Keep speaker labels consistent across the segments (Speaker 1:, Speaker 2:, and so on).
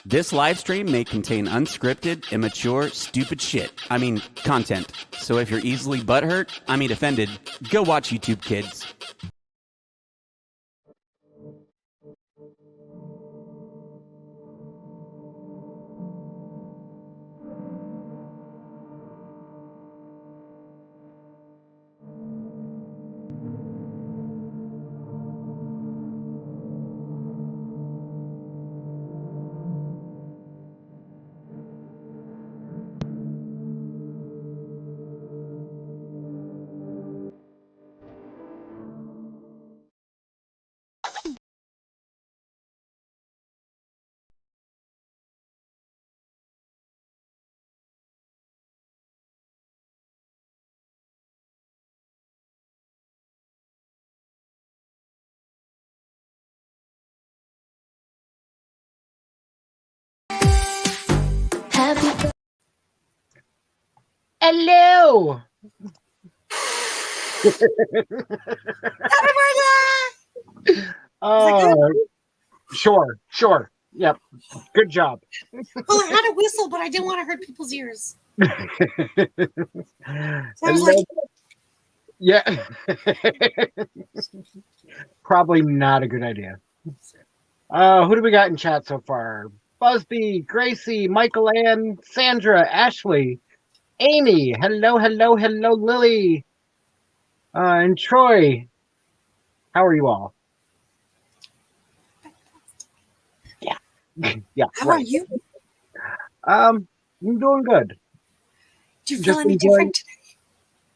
Speaker 1: This live stream may contain unscripted, immature, stupid shit. Content. So if you're easily offended, go watch YouTube Kids.
Speaker 2: Hello.
Speaker 3: Happy birthday!
Speaker 2: Sure. Yep. Good job.
Speaker 3: Well, I had a whistle, but I didn't want to hurt people's ears. So I was
Speaker 2: Hello.
Speaker 3: like,
Speaker 2: Yeah. Probably not a good idea. Who do we got in chat so far? Busby, Gracie, Michael Ann, Sandra, Ashley, Amy. Hello, Lily. And Troy. How are you all? Yeah.
Speaker 3: how are you?
Speaker 2: I'm doing good.
Speaker 3: Do you feel any different today?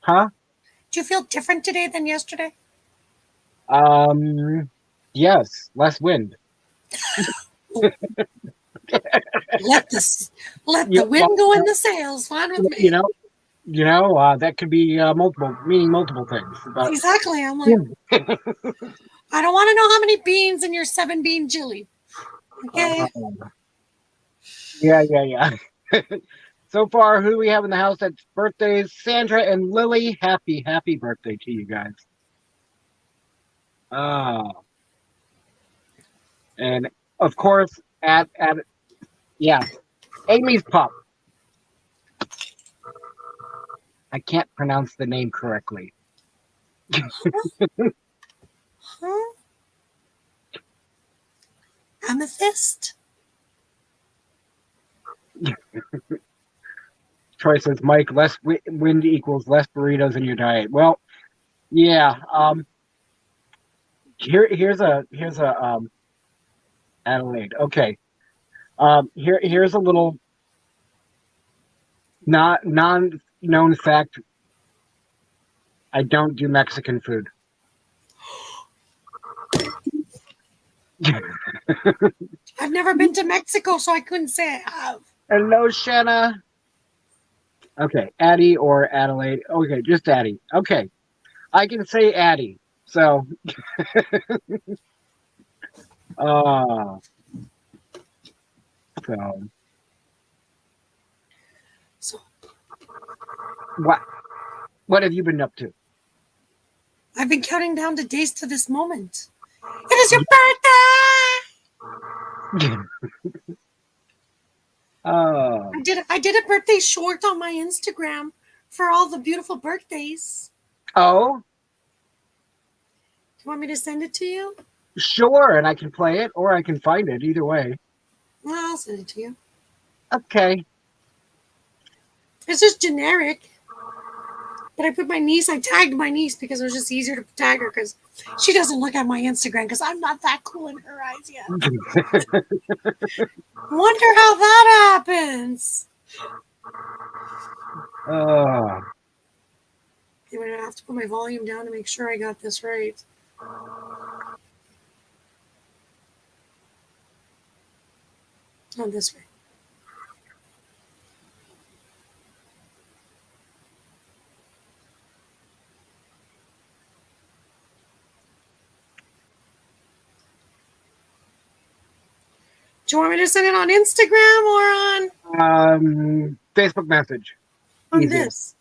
Speaker 2: Huh?
Speaker 3: Do you feel different today than yesterday?
Speaker 2: Yes, less wind.
Speaker 3: Let the wind go in the sails. Fine with me.
Speaker 2: That could be multiple things. But,
Speaker 3: exactly. I'm like, I don't want to know how many beans in your 7-bean chili. Okay.
Speaker 2: Yeah. So far, who do we have in the house that's birthdays? Sandra and Lily. Happy birthday to you guys. And of course, Amy's pup. I can't pronounce the name correctly.
Speaker 3: Huh? Amethyst?
Speaker 2: Troy says, Mike, less wind equals less burritos in your diet. Well, yeah. Here's a Adelaide. Okay. Here's a little non-known fact. I don't do Mexican food.
Speaker 3: I've never been to Mexico, so I couldn't say I have.
Speaker 2: Hello, Shanna. Okay, Addie or Adelaide. Okay, just Addie. Okay, I can say Addie. So,
Speaker 3: So
Speaker 2: what have you been up to?
Speaker 3: I've been counting down the days to this moment. It is your birthday! I did a birthday short on my Instagram for all the beautiful birthdays.
Speaker 2: Oh?
Speaker 3: You want me to send it to you?
Speaker 2: Sure, and I can play it or I can find it. Either way.
Speaker 3: Well, I'll send it to you.
Speaker 2: Okay.
Speaker 3: It's just generic. But I tagged my niece because it was just easier to tag her because she doesn't look at my Instagram because I'm not that cool in her eyes yet. Wonder how that happens. I'm gonna have to put my volume down to make sure I got this right. Oh, this way. Do you want me to send it on Instagram or
Speaker 2: on Facebook message?
Speaker 3: On
Speaker 2: Easy.
Speaker 3: This.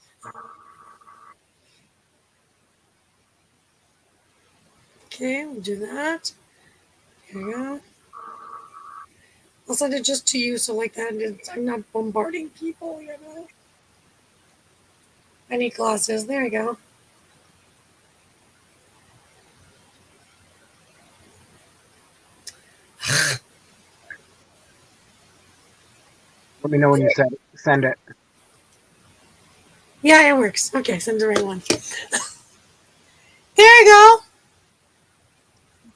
Speaker 3: Okay, we'll do that. Here we go. I'll send it just to you, so like that I'm not bombarding people, you know. I need glasses. There you go.
Speaker 2: Let me know when you send it.
Speaker 3: Yeah, it works. Okay, send the right one. There you go.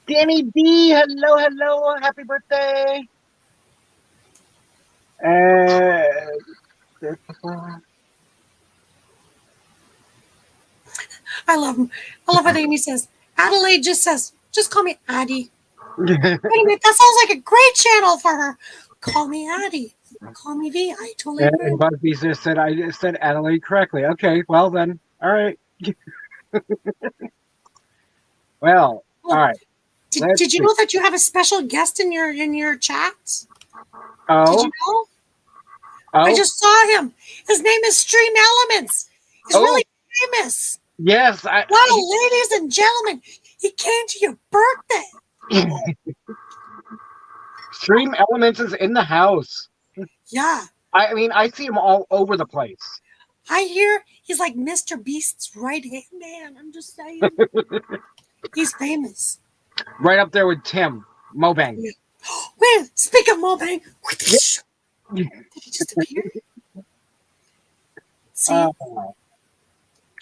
Speaker 2: Danny D, hello, hello, happy birthday.
Speaker 3: I love him. I love what Amy says. Adelaide just says, just call me Addie. Wait a minute, that sounds like a great channel for her. Call me Addie. Call me V. I totally agree.
Speaker 2: And Busby just said I just said Adelaide correctly. Okay, well then, all right. Well, all right.
Speaker 3: Did you know that you have a special guest in your chat?
Speaker 2: Oh.
Speaker 3: Did you know?
Speaker 2: Oh.
Speaker 3: I just saw him. His name is ℍ𝕖𝕝𝕚. He's really famous.
Speaker 2: Yes.
Speaker 3: Wow, ladies and gentlemen, he came to your birthday.
Speaker 2: ℍ𝕖𝕝𝕚 is in the house.
Speaker 3: Yeah.
Speaker 2: I mean, I see him all over the place.
Speaker 3: I hear he's like Mr. Beast's right-hand man. I'm just saying. He's famous.
Speaker 2: Right up there with Tim Mobang.
Speaker 3: Yeah. Wait, speak of Mobang. Did he just appear? See?
Speaker 2: All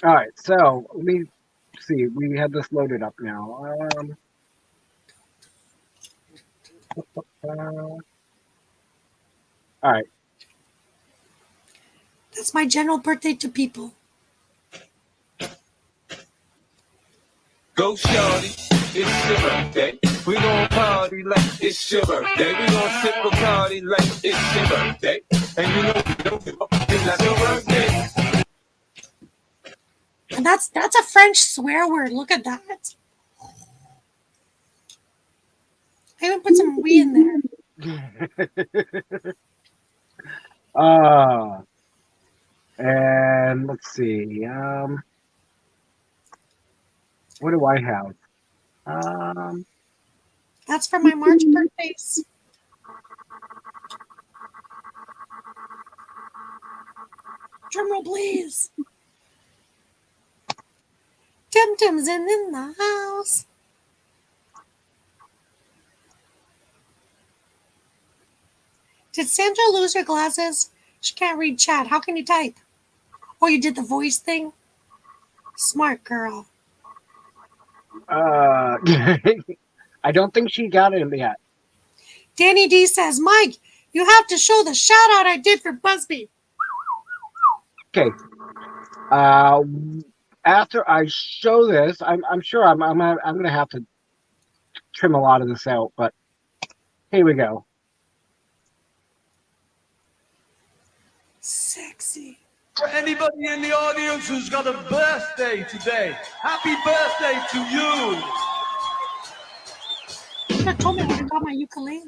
Speaker 2: right, so let me see. We have this loaded up now. All right.
Speaker 3: That's my general birthday to people.
Speaker 4: Go, shorty, it's your birthday. We gon' party like it's your birthday. We gon' sip a party like it's your birthday. And you know we don't give up, it's not your birthday.
Speaker 3: And that's a French swear word. Look at that. I even put some "we" in there.
Speaker 2: And let's see. What do I have?
Speaker 3: That's for my March birthdays. Drumroll, please. Tim-Tim's in the house. Did Sandra lose her glasses? She can't read chat. How can you type? Oh, you did the voice thing? Smart girl.
Speaker 2: I don't think she got it yet.
Speaker 3: Danny D says, Mike, you have to show the shout out I did for Busby.
Speaker 2: Okay. After I show this, I'm sure I'm gonna have to trim a lot of this out, but here we go.
Speaker 3: Sexy.
Speaker 4: For anybody in the audience who's got a birthday today, happy birthday to you.
Speaker 3: You should have told me when I got my ukulele.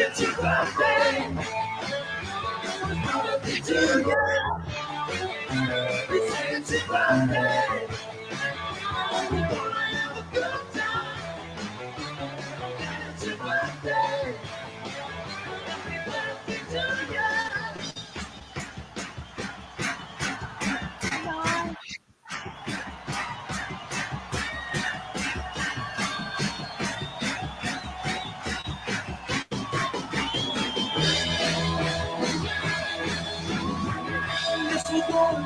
Speaker 4: It's your birthday. It's your birthday. We're gonna have a good time. It's your birthday. Happy birthday to you. Yes, we're going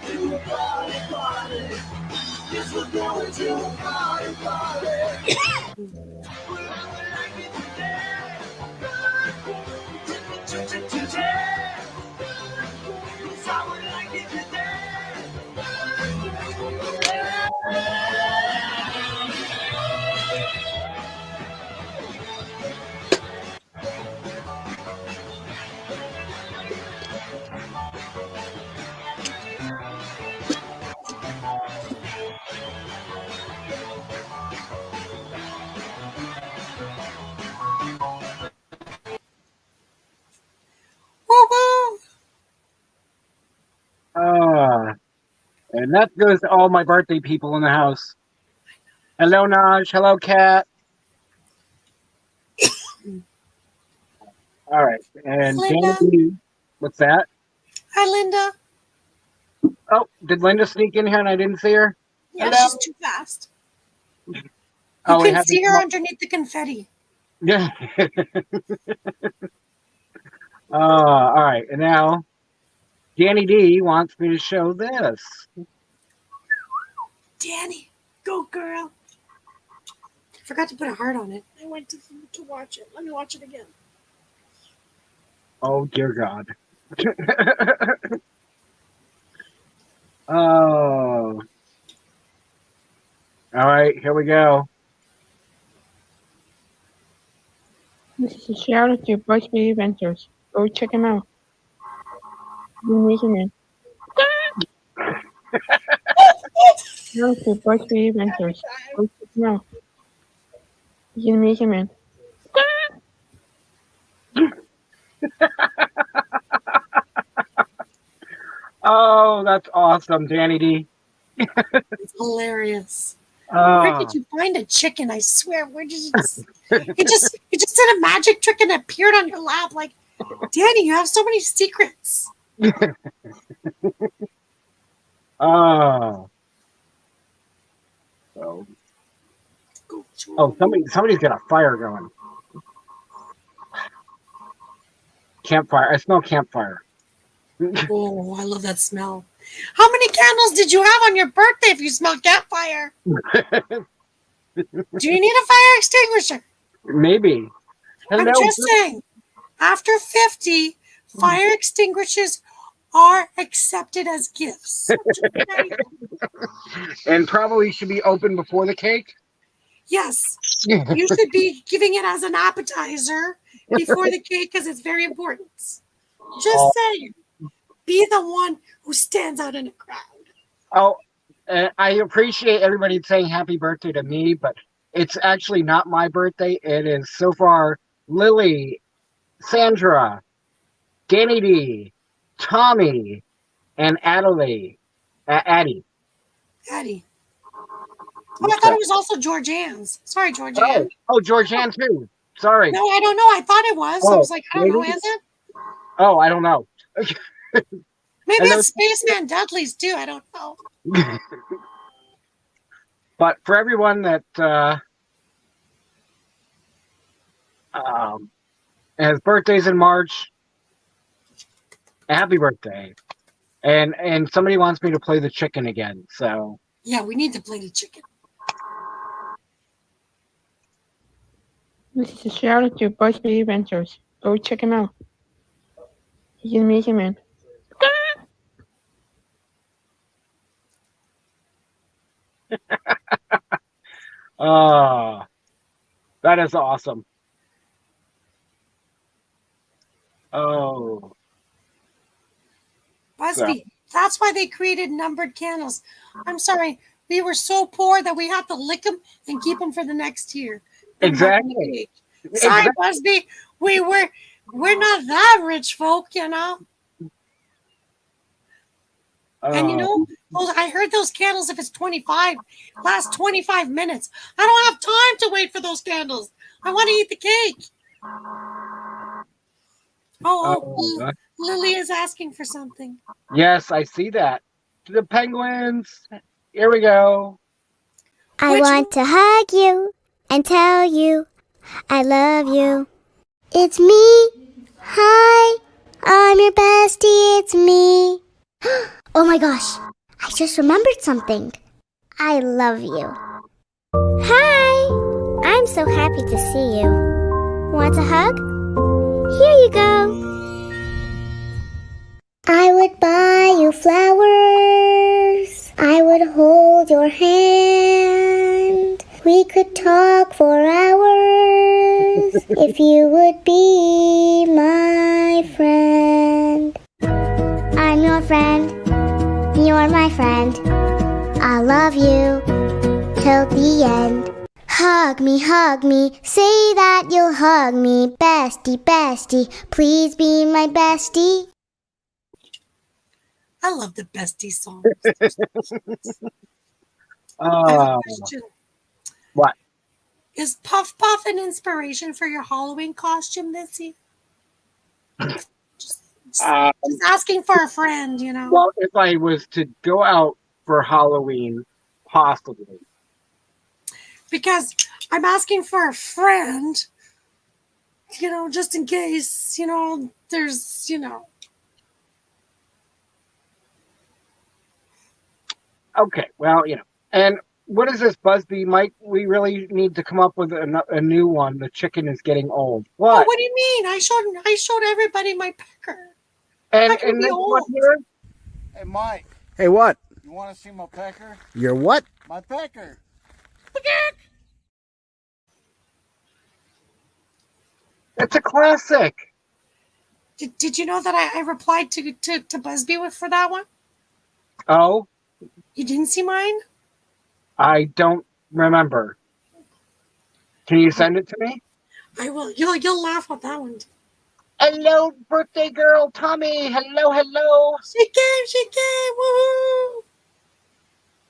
Speaker 4: to a party, party. Yes, we're going to a party, party. Well, I would like it today. Today. Yes, I would like it
Speaker 2: And that goes to all my birthday people in the house. Hello, Naj. Hello, Kat. All right. And
Speaker 3: Linda.
Speaker 2: Danny, what's that?
Speaker 3: Hi, Linda.
Speaker 2: Oh, did Linda sneak in here and I didn't see her?
Speaker 3: Yeah,
Speaker 2: Hello?
Speaker 3: she's too fast. You
Speaker 2: Oh,
Speaker 3: can see her underneath the confetti.
Speaker 2: Yeah. All right. And now, Danny D wants me to show this.
Speaker 3: Danny, go girl. I forgot to put a heart on it. I went to watch it. Let me watch it again.
Speaker 2: Oh, dear God. Oh. All right, here we go.
Speaker 5: This is a shout out to BuzzFeed Adventures. Go check him out. He's an amazing man. Shout out to BuzzFeed Adventures. Go check him out. He's an amazing man.
Speaker 2: Oh, that's awesome, Danny D.
Speaker 3: It's hilarious. Where
Speaker 2: Oh.
Speaker 3: did you find a chicken? I swear. Where did you just? You just did a magic trick and it appeared on your lap. Like, Danny, you have so many secrets.
Speaker 2: Oh. So. Oh, somebody's got a fire going. Campfire. I smell campfire.
Speaker 3: Oh, I love that smell. How many candles did you have on your birthday if you smell campfire? Do you need a fire extinguisher?
Speaker 2: Maybe. Hello.
Speaker 3: I'm just saying, after 50, fire extinguishers are accepted as gifts.
Speaker 2: And probably should be open before the cake.
Speaker 3: Yes, you should be giving it as an appetizer before the cake because it's very important. Just saying, be the one who stands out in a crowd.
Speaker 2: Oh, I appreciate everybody saying happy birthday to me, but it's actually not my birthday. It is so far Lily, Sandra, Danny D, Tommy, and Addie.
Speaker 3: Addie. Oh, I thought it was also George Ann's. Sorry, George Ann.
Speaker 2: Oh, George Ann too. Sorry.
Speaker 3: No, I don't know. I thought it was. I was like, I don't know, is it?
Speaker 2: Oh, I don't know.
Speaker 3: Maybe it's Spaceman Dudley's too. I don't know.
Speaker 2: But for everyone that has birthdays in March, happy birthday. And somebody wants me to play the chicken again, so.
Speaker 3: Yeah, we need to play the chicken.
Speaker 5: This is a shout out to BuzzFeed Adventures. Go check him out. He's an amazing man.
Speaker 2: That is awesome. Oh.
Speaker 3: BuzzFeed. That's why they created numbered candles. I'm sorry. We were so poor that we had to lick them and keep them for the next year.
Speaker 2: Exactly.
Speaker 3: Sorry, Busby. We're not that rich folk, you know. And you know, I heard those candles, if it's 25, last 25 minutes. I don't have time to wait for those candles. I want to eat the cake. Lily is asking for something.
Speaker 2: Yes, I see that. The penguins. Here we go.
Speaker 6: I want to hug you and tell you I love you. It's me. Hi. I'm your bestie. It's me. Oh my gosh. I just remembered something. I love you. Hi. I'm so happy to see you. Want a hug? Here you go. I would buy you flowers. I would hold your hand. We could talk for hours if you would be my friend. I'm your friend. You're my friend. I'll love you till the end. Hug me, say that you'll hug me. Bestie, bestie, please be my bestie.
Speaker 3: I love the bestie songs. I have a question.
Speaker 2: What?
Speaker 3: Is Puff Puff an inspiration for your Halloween costume this year? Just asking for a friend, you know.
Speaker 2: Well, if I was to go out for Halloween, possibly.
Speaker 3: Because I'm asking for a friend, you know, just in case, you know, there's, you know.
Speaker 2: Okay, well, you know. And what is this, Busby? Mike, we really need to come up with a new one. The chicken is getting old.
Speaker 3: Oh,
Speaker 2: What?
Speaker 3: what do you mean? I showed everybody my pecker.
Speaker 2: And
Speaker 3: Pecker be
Speaker 2: this one
Speaker 3: old.
Speaker 2: here?
Speaker 7: Hey, Mike,
Speaker 2: Hey, what?
Speaker 7: you want to see my pecker?
Speaker 2: Your what?
Speaker 7: My pecker.
Speaker 2: It's a classic.
Speaker 3: Did you know that I replied to Busby with for that one?
Speaker 2: Oh,
Speaker 3: You didn't see mine?
Speaker 2: I don't remember. Can you send it to me?
Speaker 3: I will. You'll laugh at that one.
Speaker 2: Hello, birthday girl, Tommy. Hello, hello.
Speaker 3: She came, woohoo!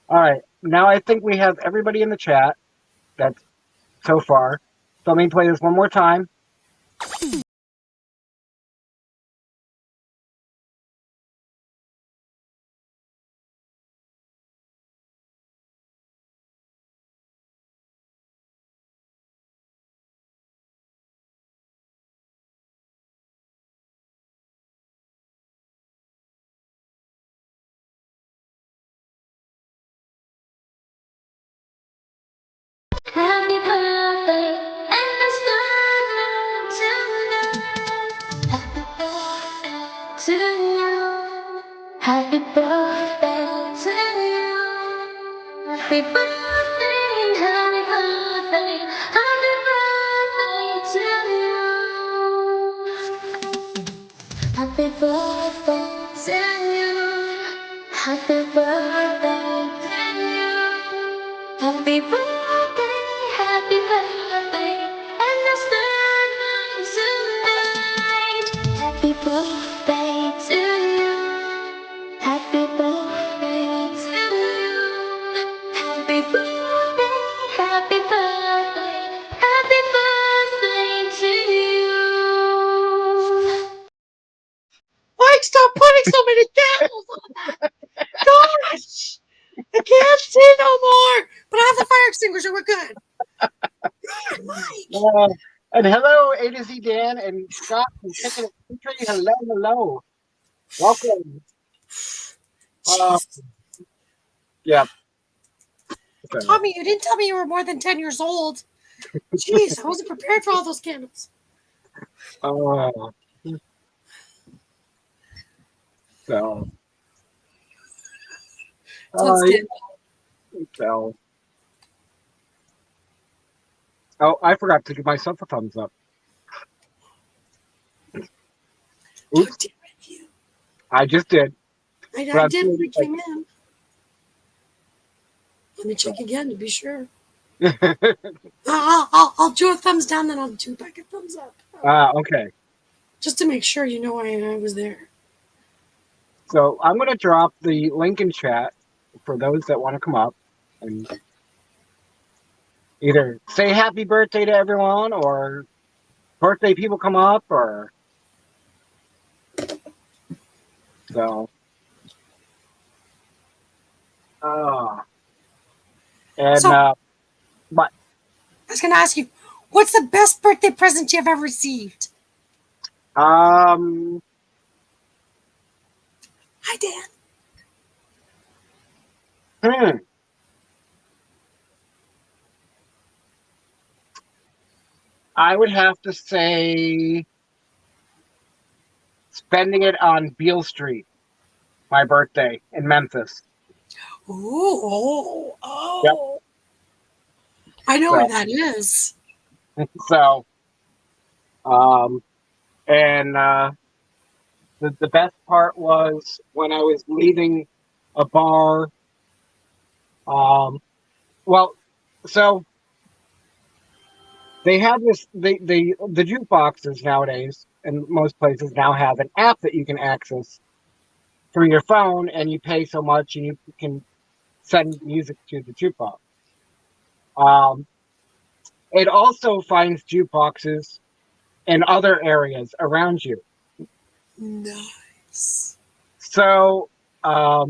Speaker 2: All right, now I think we have everybody in the chat. That's so far. So let me play this one more time.
Speaker 6: Happy birthday, and it's tonight. Happy birthday to you. Happy birthday to you. Happy birthday, happy birthday, happy birthday to you. Happy birthday to you. Happy birthday to you. Happy birthday, and let's start tonight. Happy birthday to you. Happy birthday to you. Happy birthday, happy birthday to you.
Speaker 3: Mike, stop putting so many candles on that. Gosh! I can't see no more. But I have the fire extinguisher. We're good. Man, Mike.
Speaker 2: And hello, A to Z Dan and Scott from Chicken and Country. Hello, hello. Welcome. Yeah. So,
Speaker 3: Tommy, you didn't tell me you were more than 10 years old. Jeez, I wasn't prepared for all those candles.
Speaker 2: so.
Speaker 3: Let's get
Speaker 2: So. Oh, I forgot to give myself a thumbs up. Oops,
Speaker 3: damn it, you.
Speaker 2: I just did.
Speaker 3: I
Speaker 2: But I'm
Speaker 3: did when
Speaker 2: feeling
Speaker 3: I came in. Let me check again to be sure. I'll do a thumbs down, then I'll do back a thumbs up.
Speaker 2: Okay.
Speaker 3: Just to make sure you know I was there.
Speaker 2: So I'm going to drop the link in chat for those that want to come up and either say happy birthday to everyone or birthday people come up or so. And
Speaker 3: So-
Speaker 2: what?
Speaker 3: I was going to ask you, what's the best birthday present you've ever received? Hi, Dan.
Speaker 2: I would have to say spending it on Beale Street, my birthday in Memphis.
Speaker 3: Oh.
Speaker 2: Yep.
Speaker 3: I know where that is.
Speaker 2: So, and the best part was when I was leaving a bar. So they have this. The jukeboxes nowadays, and most places now have an app that you can access through your phone, and you pay so much, and you can send music to the jukebox. It also finds jukeboxes in other areas around you.
Speaker 3: Nice.
Speaker 2: So, I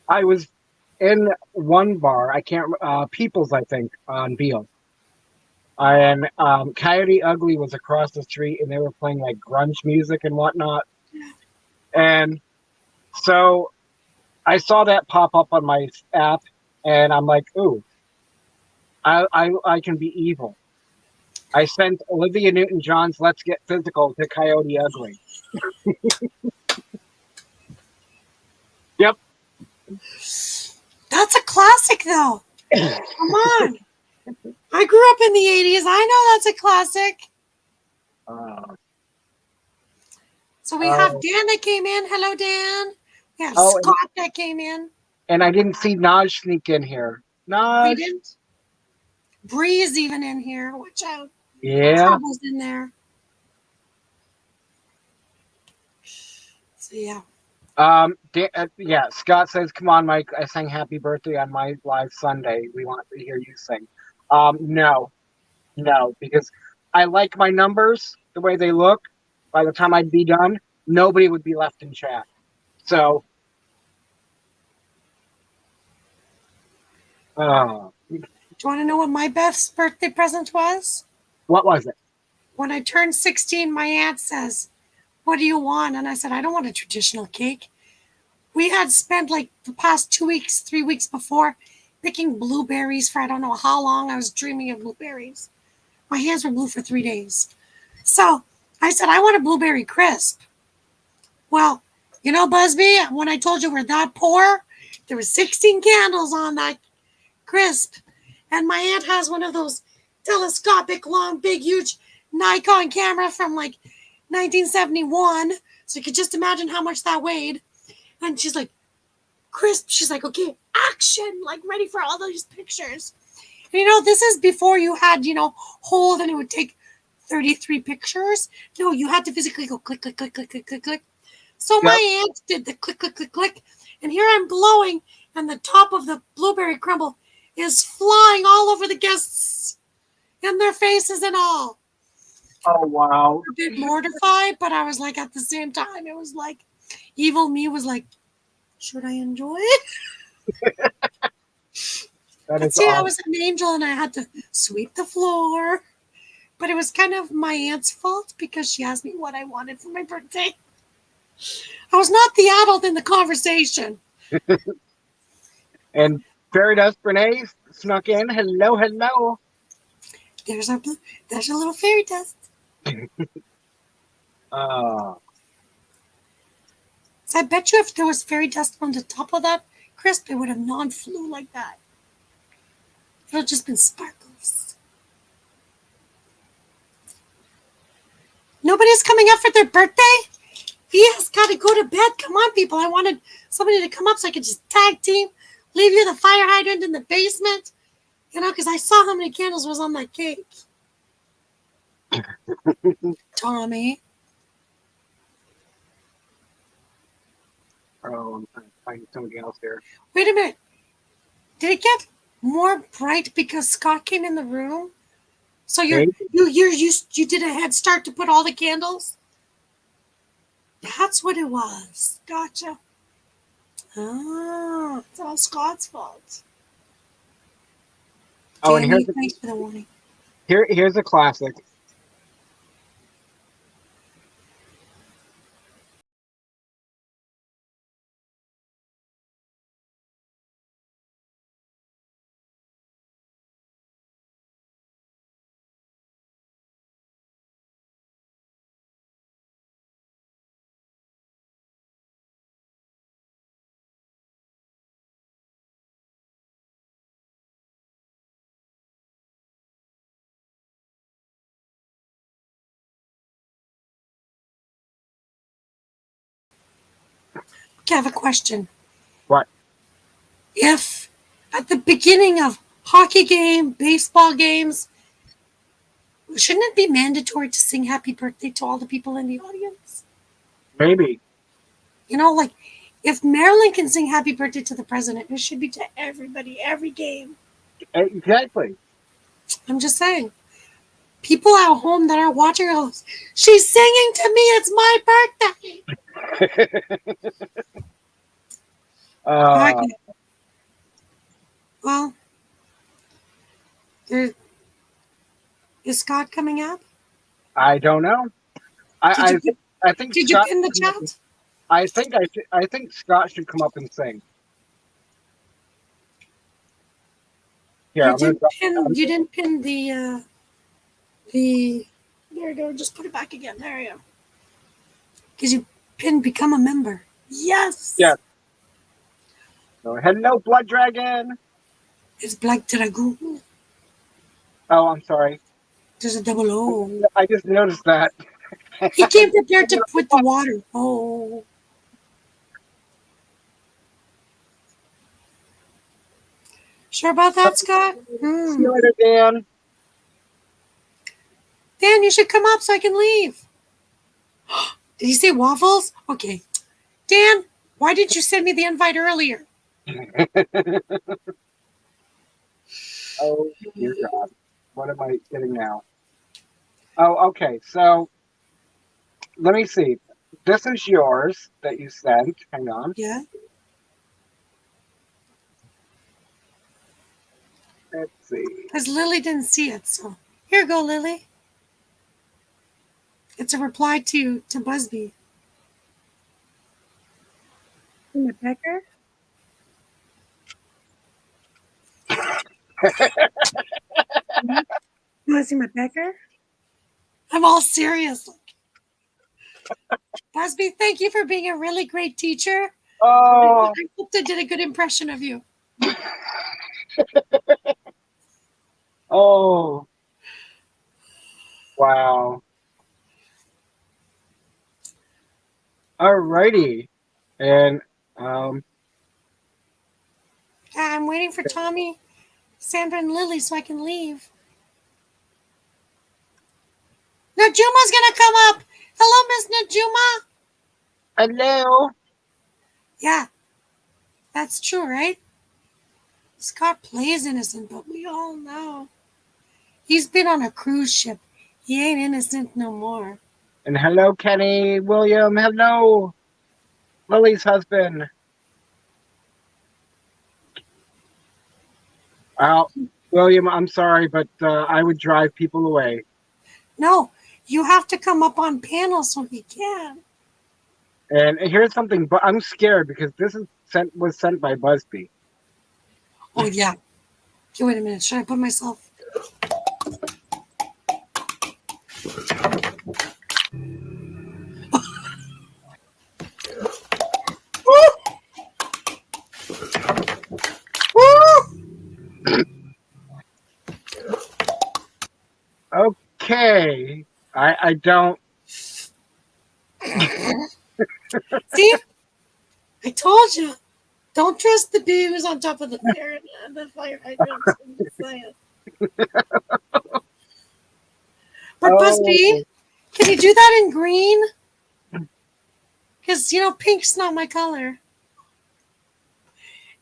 Speaker 2: was in one bar. I can't. People's, I think, on Beale. And Coyote Ugly was across the street, and they were playing like grunge music and whatnot. And so I saw that pop up on my app, and I'm like, "Ooh, I can be evil." I sent Olivia Newton-John's "Let's Get Physical" to Coyote Ugly. Yep.
Speaker 3: That's a classic, though. Come on. I grew up in the 80s. I know that's a classic. So we have Dan that came in. Hello, Dan. We have Scott that came in.
Speaker 2: And I didn't see Naj sneak in here. Naj.
Speaker 3: We didn't. Bree's even in here. Watch out.
Speaker 2: Yeah.
Speaker 3: Trouble's in there. So, yeah.
Speaker 2: Yeah, Scott says, "Come on, Mike. I sang Happy Birthday on my live Sunday. We want to hear you sing." No, because I like my numbers the way they look. By the time I'd be done, nobody would be left in chat. So,
Speaker 3: do you want to know what my best birthday present was?
Speaker 2: What was it?
Speaker 3: When I turned 16, my aunt says, "What do you want?" And I said, "I don't want a traditional cake." We had spent like the past 2 weeks, 3 weeks before picking blueberries for I don't know how long. I was dreaming of blueberries. My hands were blue for 3 days. So I said, "I want a blueberry crisp." Well, you know, Busby, when I told you we're that poor, there were 16 candles on that crisp. And my aunt has one of those telescopic, long, big, huge Nikon camera from like 1971. So you could just imagine how much that weighed. And she's like, "Crisp." She's like, "Okay, action," like ready for all those pictures. And you know, this is before you had, hold and it would take 33 pictures. No, you had to physically go click, click, click, click, click, click, click. So my aunt did the click, click, click, click. And here I'm blowing, and the top of the blueberry crumble is flying all over the guests in their faces and all.
Speaker 2: Oh, wow.
Speaker 3: A bit mortified, but I was like, at the same time, it was like, evil me was like, should I enjoy it? See, I was an angel and I had to sweep the floor. But it was kind of my aunt's fault because she asked me what I wanted for my birthday. I was not the adult in the conversation.
Speaker 2: And Fairy Dust Renee snuck in. Hello, hello.
Speaker 3: There's our little fairy dust. So I bet you if there was fairy dust on the top of that crisp, it would have non-flew like that. It would have just been sparkles. Nobody's coming up for their birthday? Via's got to go to bed. Come on, people. I wanted somebody to come up so I could just tag team, leave you the fire hydrant in the basement, because I saw how many candles was on that cake. Tommy.
Speaker 2: Oh, I'm trying to find somebody else there.
Speaker 3: Wait a minute. Did it get more bright because Scott came in the room? So you did a head start to put all the candles? That's what it was. Gotcha. Ah, it's all Scott's fault.
Speaker 2: Oh,
Speaker 3: Jamie,
Speaker 2: and
Speaker 3: thanks for the warning.
Speaker 2: Here's a classic.
Speaker 3: Okay, I have a question.
Speaker 2: What?
Speaker 3: If at the beginning of hockey game, baseball games, Shouldn't it be mandatory to sing happy birthday to all the people in the audience?
Speaker 2: Maybe.
Speaker 3: You know, like, if Maryland can sing happy birthday to the president, it should be to everybody, every game.
Speaker 2: Exactly.
Speaker 3: I'm just saying. People at home that are watching us, she's singing to me, it's my birthday. Okay. Well, is Scott coming up?
Speaker 2: I don't know. I think
Speaker 3: Did
Speaker 2: Scott
Speaker 3: you pin the chat?
Speaker 2: I think Scott should come up and sing. Here,
Speaker 3: You didn't pin the there you go, just put it back again. There you go. Because you pinned become a member. Yes.
Speaker 2: Yeah. So, hello, Blood Dragon.
Speaker 3: It's Black Dragoon.
Speaker 2: Oh, I'm sorry.
Speaker 3: There's a double O.
Speaker 2: I just noticed that.
Speaker 3: He came prepared to put the water. Oh. Sure about that, Scott?
Speaker 2: See you later, Dan.
Speaker 3: Dan, you should come up so I can leave. Did he say waffles? Okay. Dan, why didn't you send me the invite earlier?
Speaker 2: Oh, dear God. What am I getting now? Oh, okay. So, let me see. This is yours that you sent. Hang on.
Speaker 3: Yeah.
Speaker 2: Let's see.
Speaker 3: Because Lily didn't see it, so here you go, Lily. It's a reply to Busby. In the pecker? You want to see my pecker? I'm all serious. Busby, thank you for being a really great teacher.
Speaker 2: Oh.
Speaker 3: I hope I did a good impression of you.
Speaker 2: Oh. Wow. Alrighty. And
Speaker 3: I'm waiting for Tommy, Sandra, and Lily so I can leave. Najuma's gonna come up. Hello, Miss Najuma.
Speaker 2: hello.
Speaker 3: Yeah, that's true, right? Scott plays innocent, but we all know he's been on a cruise ship. He ain't innocent no more.
Speaker 2: And hello, Kenny, William. Hello, Lily's husband. William, I'm sorry, but I would drive people away.
Speaker 3: No, you have to come up on panel so he can.
Speaker 2: And here's something, but I'm scared because this was sent by Busby.
Speaker 3: Oh yeah. Okay, wait a minute. Should I put myself?
Speaker 2: Okay, I don't.
Speaker 3: See, I told you. Don't trust the bee who's on top of the fire hydrant. I'm just saying. But Busby, can you do that in green? Because pink's not my color,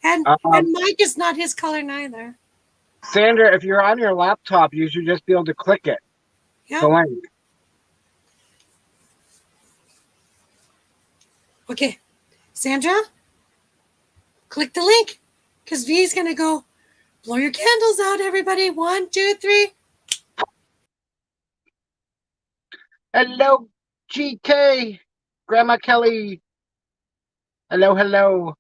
Speaker 3: and Mike is not his color neither.
Speaker 2: Sandra, if you're on your laptop, you should just be able to click it.
Speaker 3: Yeah.
Speaker 2: The link.
Speaker 3: Okay, Sandra, click the link because V's gonna go blow your candles out, everybody. 1, 2, 3.
Speaker 2: Hello, GK, Grandma Kelly. Hello, hello.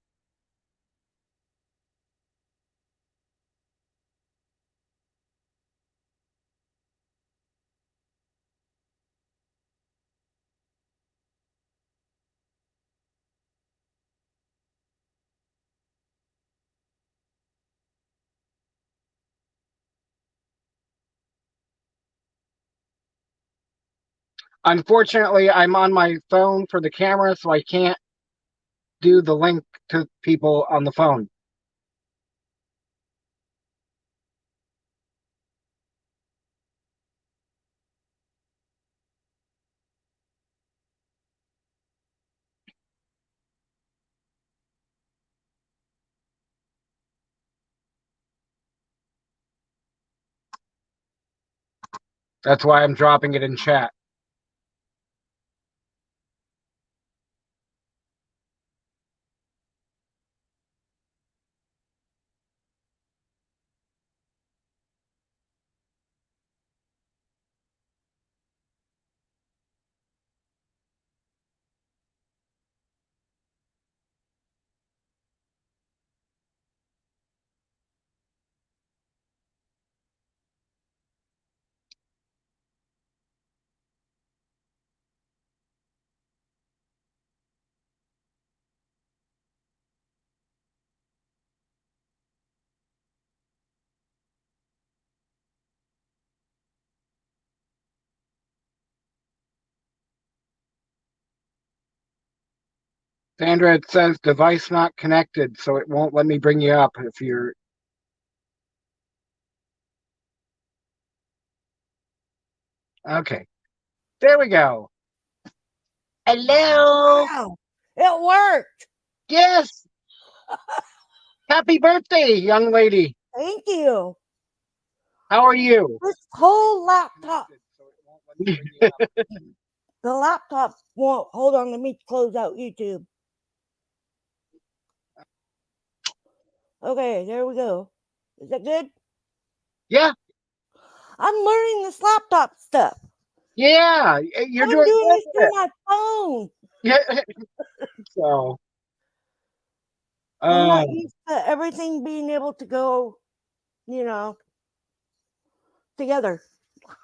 Speaker 2: Unfortunately, I'm on my phone for the camera, so I can't do the link to people on the phone. That's why I'm dropping it in chat. Sandra, it says device not connected, so it won't let me bring you up if you're... Okay. There we go. Hello.
Speaker 3: Wow, it worked.
Speaker 2: Yes. Happy birthday, young lady.
Speaker 3: Thank you.
Speaker 2: How are you?
Speaker 3: This whole laptop, the laptop won't. Hold on, let me close out YouTube. Okay, there we go. Is that good?
Speaker 2: Yeah.
Speaker 3: I'm learning this laptop stuff.
Speaker 2: Yeah. You're
Speaker 3: I'm
Speaker 2: doing
Speaker 3: doing
Speaker 2: good
Speaker 3: this
Speaker 2: with
Speaker 3: through
Speaker 2: it.
Speaker 3: my phone.
Speaker 2: Yeah. So.
Speaker 3: I'm not used to everything being able to go, together.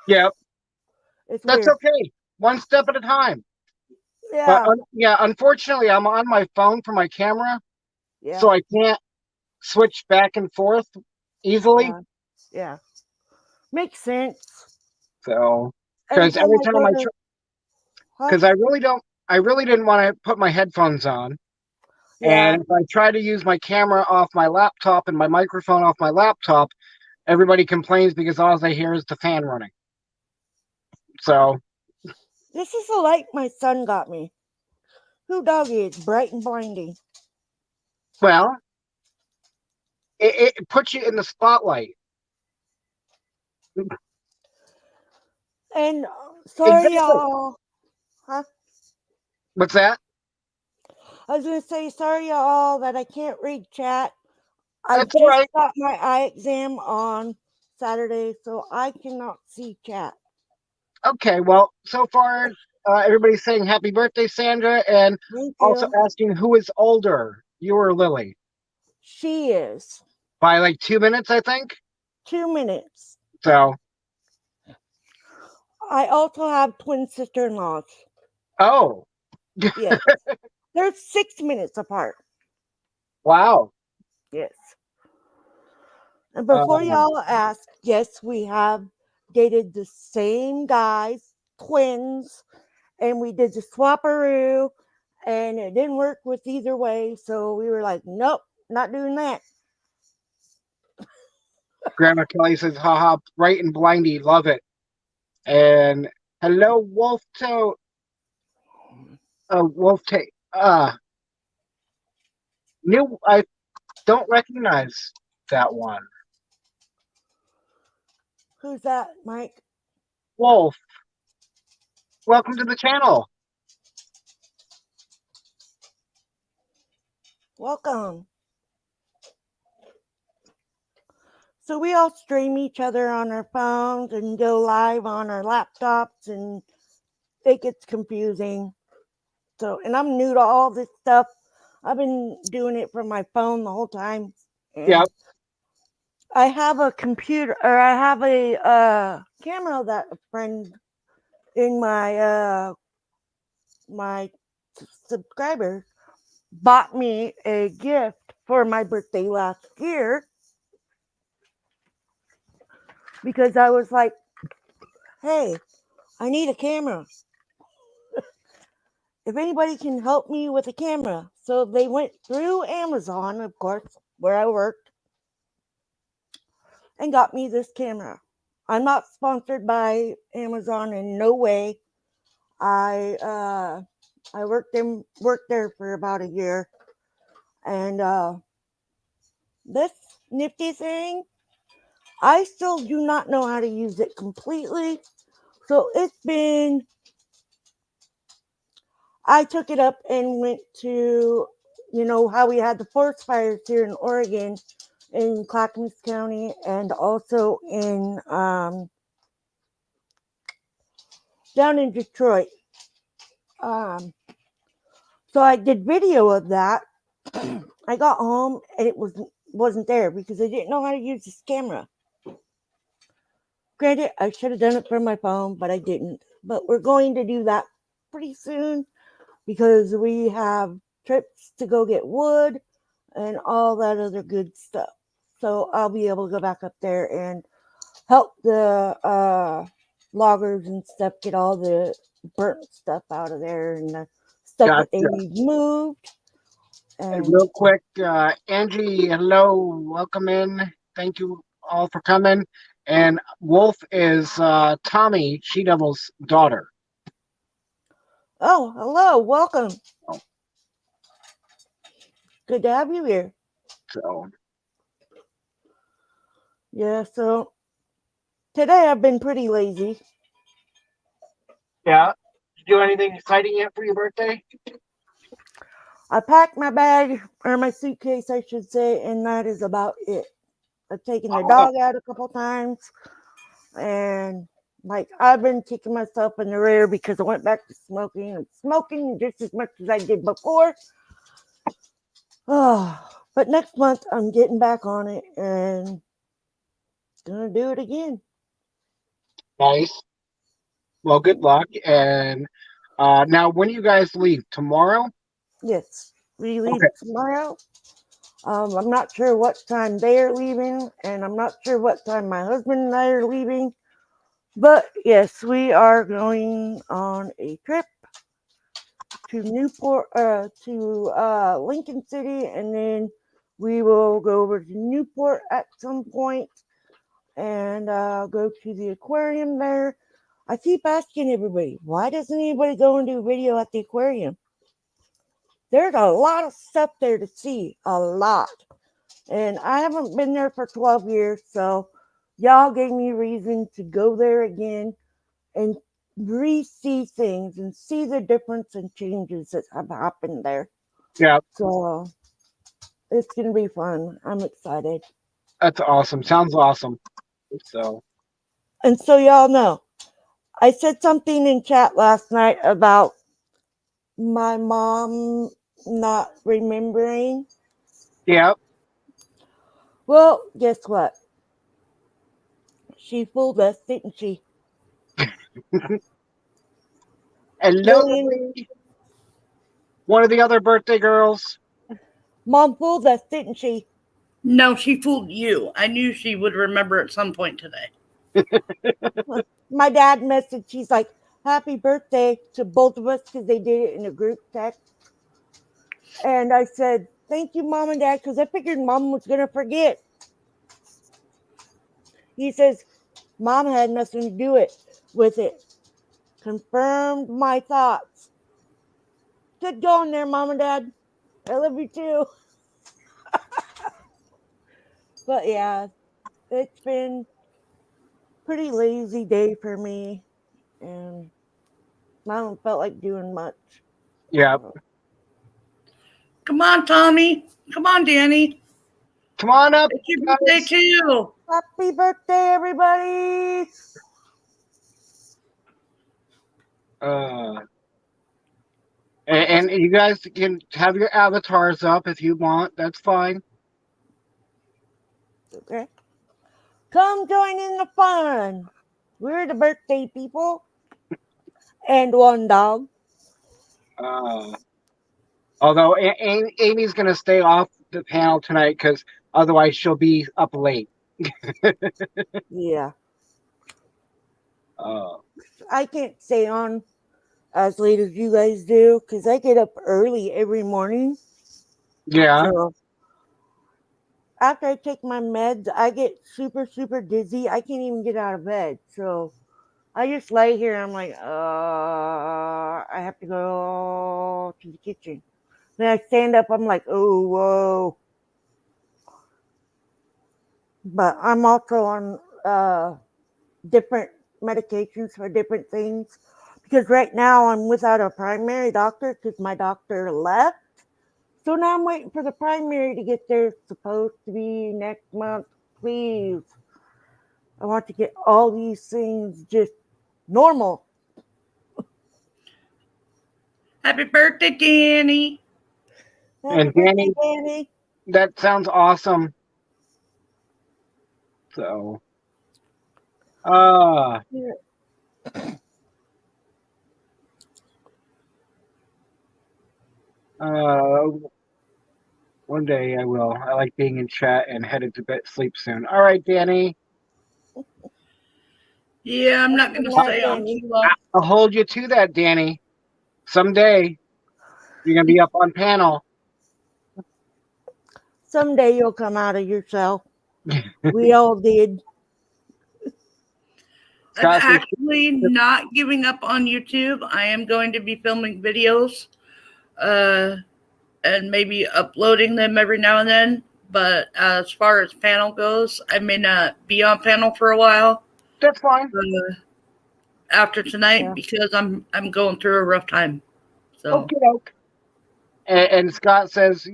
Speaker 2: Yeah.
Speaker 3: It's
Speaker 2: That's
Speaker 3: weird.
Speaker 2: okay. One step at a time.
Speaker 3: Yeah.
Speaker 2: But yeah, unfortunately, I'm on my phone for my camera,
Speaker 3: Yeah.
Speaker 2: so I can't switch back and forth easily.
Speaker 3: Yeah. Makes sense.
Speaker 2: So,
Speaker 3: Every
Speaker 2: because
Speaker 3: time
Speaker 2: every
Speaker 3: I
Speaker 2: time
Speaker 3: go
Speaker 2: I
Speaker 3: to,
Speaker 2: because I really didn't want to put my headphones on.
Speaker 3: yeah.
Speaker 2: And if I try to use my camera off my laptop and my microphone off my laptop, everybody complains because all I hear is the fan running. So,
Speaker 3: This is the light my son got me. Who doggy? It's bright and blinding.
Speaker 2: well, it puts you in the spotlight.
Speaker 3: And sorry,
Speaker 2: Exactly.
Speaker 3: y'all. Huh?
Speaker 2: What's that?
Speaker 3: I was gonna say sorry, y'all, that I can't read chat. I
Speaker 2: That's
Speaker 3: just
Speaker 2: all right.
Speaker 3: got my eye exam on Saturday, so I cannot see chat.
Speaker 2: Okay, well, so far, everybody's saying happy birthday, Sandra, and
Speaker 3: Thank
Speaker 2: also
Speaker 3: you.
Speaker 2: asking who is older, you or Lily?
Speaker 3: She is
Speaker 2: By like 2 minutes, I think.
Speaker 3: 2 minutes.
Speaker 2: So,
Speaker 3: I also have twin sister-in-laws.
Speaker 2: oh,
Speaker 3: Yes, they're 6 minutes apart.
Speaker 2: wow.
Speaker 3: Yes. And before y'all ask, yes, we have dated the same guys, twins, and we did the swapperoo, and it didn't work with either way. So we were like, nope, not doing that.
Speaker 2: Grandma Kelly says, haha, bright and blindy, love it. And hello, Wolf Toe. Wolf Toe. I don't recognize that one.
Speaker 3: Who's that, Mike?
Speaker 2: Wolf, welcome to the channel.
Speaker 3: Welcome. So we all stream each other on our phones and go live on our laptops, and it gets confusing. So, and I'm new to all this stuff. I've been doing it from my phone the whole time.
Speaker 2: Yep.
Speaker 3: I have a computer, or I have a camera that a friend in my my subscriber bought me a gift for my birthday last year, because I was like, hey, I need a camera. If anybody can help me with a camera. So they went through Amazon, of course, where I worked, and got me this camera. I'm not sponsored by Amazon in no way. I worked there for about a year, and this nifty thing, I still do not know how to use it completely. So I took it up and went to, how we had the forest fires here in Oregon, in Clackamas County, and also in down in Detroit. So I did video of that. I got home and it wasn't there because I didn't know how to use this camera. Granted, I should have done it from my phone, but I didn't. But we're going to do that pretty soon because we have trips to go get wood and all that other good stuff. So I'll be able to go back up there and help the loggers and stuff get all the burnt stuff out of there and the stuff that they
Speaker 2: Gotcha.
Speaker 3: need moved.
Speaker 2: And
Speaker 3: And
Speaker 2: real quick, Angie, hello, welcome in. Thank you all for coming. And Wolf is Tommy, She Devil's daughter.
Speaker 3: oh, hello, welcome.
Speaker 2: Oh.
Speaker 3: Good to have you here.
Speaker 2: So
Speaker 3: Yeah, so today I've been pretty lazy.
Speaker 2: yeah. Did you do anything exciting yet for your birthday?
Speaker 3: I packed my bag, or my suitcase, I should say, and that is about it. I've taken the dog out a couple times, and I've been kicking myself in the rear because I went back to smoking just as much as I did before. Oh, but next month I'm getting back on it and gonna do it again.
Speaker 2: Nice. Well, good luck. And now, when do you guys leave? Tomorrow?
Speaker 3: Yes, we leave
Speaker 2: Okay.
Speaker 3: tomorrow. I'm not sure what time they're leaving, and I'm not sure what time my husband and I are leaving. But yes, we are going on a trip to Lincoln City, and then we will go over to Newport at some point and go to the aquarium there. I keep asking everybody, why doesn't anybody go and do video at the aquarium? There's a lot of stuff there to see, a lot. And I haven't been there for 12 years, so y'all gave me reason to go there again and re-see things and see the difference and changes that have happened there.
Speaker 2: Yeah.
Speaker 3: So it's going to be fun. I'm excited.
Speaker 2: That's awesome. Sounds awesome. So.
Speaker 3: And so y'all know, I said something in chat last night about my mom not remembering.
Speaker 2: Yeah.
Speaker 3: Well, guess what? She fooled us, didn't she?
Speaker 2: Hello,
Speaker 3: Jillian,
Speaker 2: one of the other birthday girls.
Speaker 3: Mom fooled us, didn't she?
Speaker 8: No, she fooled you. I knew she would remember at some point today.
Speaker 3: My dad messaged, she's like, happy birthday to both of us because they did it in a group text. And I said, thank you, Mom and Dad, because I figured Mom was going to forget. He says, Mom had nothing to do with it. Confirmed my thoughts. Good going there, Mom and Dad. I love you too. But yeah, it's been pretty lazy day for me, and I don't felt like doing much.
Speaker 2: Yeah.
Speaker 8: Come on, Tommy. Come on, Danny.
Speaker 2: Come on up.
Speaker 8: It's your birthday
Speaker 2: guys.
Speaker 8: too.
Speaker 3: Happy birthday, everybody!
Speaker 2: And you guys can have your avatars up if you want. That's fine.
Speaker 3: Okay. Come join in the fun. We're the birthday people. And one dog.
Speaker 2: Although Amy's going to stay off the panel tonight because otherwise she'll be up late.
Speaker 3: Yeah.
Speaker 2: Uh,
Speaker 3: I can't stay on as late as you guys do because I get up early every morning.
Speaker 2: yeah.
Speaker 3: So after I take my meds, I get super, super dizzy. I can't even get out of bed. So I just lay here. I'm like, I have to go to the kitchen. Then I stand up. I'm like, oh, whoa. But I'm also on different
Speaker 9: medications for different things. Because right now I'm without a primary doctor because my doctor left. So now I'm waiting for the primary to get there. It's supposed to be next month. Please. I want to get all these things just normal.
Speaker 8: Happy birthday, Danny.
Speaker 9: Happy
Speaker 2: And
Speaker 9: birthday, Danny.
Speaker 2: that sounds awesome. So, uh, uh, one day I will. I like being in chat and headed to bed, sleep soon. All right, Danny.
Speaker 8: Yeah, I'm not going to
Speaker 9: Good night,
Speaker 8: stay on
Speaker 9: Danny.
Speaker 8: too long.
Speaker 2: I'll hold you to that, Danny. Someday you're gonna be up on panel.
Speaker 9: Someday you'll come out of your shell. We all did.
Speaker 8: I'm
Speaker 2: Scott says,
Speaker 8: actually not giving up on YouTube. I am going to be filming videos and maybe uploading them every now and then. But as far as panel goes, I may not be on panel for a while
Speaker 2: that's fine.
Speaker 8: after tonight
Speaker 9: Yeah.
Speaker 8: because I'm going through a rough time. So
Speaker 2: Okay, doke. And Scott says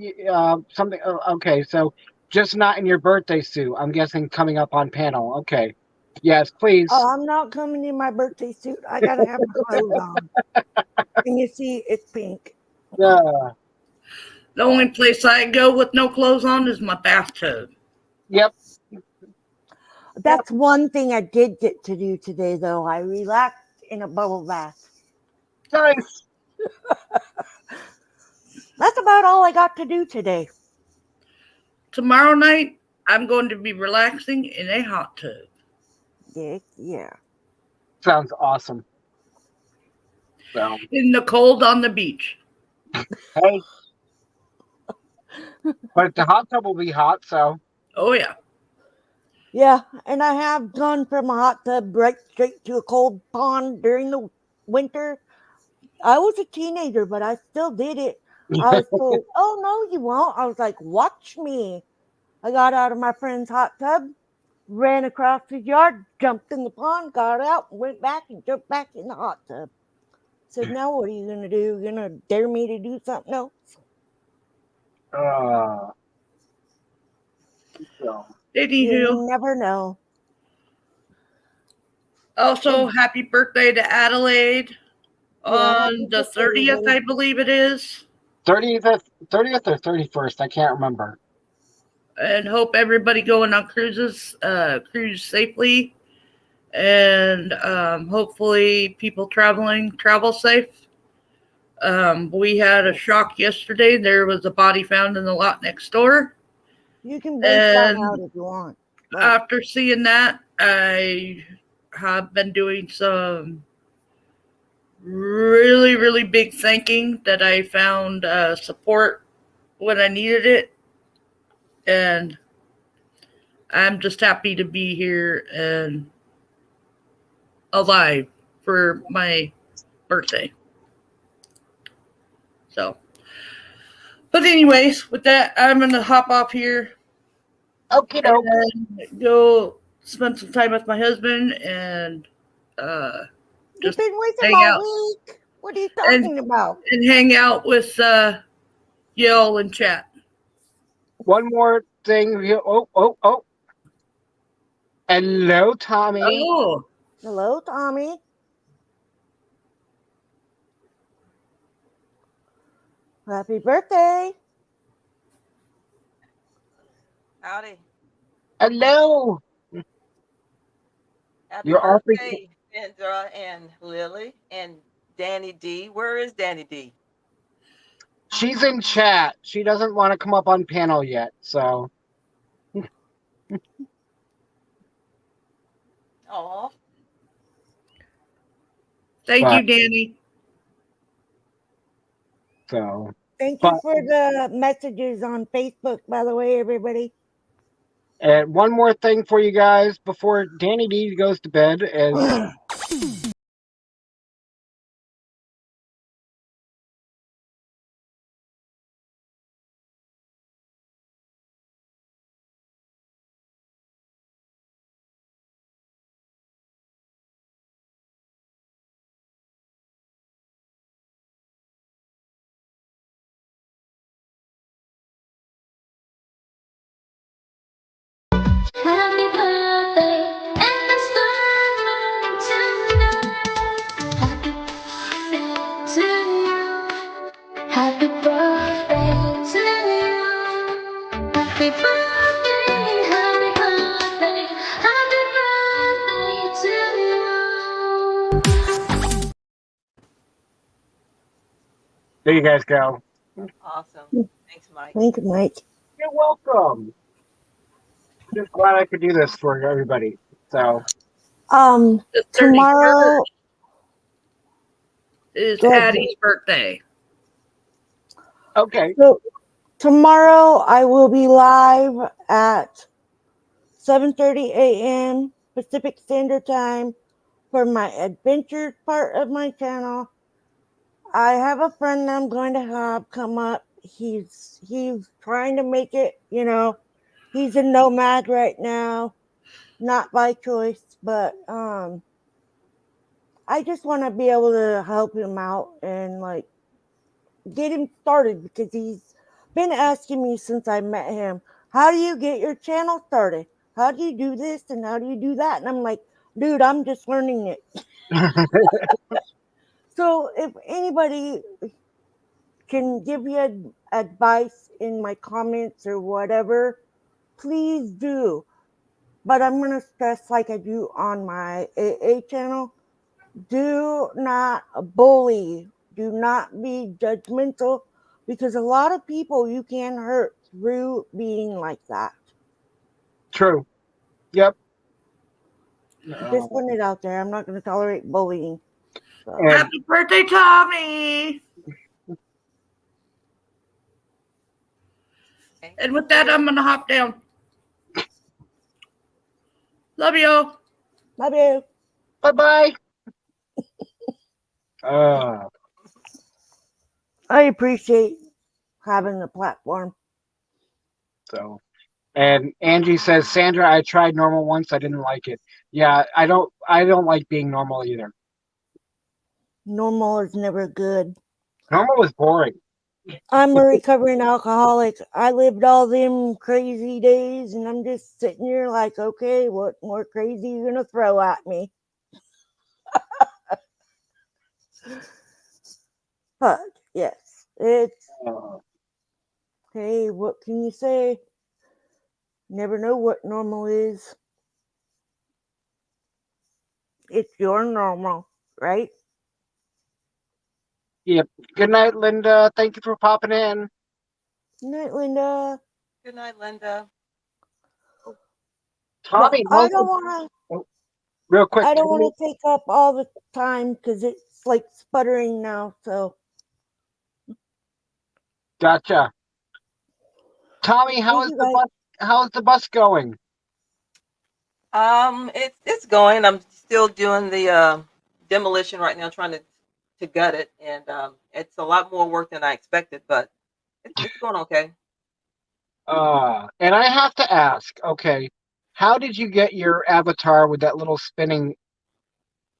Speaker 2: something. Okay, so just not in your birthday suit. I'm guessing coming up on panel. Okay. Yes, please.
Speaker 9: Oh, I'm not coming in my birthday suit. I gotta have my clothes on. And you see, it's pink.
Speaker 2: The
Speaker 8: only place I go with no clothes on is my bathtub.
Speaker 2: Yep.
Speaker 9: That's one thing I did get to do today, though. I relaxed in a bubble bath.
Speaker 2: Nice.
Speaker 9: That's about all I got to do today.
Speaker 8: Tomorrow night, I'm going to be relaxing in a hot tub.
Speaker 9: Yeah.
Speaker 2: Sounds awesome. So,
Speaker 8: in the cold on the beach.
Speaker 2: hey. But the hot tub will be hot, so.
Speaker 8: Oh, yeah.
Speaker 9: Yeah, and I have gone from a hot tub right straight to a cold pond during the winter. I was a teenager, but I still did it. I was told, oh, no, you won't. I was like, watch me. I got out of my friend's hot tub, ran across his yard, jumped in the pond, got out, went back and jumped back in the hot tub. Said, now what are you going to do? You're going to dare me to do something else?
Speaker 2: So.
Speaker 9: You never know.
Speaker 8: Also, happy birthday to Adelaide on the 30th, I believe it is.
Speaker 2: 30th or 31st, I can't remember.
Speaker 8: And hope everybody going on cruises cruise safely. And hopefully people travel safe. We had a shock yesterday. There was a body found in the lot next door.
Speaker 9: You can bleep that out if you want.
Speaker 8: After seeing that, I have been doing some really, really big thinking that I found support when I needed it. And I'm just happy to be here and alive for my birthday. So, but anyways, with that, I'm going to hop off here.
Speaker 2: Okay,
Speaker 8: and go spend some time with my husband and
Speaker 9: You've been with him all week. What are you talking about?
Speaker 8: And hang out with y'all and chat.
Speaker 2: One more thing. Oh. Hello, Tommy.
Speaker 8: Oh.
Speaker 9: Hello, Tommy. Happy birthday.
Speaker 10: Howdy.
Speaker 2: Hello.
Speaker 10: Happy
Speaker 2: You're
Speaker 10: birthday, Sandra and Lily and Danny D. Where is Danny D?
Speaker 2: She's in chat. She doesn't want to come up on panel yet, so.
Speaker 10: Oh.
Speaker 8: Thank you, Danny.
Speaker 2: So.
Speaker 9: Thank you for the messages on Facebook, by the way, everybody.
Speaker 2: And one more thing for you guys before Danny D goes to bed is
Speaker 6: Happy birthday, and it's birthday tonight. Happy birthday to you. Happy birthday to you. Happy birthday, happy birthday, happy birthday to you.
Speaker 2: There you guys go.
Speaker 10: Awesome. Thanks, Mike.
Speaker 9: Thank you, Mike.
Speaker 2: You're welcome. Just glad I could do this for everybody. So
Speaker 8: The 31st
Speaker 9: Tomorrow.
Speaker 8: is
Speaker 9: Go ahead.
Speaker 8: Addie's birthday.
Speaker 2: okay.
Speaker 9: So tomorrow I will be live at 7:30 a.m. Pacific Standard Time for my adventures part of my channel. I have a friend that I'm going to have come up. He's trying to make it, he's a nomad right now, not by choice, but I just want to be able to help him out and like get him started because he's been asking me since I met him, how do you get your channel started? How do you do this and how do you do that? And I'm like, dude, I'm just learning it. So if anybody can give you advice in my comments or whatever, please do. But I'm going to stress, like I do on my AA channel, do not bully. Do not be judgmental because a lot of people you can hurt through being like that.
Speaker 2: True. Yep.
Speaker 9: Just putting it out there. I'm not going to tolerate bullying. So.
Speaker 8: Happy birthday, Tommy! And with that, I'm going to hop down. Love you.
Speaker 9: Love you.
Speaker 2: Bye-bye.
Speaker 9: I appreciate having the platform.
Speaker 2: So, and Angie says, Sandra, I tried normal once. I didn't like it. Yeah, I don't like being normal either.
Speaker 9: Normal is never good.
Speaker 2: Normal was boring.
Speaker 9: I'm a recovering alcoholic. I lived all them crazy days, and I'm just sitting here like, okay, what more crazy you gonna throw at me? But yes, it's hey, what can you say? Never know what normal is. It's your normal, right?
Speaker 2: Yep. Good night, Linda. Thank you for popping in.
Speaker 9: Good night, Linda.
Speaker 10: Good night, Linda.
Speaker 2: Tommy,
Speaker 9: I don't want to.
Speaker 2: Real quick.
Speaker 9: I don't want to take up all the time because it's like sputtering now. So.
Speaker 2: Gotcha. Tommy, how's the bus going?
Speaker 10: It's going. I'm still doing the demolition right now, trying to gut it, and it's a lot more work than I expected, but it's going okay.
Speaker 2: And I have to ask, okay, how did you get your avatar with that little spinning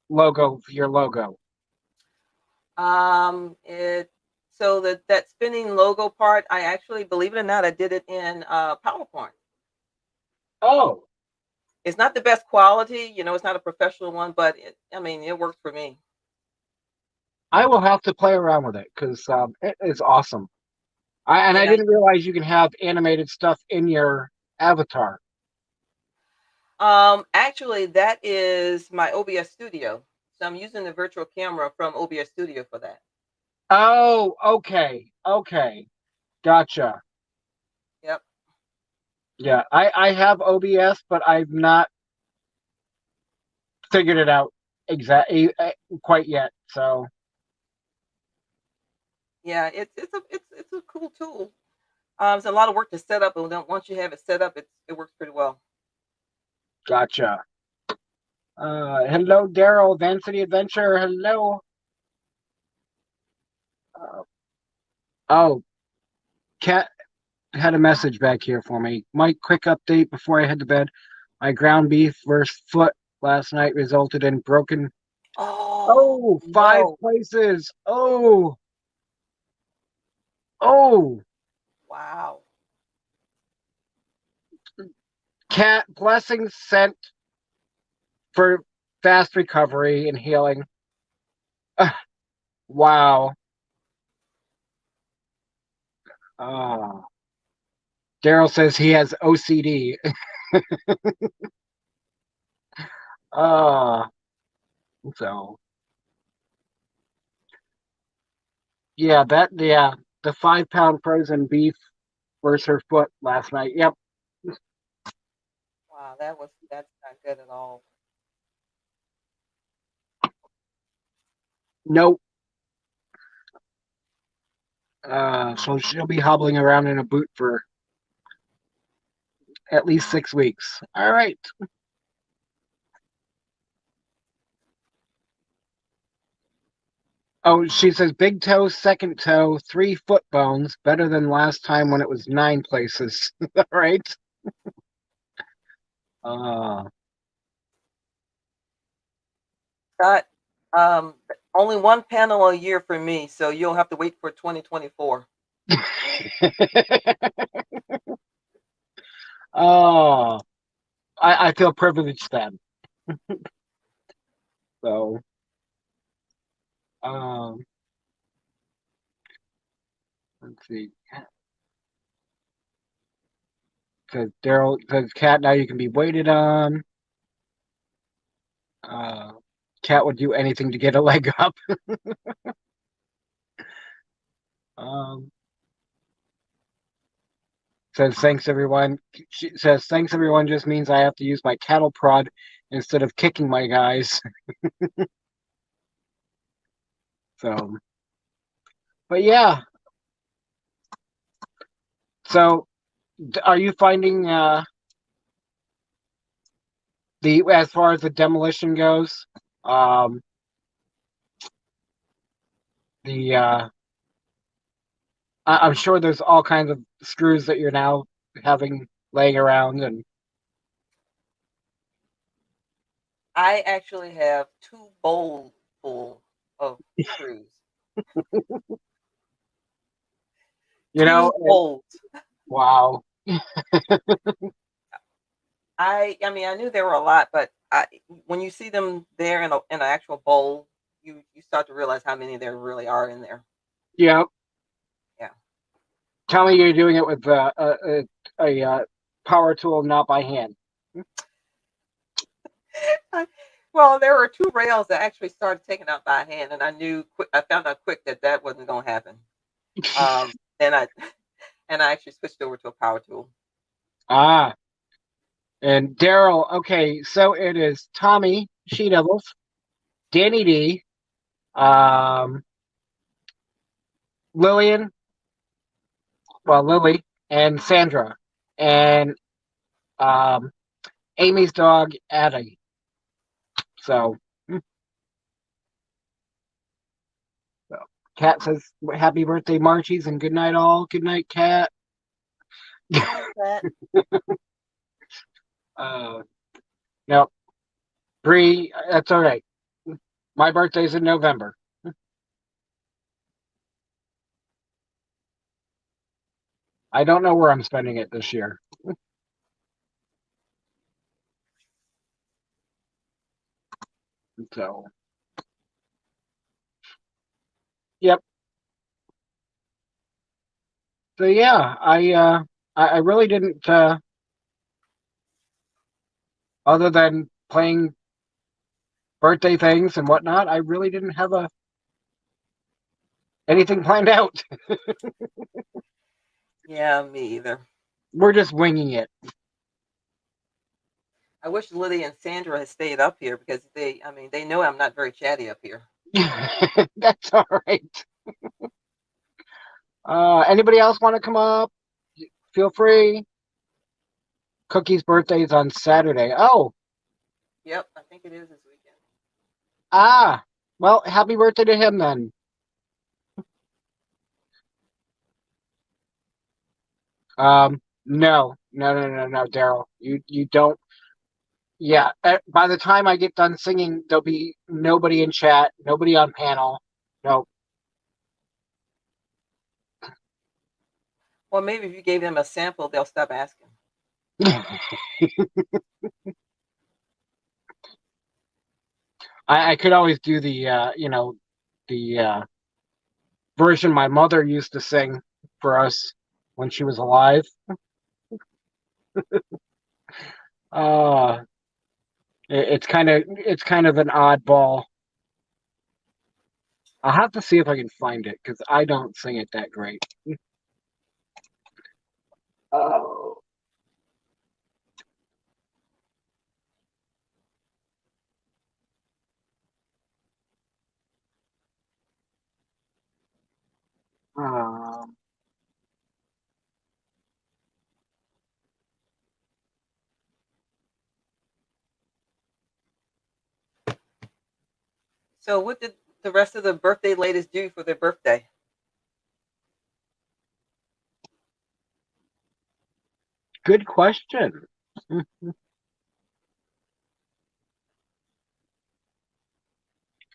Speaker 2: logo, your logo?
Speaker 10: So that spinning logo part, I actually, believe it or not, I did it in PowerPoint.
Speaker 2: Oh.
Speaker 10: It's not the best quality, it's not a professional one, but it works for me.
Speaker 2: I will have to play around with it because it is awesome. I didn't realize you can have animated stuff in your avatar.
Speaker 10: Actually, that is my OBS Studio. So I'm using the virtual camera from OBS Studio for that.
Speaker 2: Oh, okay. Gotcha.
Speaker 10: Yep.
Speaker 2: Yeah, I have OBS, but I've not figured it out exactly quite yet. So
Speaker 10: yeah, it's a cool tool. It's a lot of work to set up, and once you have it set up, it works pretty well.
Speaker 2: Gotcha. Hello, Daryl, Van City Adventure. Hello. Kat had a message back here for me. Mike, quick update before I head to bed. My ground beef versus foot last night resulted in broken.
Speaker 10: Oh,
Speaker 2: 5 places. Oh.
Speaker 10: Wow.
Speaker 2: Cat, blessings sent for fast recovery and healing. Wow. Daryl says he has OCD. So yeah, the 5-pound frozen beef versus her foot last night. Yep.
Speaker 10: Wow, that's not good at all.
Speaker 2: Nope. So she'll be hobbling around in a boot for at least 6 weeks. All right. Oh, she says big toe, second toe, 3 foot bones, better than last time when it was 9 places. All right.
Speaker 10: Scott, only one panel a year for me, so you'll have to wait for 2024.
Speaker 2: Oh, I feel privileged then. So, let's see. Says Daryl, says Cat, now you can be waited on. Cat would do anything to get a leg up. Says thanks everyone. She says thanks everyone just means I have to use my cattle prod instead of kicking my guys. So, but yeah. So, are you finding as far as the demolition goes, I'm sure there's all kinds of screws that you're now having laying around, and
Speaker 10: I actually have 2 bowls full of screws.
Speaker 2: you know,
Speaker 10: 2 bowls.
Speaker 2: Wow.
Speaker 10: I mean, I knew there were a lot, but when you see them there in an actual bowl, you start to realize how many there really are in there.
Speaker 2: Yeah.
Speaker 10: Yeah.
Speaker 2: Tell me you're doing it with a power tool, not by hand.
Speaker 10: Well, there were 2 rails that actually started taking out by hand, and I found out quick that wasn't going to happen. And I actually switched over to a power tool.
Speaker 2: And Daryl, okay, so it is Tommy, She Devils, Danny D, Lily, and Sandra, and Amy's dog, Addie. So, Cat says, happy birthday, Marchies, and good night, all. Good night, Cat. No, Bree, that's all right. My birthday's in November. I don't know where I'm spending it this year. So, yep. So yeah, I really didn't, other than playing birthday things and whatnot, I really didn't have anything planned out.
Speaker 10: Yeah, me either.
Speaker 2: We're just winging it.
Speaker 10: I wish Lydia and Sandra had stayed up here because they know I'm not very chatty up here.
Speaker 2: That's all right. Anybody else want to come up? Feel free. Cookie's birthday is on Saturday. Oh.
Speaker 10: Yep, I think it is this weekend.
Speaker 2: Well, happy birthday to him then. No, Daryl. You don't. Yeah, by the time I get done singing, there'll be nobody in chat, nobody on panel. Nope.
Speaker 10: Well, maybe if you gave them a sample, they'll stop asking.
Speaker 2: I could always do the the version my mother used to sing for us when she was alive. Uh it's kind of an oddball. I'll have to see if I can find it because I don't sing it that great. Oh. Um,
Speaker 10: So what did the rest of the birthday ladies do for their birthday?
Speaker 2: Good question.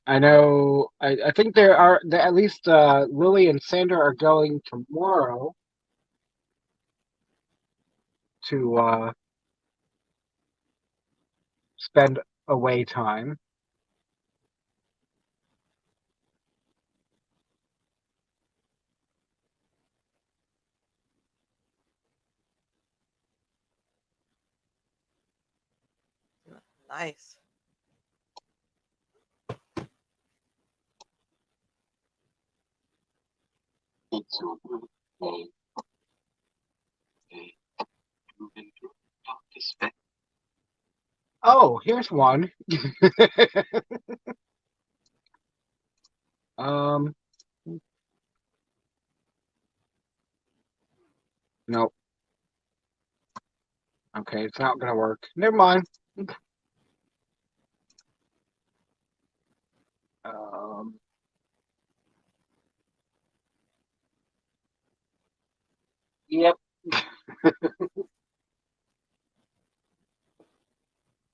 Speaker 2: I know. I think there are at least Lily and Sandra are going tomorrow to spend away time.
Speaker 10: Nice.
Speaker 2: Oh, here's one. um, nope. Okay, it's not gonna work. Never mind. Um, yep.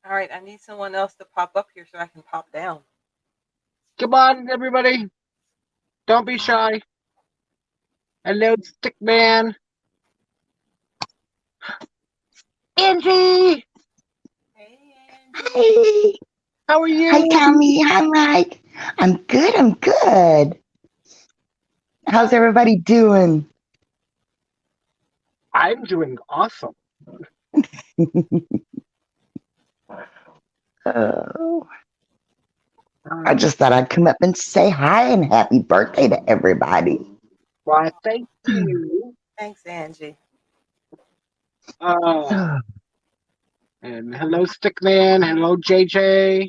Speaker 10: All right, I need someone else to pop up here so I can pop down.
Speaker 2: Come on, everybody. Don't be shy. Hello, Stickman. Angie.
Speaker 10: Hey,
Speaker 11: Hey,
Speaker 2: How are you?
Speaker 11: hi Tommy. Hi Mike. I'm good. I'm good. How's everybody doing?
Speaker 2: I'm doing awesome.
Speaker 11: Oh, I just thought I'd come up and say hi and happy birthday to everybody.
Speaker 2: Why, thank you.
Speaker 10: Thanks, Angie.
Speaker 2: And hello, Stickman. Hello, JJ.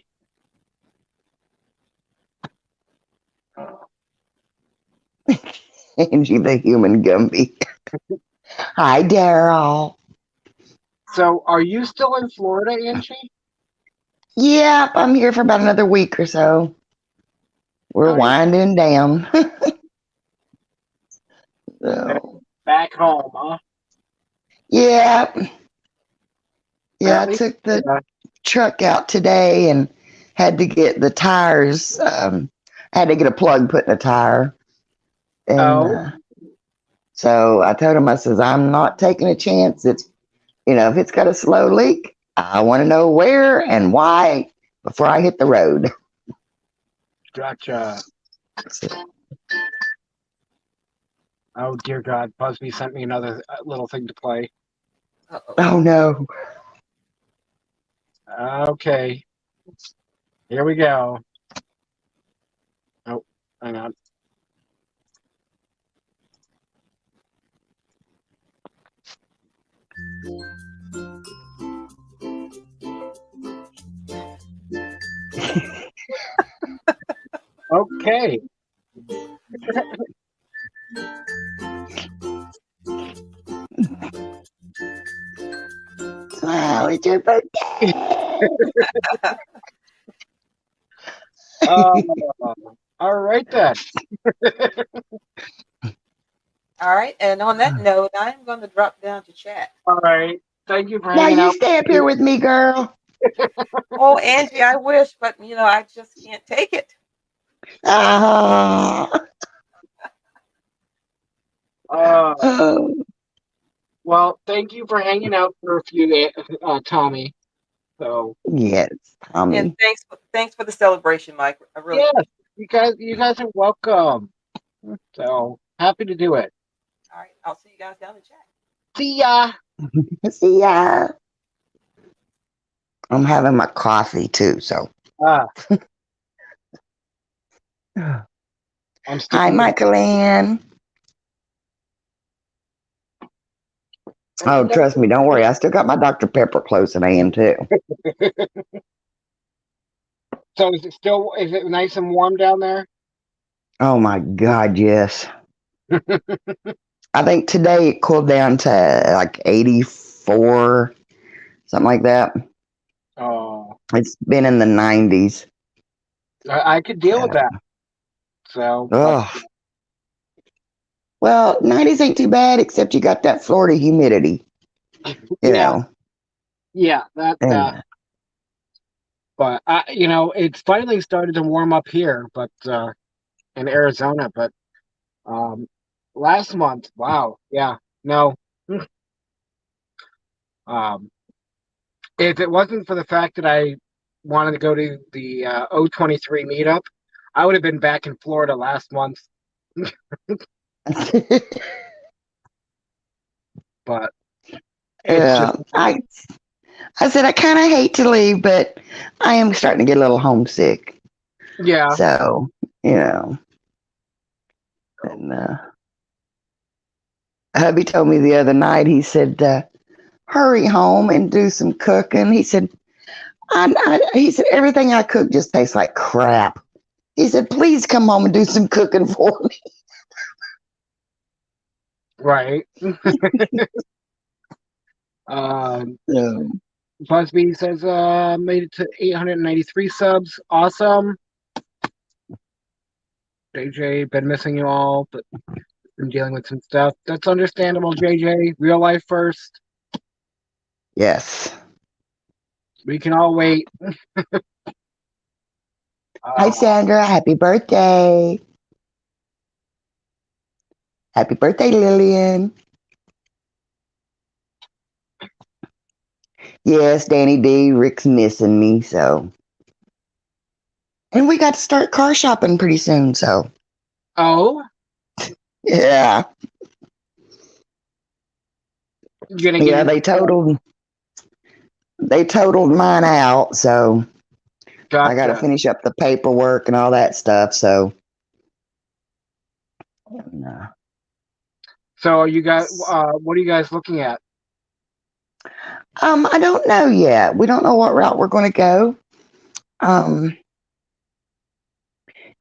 Speaker 11: Angie the human Gumby. Hi, Daryl.
Speaker 2: So, are you still in Florida, Angie?
Speaker 11: Yep, I'm here for about another week or so. We're winding down. So,
Speaker 2: Back home, huh?
Speaker 11: yeah. Yeah, I
Speaker 2: least-
Speaker 11: took the truck out today and had to get the tires. Had to get a plug put in a tire. And so I told him, I says, I'm not taking a chance. It's, if it's got a slow leak, I want to know where and why before I hit the road.
Speaker 2: Gotcha. Oh, dear God. Busby sent me another little thing to play.
Speaker 11: Oh, no.
Speaker 2: Okay. Here we go. Oh, hang on. Okay.
Speaker 11: Wow, it's your birthday.
Speaker 2: All right, then.
Speaker 10: All right, and on that note, I'm going to drop down to chat.
Speaker 2: All right. Thank you for
Speaker 11: Now
Speaker 2: hanging
Speaker 11: you
Speaker 2: out.
Speaker 11: stay up here with me, girl.
Speaker 10: Oh, Angie, I wish, but I just can't take it.
Speaker 11: Oh.
Speaker 2: Well, thank you for hanging out for a few days, Tommy. So
Speaker 11: Yes, Tommy.
Speaker 10: And thanks for the celebration, Mike. I really
Speaker 2: yes, you guys are welcome. So happy to do it.
Speaker 10: all right. I'll see you guys down in chat.
Speaker 2: See ya.
Speaker 11: See ya. I'm having my coffee too, so.
Speaker 2: I'm
Speaker 11: Hi,
Speaker 2: sticking
Speaker 11: Michael Ann. Oh, trust me, don't worry. I still got my Dr. Pepper close at AM too.
Speaker 2: So is it nice and warm down there?
Speaker 11: Oh my God, yes. I think today it cooled down to like 84, something like that.
Speaker 2: Oh,
Speaker 11: It's been in the 90s.
Speaker 2: I could deal with that. So,
Speaker 11: Oh. Well, 90s ain't too bad, except you got that Florida humidity. You know.
Speaker 2: Yeah, that.
Speaker 11: Yeah.
Speaker 2: But it's finally started to warm up here, but in Arizona. But last month, wow, yeah, no. If it wasn't for the fact that I wanted to go to the ℍ𝕚𝕚 meetup, I would have been back in Florida last month. But
Speaker 11: I said I kind of hate to leave, but I am starting to get a little homesick.
Speaker 2: Yeah.
Speaker 11: So, and hubby told me the other night, he said, hurry home and do some cooking. He said, he said, everything I cook just tastes like crap. He said, please come home and do some cooking for me.
Speaker 2: Right. Busby says, made it to 893 subs. Awesome. JJ, been missing you all, but been dealing with some stuff. That's understandable, JJ. Real life first.
Speaker 11: Yes.
Speaker 2: We can all wait.
Speaker 11: Hi, Sandra. Happy birthday. Happy birthday, Lillian. Yes, Danny D. Rick's missing me, so. And we got to start car shopping pretty soon, so.
Speaker 2: Oh?
Speaker 11: Yeah.
Speaker 2: Yeah,
Speaker 11: they totaled mine out, so.
Speaker 2: Gotcha.
Speaker 11: I got to finish up the paperwork and all that stuff, so.
Speaker 2: So you guys, what are you guys looking at?
Speaker 11: I don't know yet. We don't know what route we're going to go.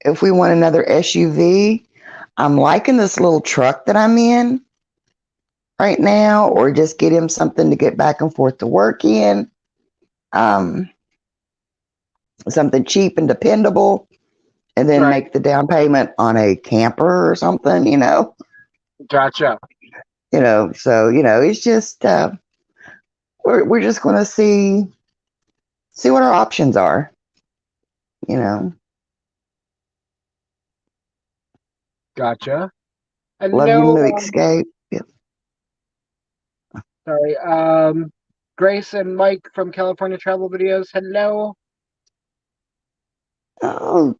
Speaker 11: If we want another SUV, I'm liking this little truck that I'm in right now, or just get him something to get back and forth to work in. Something cheap and dependable, and then make the down payment on a camper or something,
Speaker 2: Gotcha.
Speaker 11: So, it's just, we're just going to see what our options are,
Speaker 2: Gotcha.
Speaker 11: Love you, ℍ𝕚𝕚𝕟𝕟. Yep.
Speaker 2: Sorry. Grace and Mike from California Travel Videos. Hello.
Speaker 11: Oh.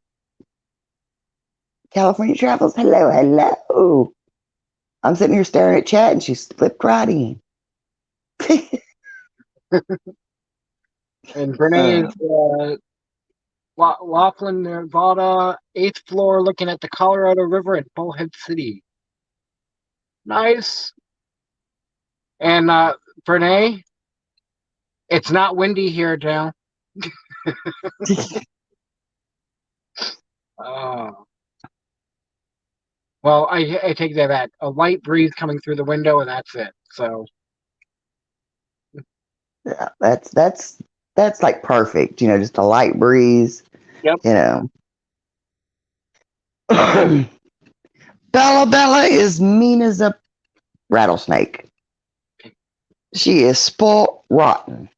Speaker 11: California Travels. Hello, hello. I'm sitting here staring at chat and she slipped right in.
Speaker 2: And Brene is Laughlin, Nevada, 8th floor, looking at the Colorado River at Bullhead City. Nice. And Brene, it's not windy here, Dale. Well, I take that back. A light breeze coming through the window, and that's it. So.
Speaker 11: Yeah, that's like perfect. Just a light breeze.
Speaker 2: Yep.
Speaker 11: Bella is mean as a rattlesnake. She is spoiled rotten.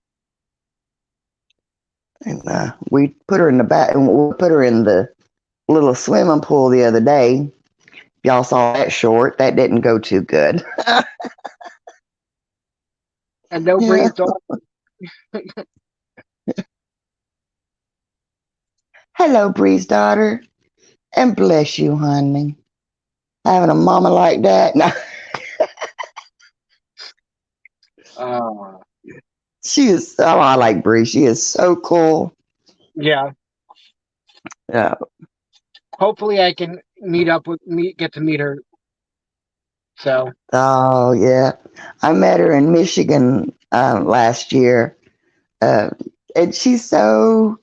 Speaker 11: And we put her in the back, and we put her in the little swimming pool the other day. Y'all saw that short. That didn't go too good.
Speaker 2: And no
Speaker 11: Yeah.
Speaker 2: Bree's daughter.
Speaker 11: Hello, Bree's daughter. And bless you, honey. Having a mama like that. No,
Speaker 2: Uh,
Speaker 11: she is. Oh, I like Bree. She is so cool.
Speaker 2: yeah.
Speaker 11: Yeah.
Speaker 2: Hopefully, I can get to meet her. So.
Speaker 11: Oh, yeah. I met her in Michigan last year. Uh, and she's so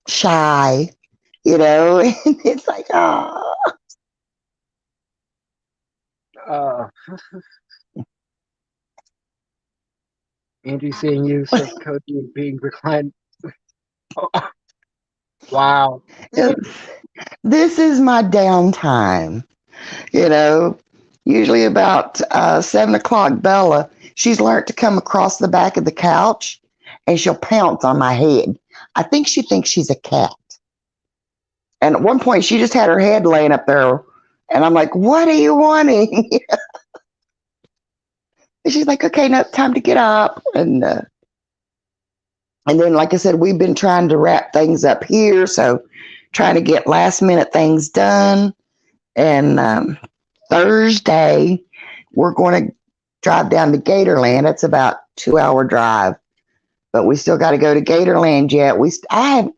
Speaker 11: shy, you know. And it's like, oh.
Speaker 2: Angie seeing you, says Cody, being reclined. Oh, wow.
Speaker 11: This is my downtime, you know. Usually about 7 o'clock, Bella, she's learned to come across the back of the couch and she'll pounce on my head. I think she thinks she's a cat. And at one point, she just had her head laying up there. And I'm like, what are you wanting? And she's like, okay, now it's time to get up. And then, like I said, we've been trying to wrap things up here. So trying to get last minute things done. And Thursday, we're going to drive down to Gatorland. It's about 2-hour drive. But we still got to go to Gatorland yet. I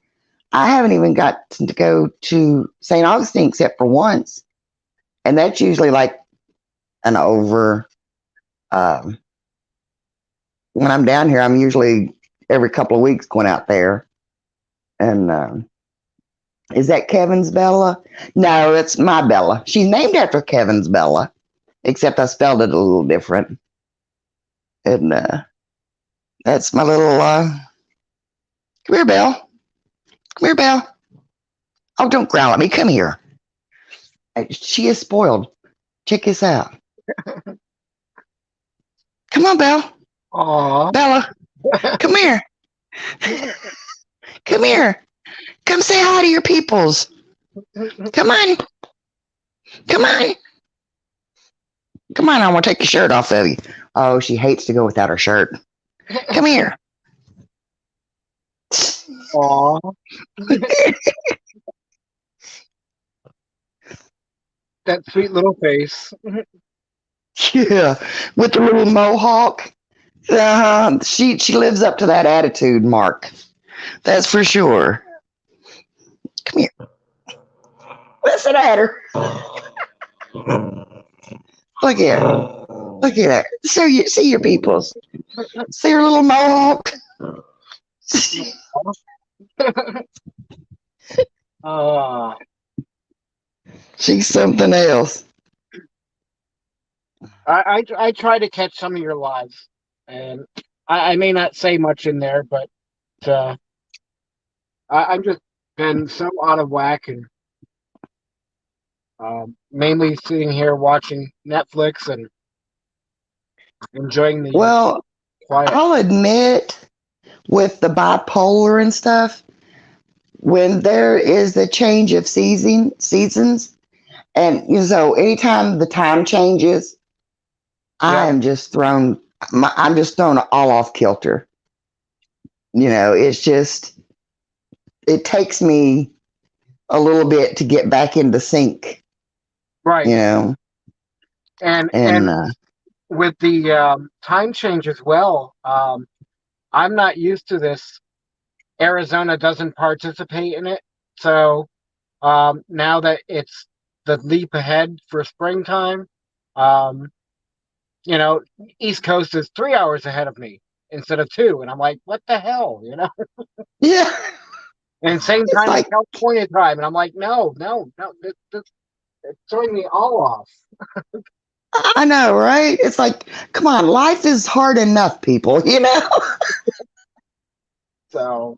Speaker 11: haven't even got to go to St. Augustine except for once. And that's usually like an over. When I'm down here, I'm usually every couple of weeks going out there. And is that Kevin's Bella? No, it's my Bella. She's named after Kevin's Bella, except I spelled it a little different. And that's my little. Come here, Belle. Come here, Belle. Oh, don't growl at me. Come here. She is spoiled. Check this out. Come on, Belle.
Speaker 2: Aww.
Speaker 11: Bella, come here. Come here. Come say hi to your peoples. Come on. Come on. Come on, I want to take your shirt off of you. Oh, she hates to go without her shirt. Come here.
Speaker 2: Aww. That sweet little face.
Speaker 11: Yeah, with the little mohawk. She lives up to that attitude, Mark. That's for sure. Come here. Listen at her. Look at her. Look at her. See your peoples. See her little mohawk. She's something else.
Speaker 2: I try to catch some of your lives, and I may not say much in there, but I'm just been so out of whack, and mainly sitting here watching Netflix and enjoying the quiet.
Speaker 11: I'll admit, with the bipolar and stuff, when there is the change of seasons, and so anytime the time changes, I'm just thrown all off kilter. You know, it's just, it takes me a little bit to get back into sync.
Speaker 2: Right.
Speaker 11: You know,
Speaker 2: and with the time change as well, I'm not used to this. Arizona doesn't participate in it, so now that it's the leap ahead for springtime, you know, East Coast is 3 hours ahead of me instead of 2, and I'm like, what the hell, you know?
Speaker 11: Yeah.
Speaker 2: And same time as California time, and I'm like, no, it's throwing me all off.
Speaker 11: I know, right? It's like, come on, life is hard enough, people, you know?
Speaker 2: So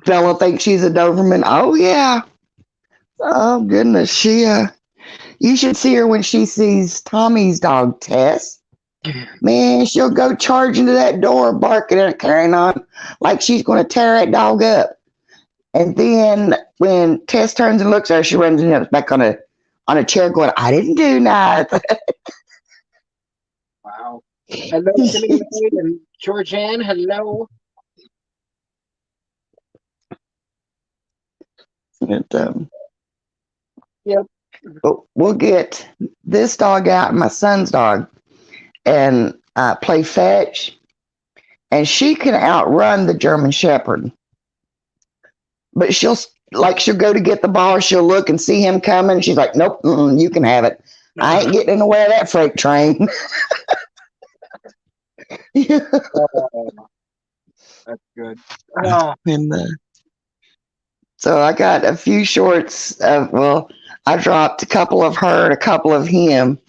Speaker 11: Bella thinks she's a Doberman. Oh yeah. Oh goodness, you should see her when she sees Tommy's dog Tess. Man, she'll go charging to that door, barking and carrying on like she's going to tear that dog up. And then when Tess turns and looks at her, she runs and jumps back on a chair, going, "I didn't do nothing."
Speaker 2: Wow. Hello, Timmy and Georgianne. Hello. Yep.
Speaker 11: We'll get this dog out, my son's dog, and play fetch, and she can outrun the German Shepherd. But she'll go to get the ball, she'll look and see him coming. She's like, nope, you can have it. I ain't getting in the way of that freight train.
Speaker 2: That's good.
Speaker 11: So I got a few shorts of, I dropped a couple of her and a couple of him.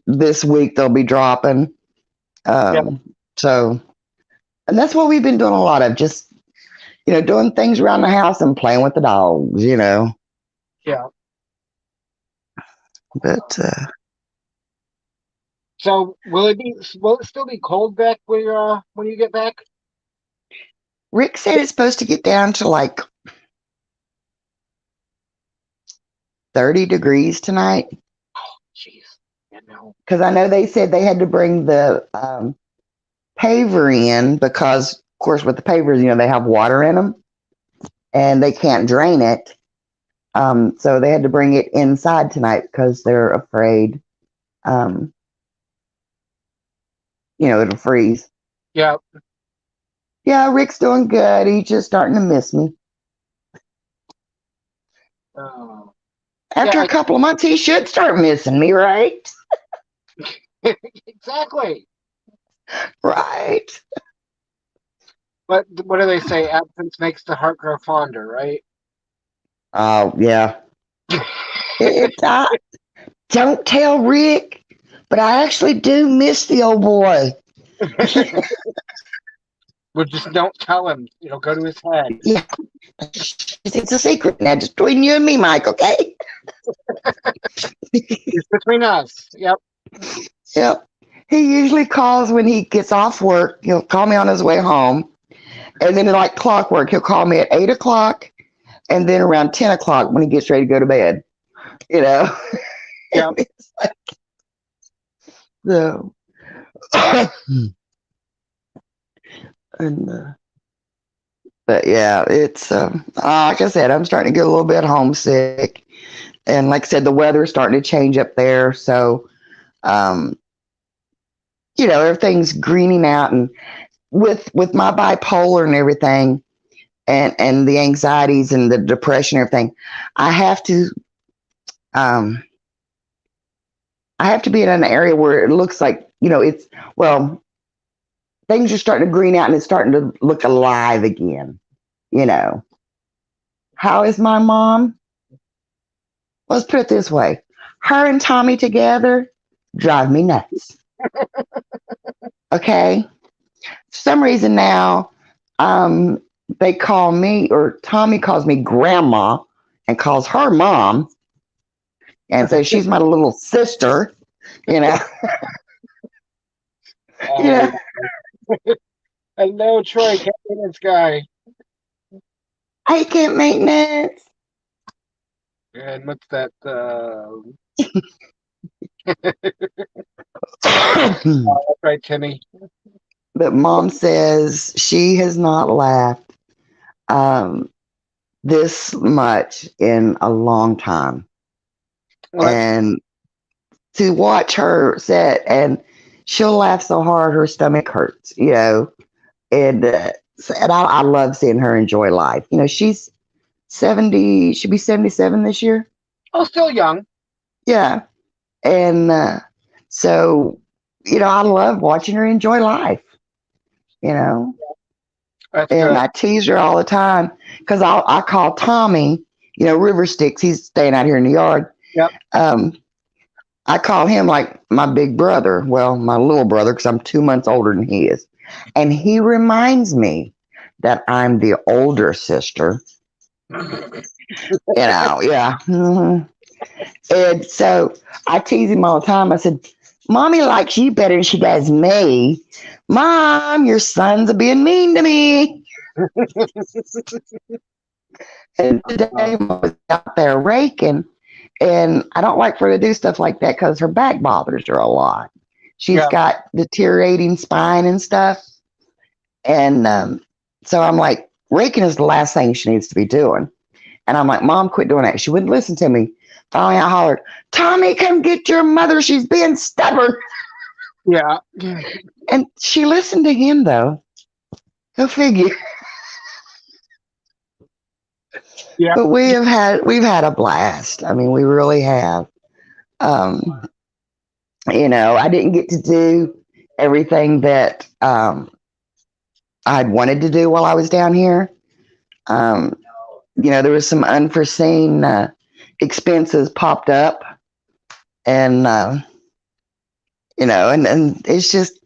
Speaker 11: This week they'll be dropping. So, and that's what we've been doing a lot of, just, doing things around the house and playing with the dogs,
Speaker 2: Yeah.
Speaker 11: But
Speaker 2: so will it still be cold back when you get back?
Speaker 11: Rick said it's supposed to get down to like 30 degrees tonight.
Speaker 2: Oh, jeez.
Speaker 11: Because I know they said they had to bring the paver in because, of course, with the pavers, they have water in them and they can't drain it. So they had to bring it inside tonight because they're afraid, it'll freeze.
Speaker 2: Yeah.
Speaker 11: Yeah, Rick's doing good. He's just starting to miss me. After a couple of months, he should start missing me, right?
Speaker 2: Exactly.
Speaker 11: Right.
Speaker 2: But what do they say? Absence makes the heart grow fonder, right?
Speaker 11: Oh, yeah. Don't tell Rick, but I actually do miss the old boy.
Speaker 2: Well, just don't tell him. It'll go to his head.
Speaker 11: Yeah. It's a secret now, just between you and me, Mike, okay?
Speaker 2: It's between us. Yep.
Speaker 11: Yep. He usually calls when he gets off work. He'll call me on his way home. And then like clockwork, he'll call me at 8 o'clock and then around 10 o'clock when he gets ready to go to bed.
Speaker 2: Yeah.
Speaker 11: So. But yeah, it's like I said, I'm starting to get a little bit homesick, and like I said, the weather's starting to change up there, so everything's greening out, and with my bipolar and everything, and the anxieties and the depression and everything, I have to be in an area where it looks like things are starting to green out and it's starting to look alive again. How is my mom? Let's put it this way. Her and Tommy together drive me nuts. Okay? For some reason now, they call me, or Tommy calls me grandma and calls her mom. And so she's my little sister, Yeah.
Speaker 2: Hello, Troy, maintenance guy.
Speaker 11: I can't maintenance.
Speaker 2: And what's that? That's right, Timmy.
Speaker 11: But Mom says she has not laughed this much in a long time. And to watch her sit, and she'll laugh so hard her stomach hurts, and I love seeing her enjoy life. She's 70, she'll be 77 this year.
Speaker 2: Oh, still young.
Speaker 11: Yeah. And so, I love watching her enjoy life,
Speaker 2: That's
Speaker 11: and
Speaker 2: good.
Speaker 11: I tease her all the time because I call Tommy, River Sticks, he's staying out here in the yard.
Speaker 2: Yep.
Speaker 11: I call him like my big brother. Well, my little brother, because I'm 2 months older than he is. And he reminds me that I'm the older sister. Yeah. Mm-hmm. And so I tease him all the time. I said, Mommy likes you better than she does me. Mom, your sons are being mean to me. And today I was out there raking. And I don't like for her to do stuff like that because her back bothers her a lot. She's got deteriorating spine and stuff. And so I'm like, raking is the last thing she needs to be doing. And I'm like, Mom, quit doing that. She wouldn't listen to me. Finally, I hollered, Tommy, come get your mother. She's being stubborn.
Speaker 2: Yeah.
Speaker 11: And she listened to him, though. Go figure.
Speaker 2: Yeah.
Speaker 11: But we've had a blast. I mean, we really have. You know, I didn't get to do everything that I'd wanted to do while I was down here. You know, there was some unforeseen expenses popped up, and you know, and it's just,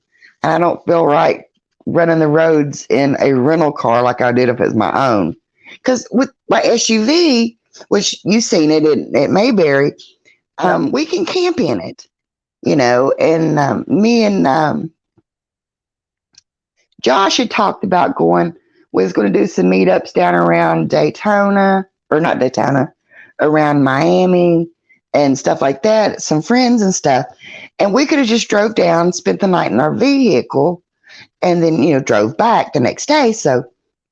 Speaker 11: I don't feel right running the roads in a rental car like I did if it's my own. Because with my SUV, which you've seen it at Mayberry, we can camp in it, you know. And me and Josh had talked about going. We was going to do some meetups down around Daytona, or not Daytona, around Miami and stuff like that. Some friends and stuff, and we could have just drove down, spent the night in our vehicle, and then, you know, drove back the next day. So,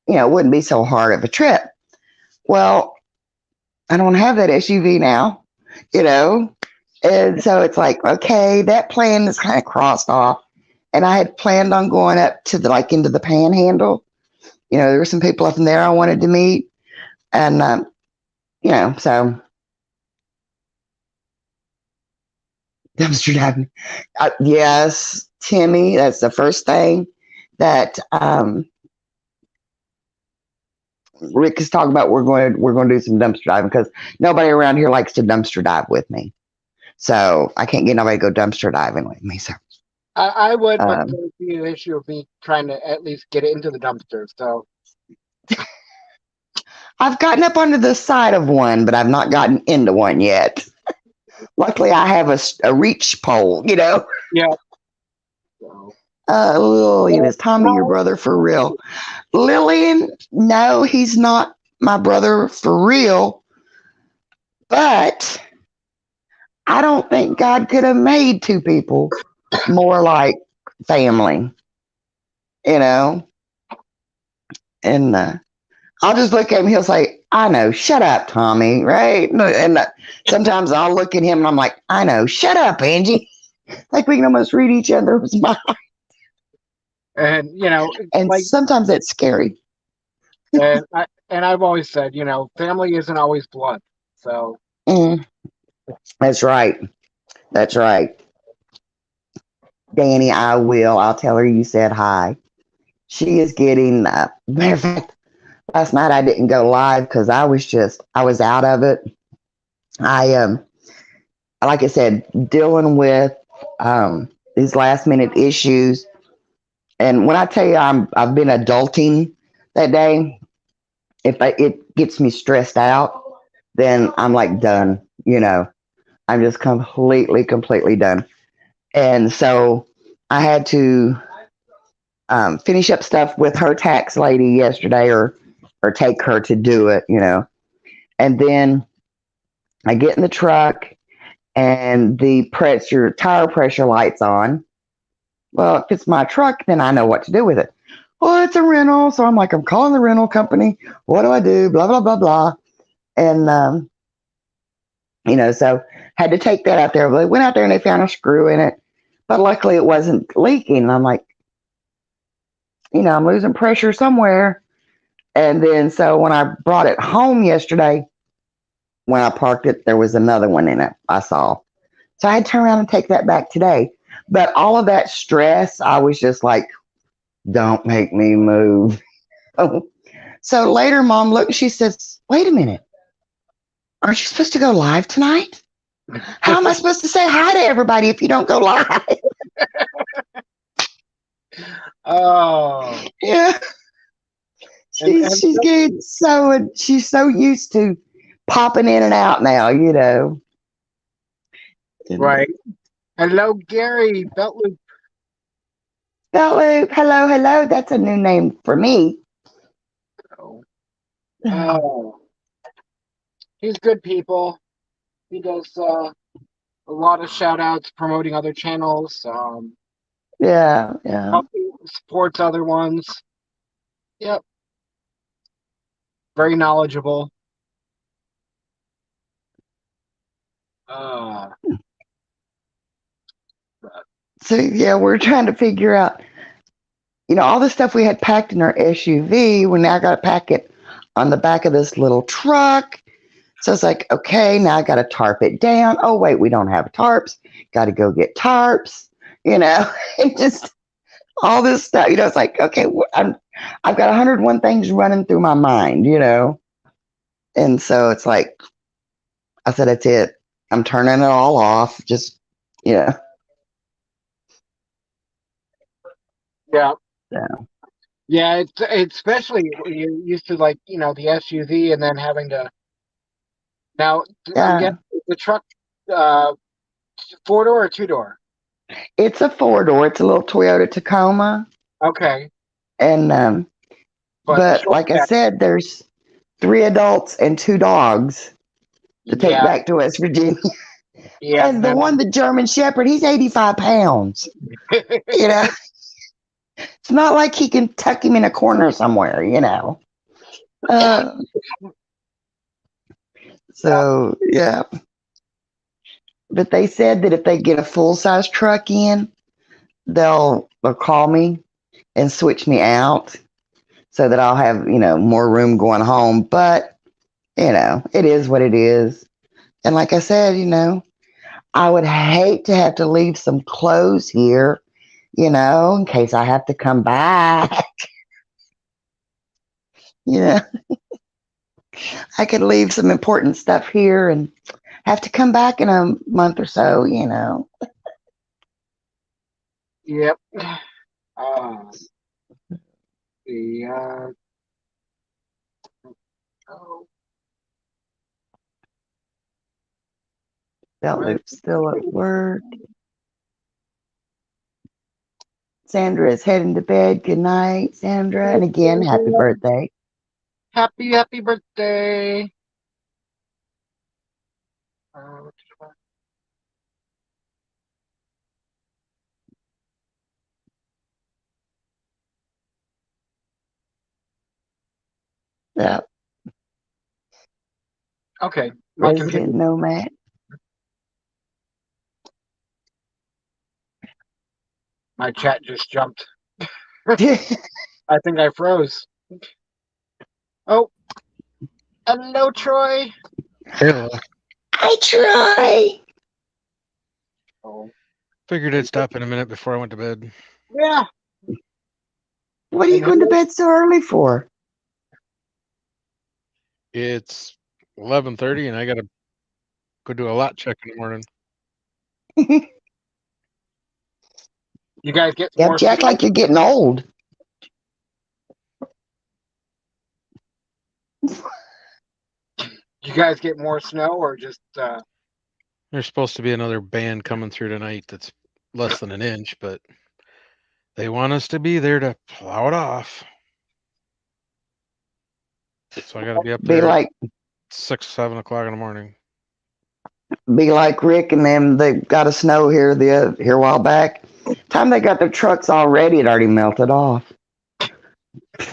Speaker 11: you know, it wouldn't be so hard of a trip. Well, I don't have that SUV now, you know, and so it's like, okay, that plan is kind of crossed off. And I had planned on going up to the, like, into the Panhandle. You know, there were some people up in there I wanted to meet. And, you know, so dumpster diving. Yes, Timmy, that's the first thing that Rick is talking about. We're going to do some dumpster diving because nobody around here likes to dumpster dive with me. So I can't get nobody to go dumpster diving with me. So
Speaker 2: I would, but the issue of me trying to at least get it into the dumpster. So
Speaker 11: I've gotten up onto the side of one, but I've not gotten into one yet. Luckily, I have a reach pole, you know.
Speaker 2: Yeah.
Speaker 11: Lillian, is Tommy your brother for real? Lillian, no, he's not my brother for real. But I don't think God could have made two people more like family, you know. And I'll just look at him. He'll say, I know, shut up, Tommy, right? And sometimes I'll look at him and I'm like, I know, shut up, Angie. Like we can almost read each other's mind.
Speaker 2: And, you know,
Speaker 11: and
Speaker 2: like,
Speaker 11: sometimes that's scary.
Speaker 2: and I've always said, you know, family isn't always blood. So
Speaker 11: that's right. That's right. Danny, I'll tell her you said hi. She is getting, matter of fact, last night I didn't go live because I was out of it. Like I said, dealing with these last minute issues. And when I tell you I've been adulting that day, if it gets me stressed out, then I'm like done, you know. I'm just completely done. And so I had to finish up stuff with her tax lady yesterday, or take her to do it, you know. And then I get in the truck and the tire pressure light's on. Well, if it's my truck, then I know what to do with it. Well, it's a rental. So I'm like, I'm calling the rental company. What do I do? Blah, blah, blah, blah. And, you know, so had to take that out there. They went out there and they found a screw in it. But luckily it wasn't leaking. And I'm like, you know, I'm losing pressure somewhere. And then so when I brought it home yesterday, when I parked it, there was another one in it I saw. So I had to turn around and take that back today. But all of that stress, I was just like, don't make me move. So later, Mom looked and she says, wait a minute. Aren't you supposed to go live tonight? How am I supposed to say hi to everybody if you don't go live?
Speaker 2: Oh.
Speaker 11: Yeah. She's getting she's so used to popping in and out now, you know.
Speaker 2: Right. Hello, Gary. Beltloop.
Speaker 11: Beltloop. Hello. That's a new name for me.
Speaker 2: Oh. He's good people. He does a lot of shout outs promoting other channels.
Speaker 11: Yeah.
Speaker 2: Supports other ones. Yep. Very knowledgeable.
Speaker 11: So yeah, we're trying to figure out, all the stuff we had packed in our SUV. We now got to pack it on the back of this little truck. So it's like, okay, now I got to tarp it down. Oh wait, we don't have tarps. Got to go get tarps. And just all this stuff. It's like, okay, I've got 101 things running through my mind. And so it's like, I said, that's it. I'm turning it all off. Just,
Speaker 2: Yeah. Yeah, it's especially when you're used to the SUV and then having to. Now I'm getting the truck, 4-door or 2-door.
Speaker 11: It's a 4-door. It's a little Toyota Tacoma.
Speaker 2: Okay.
Speaker 11: And but like I said, there's 3 adults and 2 dogs to take back to West Virginia.
Speaker 2: Yeah.
Speaker 11: And the German Shepherd, he's 85 pounds. It's not like he can tuck him in a corner somewhere, So, yeah. But they said that if they get a full-size truck in, they'll call me and switch me out so that I'll have, more room going home. But, it is what it is. And like I said, I would hate to have to leave some clothes here, in case I have to come back. I could leave some important stuff here and have to come back in a month or so,
Speaker 2: Yep.
Speaker 11: Belt-Loop's still at work. Sandra is heading to bed. Good night, Sandra. And again, happy birthday.
Speaker 2: Happy birthday.
Speaker 11: Yeah.
Speaker 2: Okay.
Speaker 11: Resident Nomad.
Speaker 2: My chat just jumped. I think I froze. Oh. Hello, Troy.
Speaker 12: Hello.
Speaker 11: Hi, Troy.
Speaker 2: Oh.
Speaker 12: Figured I'd stop in a minute before I went to bed.
Speaker 2: Yeah.
Speaker 11: What are you going to bed so early for?
Speaker 12: It's 11:30 and I got to go do a lot check in the morning.
Speaker 2: You guys get
Speaker 11: You
Speaker 2: more.
Speaker 11: have to act like you're getting old.
Speaker 2: You guys get more snow or just
Speaker 12: There's supposed to be another band coming through tonight that's less than an inch, but they want us to be there to plow it off. So I got to be up there
Speaker 11: like
Speaker 12: 6, 7 o'clock in the morning.
Speaker 11: Be like Rick and them. They got a snow here a while back. Time they got their trucks all ready, it already melted off.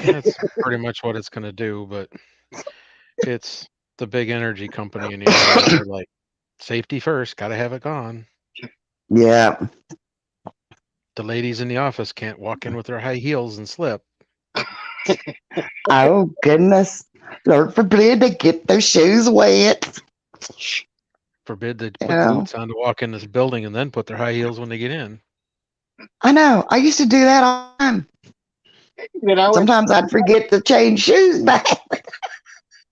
Speaker 12: That's pretty much what it's going to do, but it's the big energy company in the area. They're like, safety first, got to have it gone.
Speaker 11: Yeah.
Speaker 12: The ladies in the office can't walk in with their high heels and slip.
Speaker 11: Oh, goodness. Lord forbid they get their shoes wet.
Speaker 12: Forbid they put boots on to walk in this building and then put their high heels when they get in.
Speaker 11: I know. I used to do that all the time. Sometimes I'd forget to change shoes back.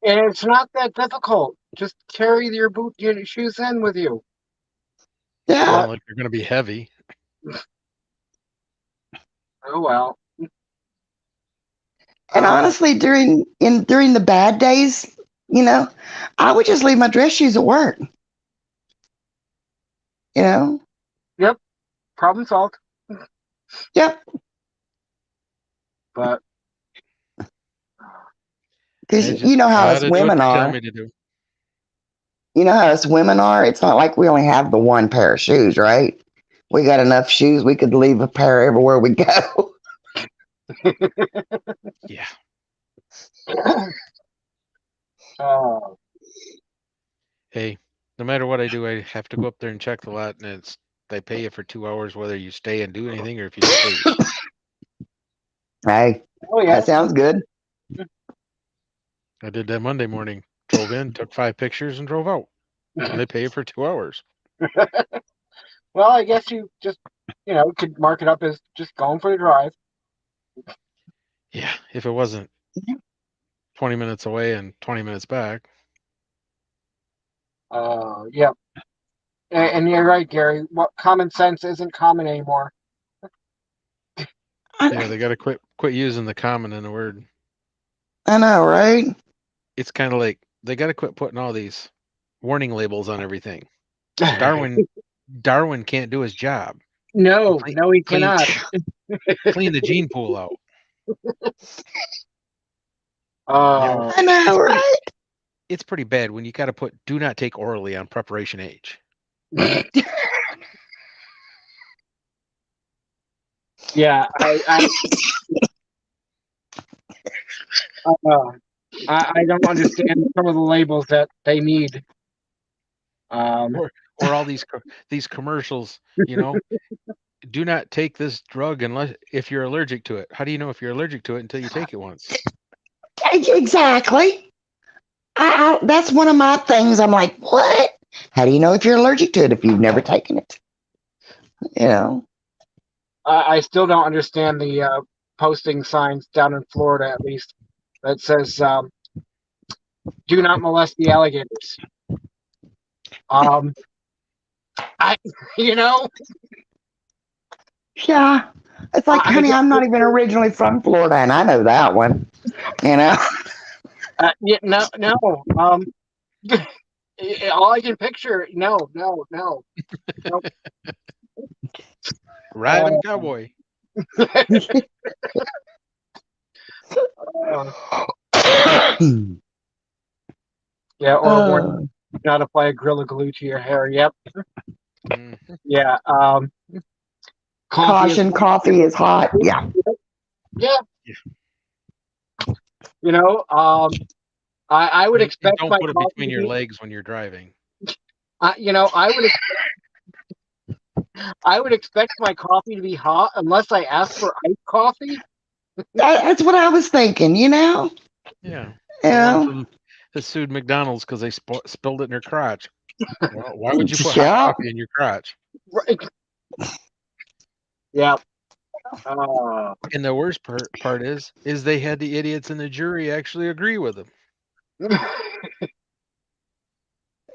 Speaker 2: And it's not that difficult. Just carry your shoes in with you.
Speaker 11: Yeah.
Speaker 12: Not like they're going to be heavy.
Speaker 2: Oh well.
Speaker 11: And honestly, during the bad days, I would just leave my dress shoes at work.
Speaker 2: Yep. Problem solved.
Speaker 11: Yep.
Speaker 2: But
Speaker 11: because you know how us women are. you know how us women are? It's not like we only have the one pair of shoes, right? We got enough shoes. We could leave a pair everywhere we go.
Speaker 12: Yeah.
Speaker 2: Oh,
Speaker 12: Hey, no matter what I do, I have to go up there and check the lot, and they pay you for 2 hours whether you stay and do anything or if you just leave.
Speaker 11: Hey,
Speaker 2: oh yeah.
Speaker 11: that sounds good.
Speaker 12: I did that Monday morning. Drove in, took 5 pictures, and drove out. And they pay you for 2 hours.
Speaker 2: Well, I guess you just, could mark it up as just going for the drive.
Speaker 12: Yeah, if it wasn't 20 minutes away and 20 minutes back.
Speaker 2: Yeah. And you're right, Gary. What common sense isn't common anymore.
Speaker 12: Yeah, they got to quit using the common in the word.
Speaker 11: I know, right?
Speaker 12: It's kind of like they got to quit putting all these warning labels on everything. Darwin can't do his job.
Speaker 2: No, he cannot.
Speaker 12: Clean the gene pool out.
Speaker 11: I know, right?
Speaker 12: It's pretty bad when you got to put "do not take orally" on preparation H.
Speaker 2: Yeah, I don't understand some of the labels that they need.
Speaker 12: Or all these commercials, do not take this drug unless if you're allergic to it. How do you know if you're allergic to it until you take it once?
Speaker 11: Exactly. That's one of my things. I'm like, what? How do you know if you're allergic to it if you've never taken it?
Speaker 2: I still don't understand the posting signs down in Florida, at least, that says "Do not molest the alligators."
Speaker 11: Yeah. It's like, honey, I'm not even originally from Florida, and I know that one.
Speaker 2: Yeah, no. All I can picture, no.
Speaker 12: Ride 'em, cowboy.
Speaker 2: Yeah, or not apply a Gorilla Glue to your hair. Yep. Yeah.
Speaker 11: Caution, coffee is hot. Yeah.
Speaker 2: Yeah. I would expect
Speaker 12: don't
Speaker 2: my
Speaker 12: put it
Speaker 2: coffee
Speaker 12: between your legs when you're driving.
Speaker 2: I would expect my coffee to be hot unless I ask for iced coffee.
Speaker 11: That's what I was thinking.
Speaker 12: Yeah.
Speaker 11: Yeah.
Speaker 12: That sued McDonald's because they spilled it in their crotch. Well, why would you put hot coffee in your crotch?
Speaker 2: Right. Yeah.
Speaker 12: And the worst part is they had the idiots in the jury actually agree with them.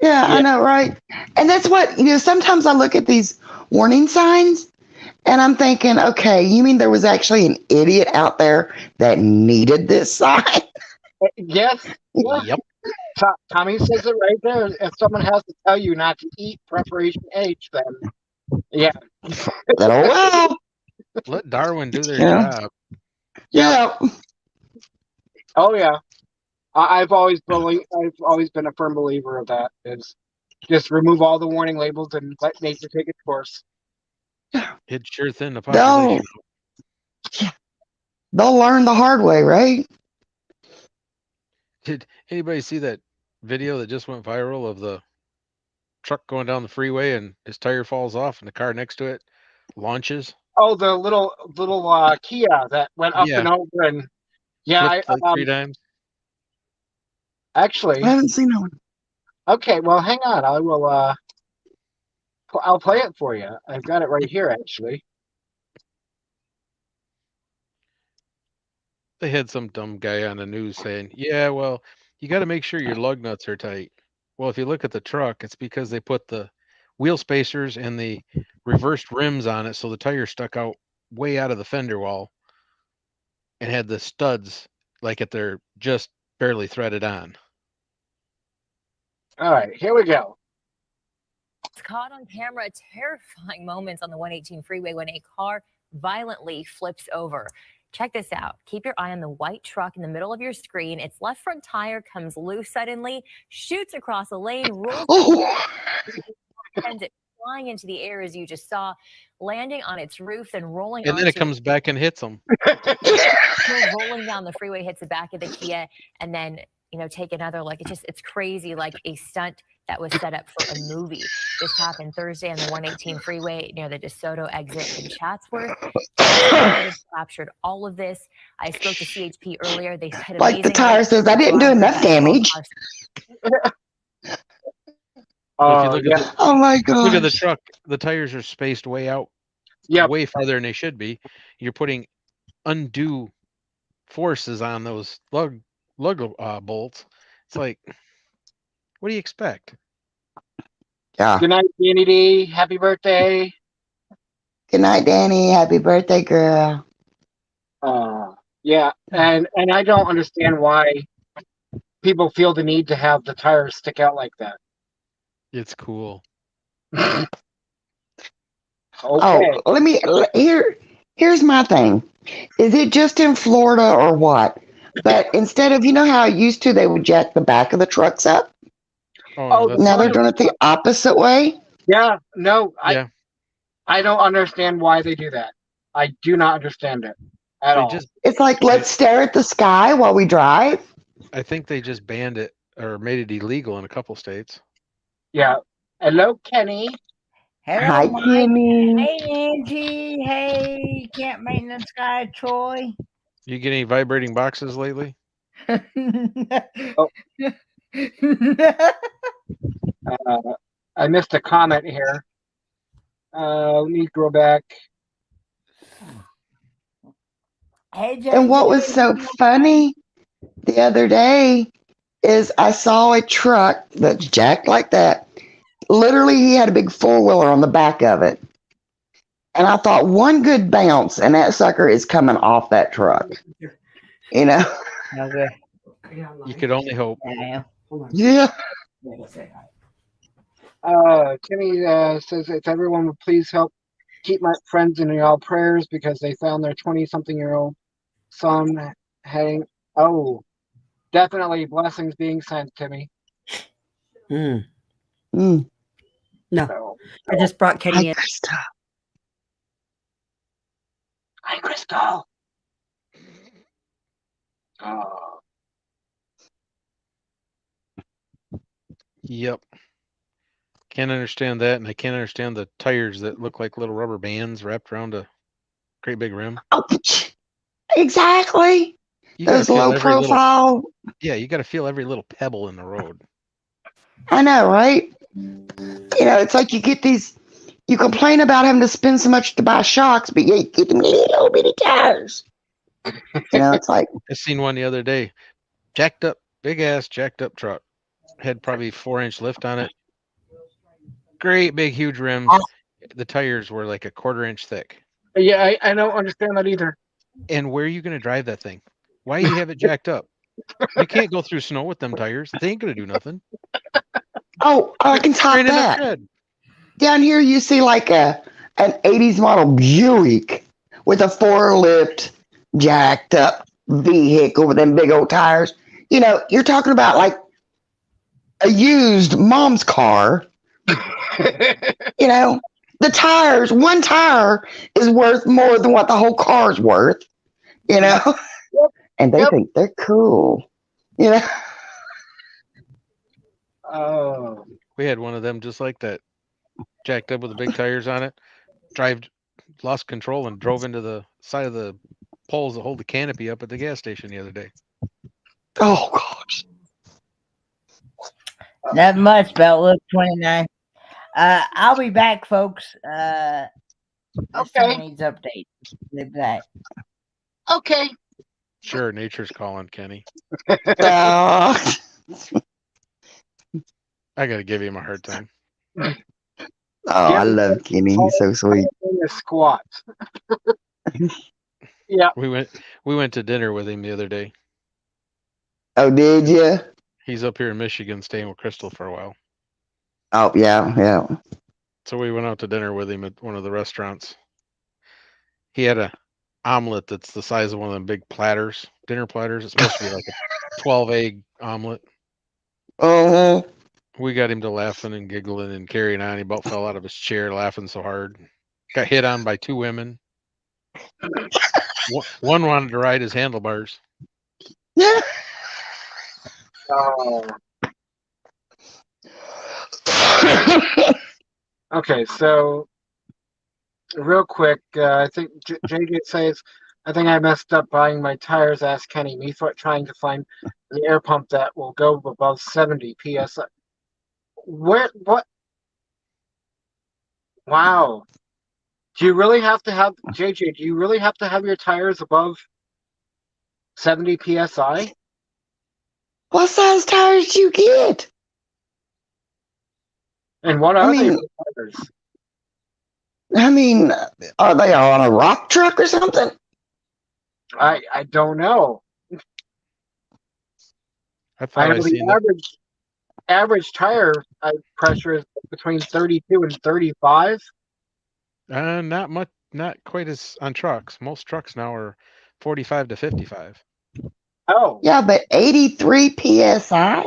Speaker 11: Yeah, I know, right? And that's what, sometimes I look at these warning signs and I'm thinking, okay, you mean there was actually an idiot out there that needed this sign?
Speaker 2: Yes.
Speaker 12: Yep.
Speaker 2: Tommy says it right there. If someone has to tell you not to eat preparation H, then yeah.
Speaker 11: Well,
Speaker 12: let Darwin do their job.
Speaker 11: Yeah.
Speaker 2: Oh yeah. I've always been a firm believer of that. Is just remove all the warning labels and let nature take its course.
Speaker 12: It sure thinned the population.
Speaker 11: They'll learn the hard way, right?
Speaker 12: Did anybody see that video that just went viral of the truck going down the freeway and his tire falls off and the car next to it launches?
Speaker 2: Oh, the little Kia that went up and over and
Speaker 12: flipped like 3 times.
Speaker 2: Actually,
Speaker 11: I haven't seen that one.
Speaker 2: Okay, well, hang on. I will. I'll play it for you. I've got it right here, actually.
Speaker 12: They had some dumb guy on the news saying, "Yeah, well, you got to make sure your lug nuts are tight." Well, if you look at the truck, it's because they put the wheel spacers and the reversed rims on it, so the tire stuck out way out of the fender wall, and had the studs like they're just barely threaded on.
Speaker 2: All right, here we go.
Speaker 13: It's caught on camera terrifying moments on the 118 freeway when a car violently flips over. Check this out. Keep your eye on the white truck in the middle of your screen. Its left front tire comes loose suddenly, shoots across the lane, rolls, sends it flying into the air as you just saw, landing on its roof, then rolling
Speaker 12: And then it comes back and hits them.
Speaker 13: rolling down the freeway, hits the back of the Kia, and then, take another look. It's crazy, like a stunt that was set up for a movie. This happened Thursday on the 118 freeway near the DeSoto exit in Chatsworth. Captured all of this. I spoke to CHP earlier. They said
Speaker 11: like the tire says, I didn't do enough damage.
Speaker 12: If you look at
Speaker 11: oh my god!
Speaker 12: Look at the truck. The tires are spaced way out, way farther than they should be. You're putting undue forces on those lug bolts. It's like, what do you expect?
Speaker 11: Yeah.
Speaker 2: Good night, Danny D. Happy birthday.
Speaker 11: Good night, Danny. Happy birthday, girl.
Speaker 2: Yeah, and I don't understand why people feel the need to have the tires stick out like that.
Speaker 12: It's cool.
Speaker 11: Okay. Oh, here's my thing. Is it just in Florida or what? But instead of, how used to, they would jack the back of the trucks up. Now they're doing it the opposite way.
Speaker 2: Yeah, no, I don't understand why they do that. I do not understand it at all.
Speaker 11: It's like, let's stare at the sky while we drive.
Speaker 12: I think they just banned it or made it illegal in a couple states.
Speaker 2: Yeah. Hello, Kenny.
Speaker 14: Hello,
Speaker 11: Hi,
Speaker 14: Mike.
Speaker 11: Kenny.
Speaker 14: Hey, Angie. Hey, camp maintenance guy, Troy.
Speaker 12: You get any vibrating boxes lately?
Speaker 2: I missed a comment here. Let me go back.
Speaker 14: Hey,
Speaker 11: And what was so funny the other day is I saw a truck that's jacked like that. Literally, he had a big four-wheeler on the back of it. And I thought, one good bounce, and that sucker is coming off that truck.
Speaker 14: Okay.
Speaker 12: You could only hope.
Speaker 11: Yeah.
Speaker 2: Kenny says, if everyone would please help keep my friends in y'all prayers because they found their 20-something-year-old son heading. Oh, definitely blessings being sent, Timmy.
Speaker 3: No, I just brought Kenny in.
Speaker 2: Hi, Crystal. Oh.
Speaker 12: Yep. Can't understand that, and I can't understand the tires that look like little rubber bands wrapped around a great big rim.
Speaker 11: Oh, exactly. Those low profile.
Speaker 12: You got to feel every little pebble in the road.
Speaker 11: I know, right? It's like you get these. You complain about having to spend so much to buy shocks, but you get them little bitty tires. It's like
Speaker 12: I seen one the other day, jacked up, big ass jacked up truck, had probably 4-inch lift on it. Great big huge rims. The tires were like a 1/4 inch thick.
Speaker 2: Yeah, I don't understand that either.
Speaker 12: And where are you going to drive that thing? Why do you have it jacked up? You can't go through snow with them tires. They ain't going to do nothing.
Speaker 11: Oh, I can top that. Down here, you see like an 80s model Buick with a 4-lift jacked up vehicle with them big old tires. You're talking about like a used mom's car. The tires, one tire is worth more than what the whole car's worth. And they think they're cool.
Speaker 2: Oh.
Speaker 12: We had one of them just like that, jacked up with the big tires on it. Lost control and drove into the side of the poles that hold the canopy up at the gas station the other day.
Speaker 11: Oh gosh.
Speaker 14: Not much, Beltlook 29. I'll be back, folks.
Speaker 2: Okay.
Speaker 14: Needs update. Be back.
Speaker 2: Okay.
Speaker 12: Sure, nature's calling, Kenny.
Speaker 11: Oh,
Speaker 12: I got to give him a hard time.
Speaker 11: I love Kenny. He's so sweet.
Speaker 2: Squat. Yeah.
Speaker 12: We went to dinner with him the other day.
Speaker 11: Oh, did you?
Speaker 12: He's up here in Michigan staying with Crystal for a while.
Speaker 11: Oh, yeah.
Speaker 12: So we went out to dinner with him at one of the restaurants. He had a omelet that's the size of one of them big platters, dinner platters. It's supposed to be like a 12-egg omelet.
Speaker 11: Uh-huh.
Speaker 12: We got him to laughing and giggling and carrying on. He about fell out of his chair laughing so hard. Got hit on by 2 women. One wanted to ride his handlebars.
Speaker 11: Yeah.
Speaker 2: Oh. Okay, so real quick, I think JJ says, I think I messed up buying my tires. Ask Kenny. Me trying to find the air pump that will go above 70 psi. Where? What? Wow. Do you really have to have JJ? Do you really have to have your tires above 70 psi?
Speaker 11: What size tires do you get?
Speaker 2: And what are they for tires?
Speaker 11: I mean, are they on a rock truck or something?
Speaker 2: I don't know.
Speaker 12: I thought I seen
Speaker 2: the average tire pressure is between 32 and 35.
Speaker 12: Not much, not quite as on trucks. Most trucks now are 45 to 55.
Speaker 2: Oh.
Speaker 11: Yeah, but 83 psi?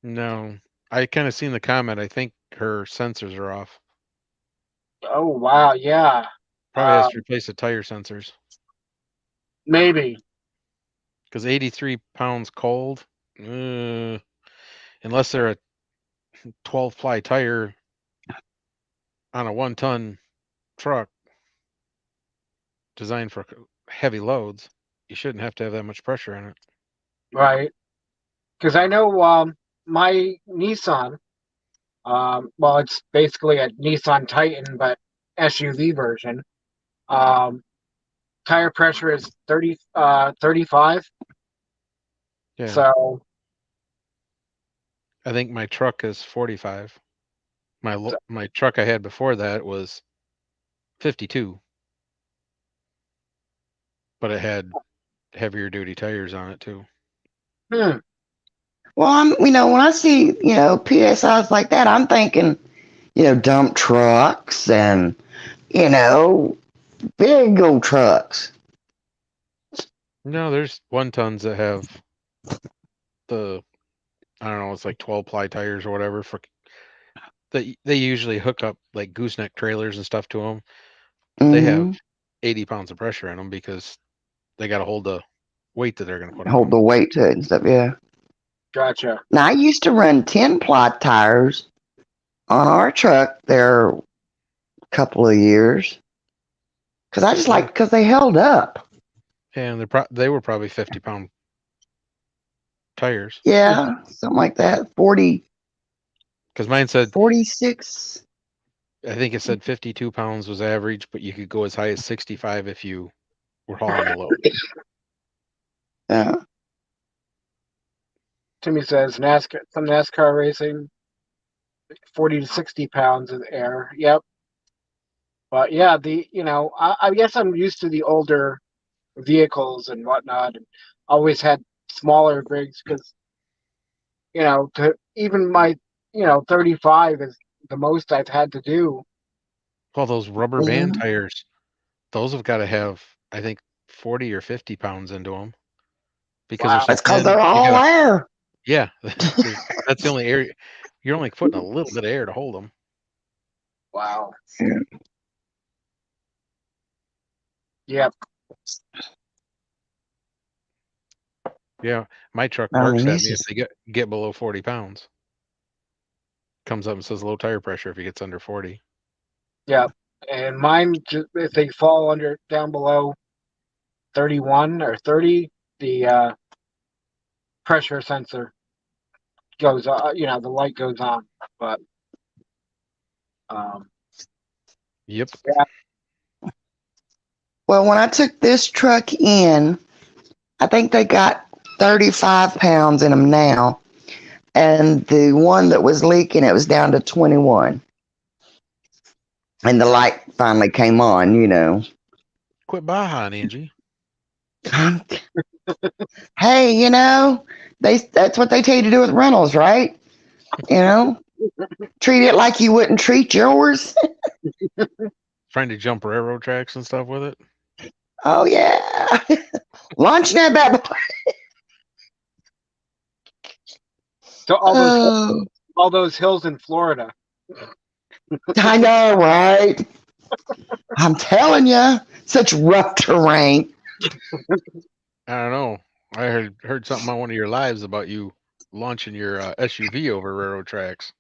Speaker 12: No, I kind of seen the comment. I think her sensors are off.
Speaker 2: Oh, wow, yeah.
Speaker 12: Probably has to replace the tire sensors.
Speaker 2: Maybe.
Speaker 12: Because 83 pounds cold, unless they're a 12-ply tire on a 1-ton truck designed for heavy loads, you shouldn't have to have that much pressure in it.
Speaker 2: Right. Because I know my Nissan, well, it's basically a Nissan Titan, but SUV version. Tire pressure is 35.
Speaker 12: Yeah.
Speaker 2: So
Speaker 12: I think my truck is 45. My truck I had before that was 52, but it had heavier duty tires on it too.
Speaker 11: Well, when I see, PSIs like that, I'm thinking, dump trucks and, big old trucks.
Speaker 12: No, there's 1-tons that have the, I don't know, it's like 12-ply tires or whatever. They usually hook up like gooseneck trailers and stuff to them. They have 80 pounds of pressure in them because they got to hold the weight that they're going to put on.
Speaker 11: Hold the weight to it and stuff, yeah.
Speaker 2: Gotcha.
Speaker 11: Now, I used to run 10-ply tires on our truck there a couple of years because I just because they held up.
Speaker 12: And they were probably 50-pound tires.
Speaker 11: Yeah, something like that. 40.
Speaker 12: Because mine said
Speaker 11: 46.
Speaker 12: I think it said 52 pounds was average, but you could go as high as 65 if you were hauling the load.
Speaker 11: Yeah.
Speaker 2: Timmy says some NASCAR racing, 40 to 60 pounds of air. Yep. But yeah, I guess I'm used to the older vehicles and whatnot, and always had smaller rigs because, even my, 35 is the most I've had to do.
Speaker 12: Well, those rubber band tires, those have got to have, I think, 40 or 50 pounds into them. Because
Speaker 11: That's because they're all air.
Speaker 12: Yeah, that's the only air. You're only putting a little bit of air to hold them.
Speaker 2: Wow. Yep.
Speaker 12: Yeah, my truck barks at me if they get below 40 pounds. Comes up and says low tire pressure if he gets under 40.
Speaker 2: Yeah, and mine, if they fall down below 31 or 30, the pressure sensor goes on. The light goes on. But
Speaker 12: yep.
Speaker 2: Yeah.
Speaker 11: Well, when I took this truck in, I think they got 35 pounds in them now. And the one that was leaking, it was down to 21. And the light finally came on,
Speaker 12: Quit bahaing, Angie.
Speaker 11: Hey, that's what they tell you to do with rentals, right? Treat it like you wouldn't treat yours.
Speaker 12: Trying to jump railroad tracks and stuff with it.
Speaker 11: Oh yeah, launching that bad boy.
Speaker 2: So all those hills in Florida.
Speaker 11: I know, right? I'm telling you, such rough terrain.
Speaker 12: I don't know. I heard something on one of your lives about you launching your SUV over railroad tracks.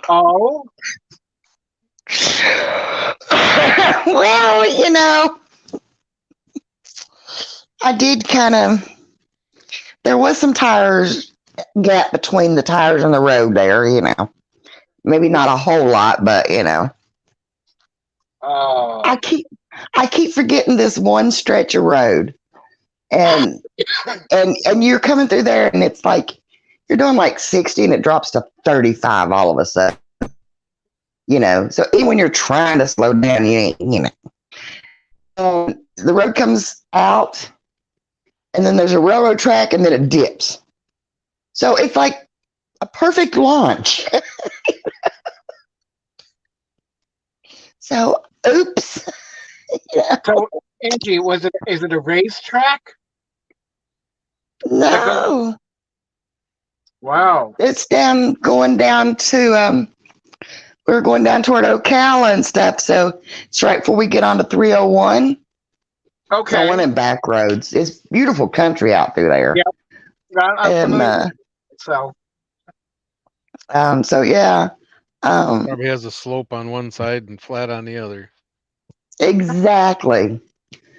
Speaker 2: Oh.
Speaker 11: Well, you know, I did kind of. There was some tires gap between the tires and the road there. You know, maybe not a whole lot, but you know.
Speaker 2: Oh.
Speaker 11: I keep forgetting this one stretch of road, and you're coming through there, and it's like you're doing like 60, and it drops to 35 all of a sudden. You know, so even when you're trying to slow down, you know, the road comes out, and then there's a railroad track, and then it dips. So it's like a perfect launch. So, oops. Yeah.
Speaker 2: So, Angie, is it a racetrack?
Speaker 11: No.
Speaker 2: Wow.
Speaker 11: It's going down to we're going down toward Ocala and stuff, so it's right before we get onto 301.
Speaker 2: Okay.
Speaker 11: So one in back roads. It's beautiful country out through there.
Speaker 2: Yep. I'm familiar. So
Speaker 11: yeah.
Speaker 12: Probably has a slope on one side and flat on the other.
Speaker 11: Exactly.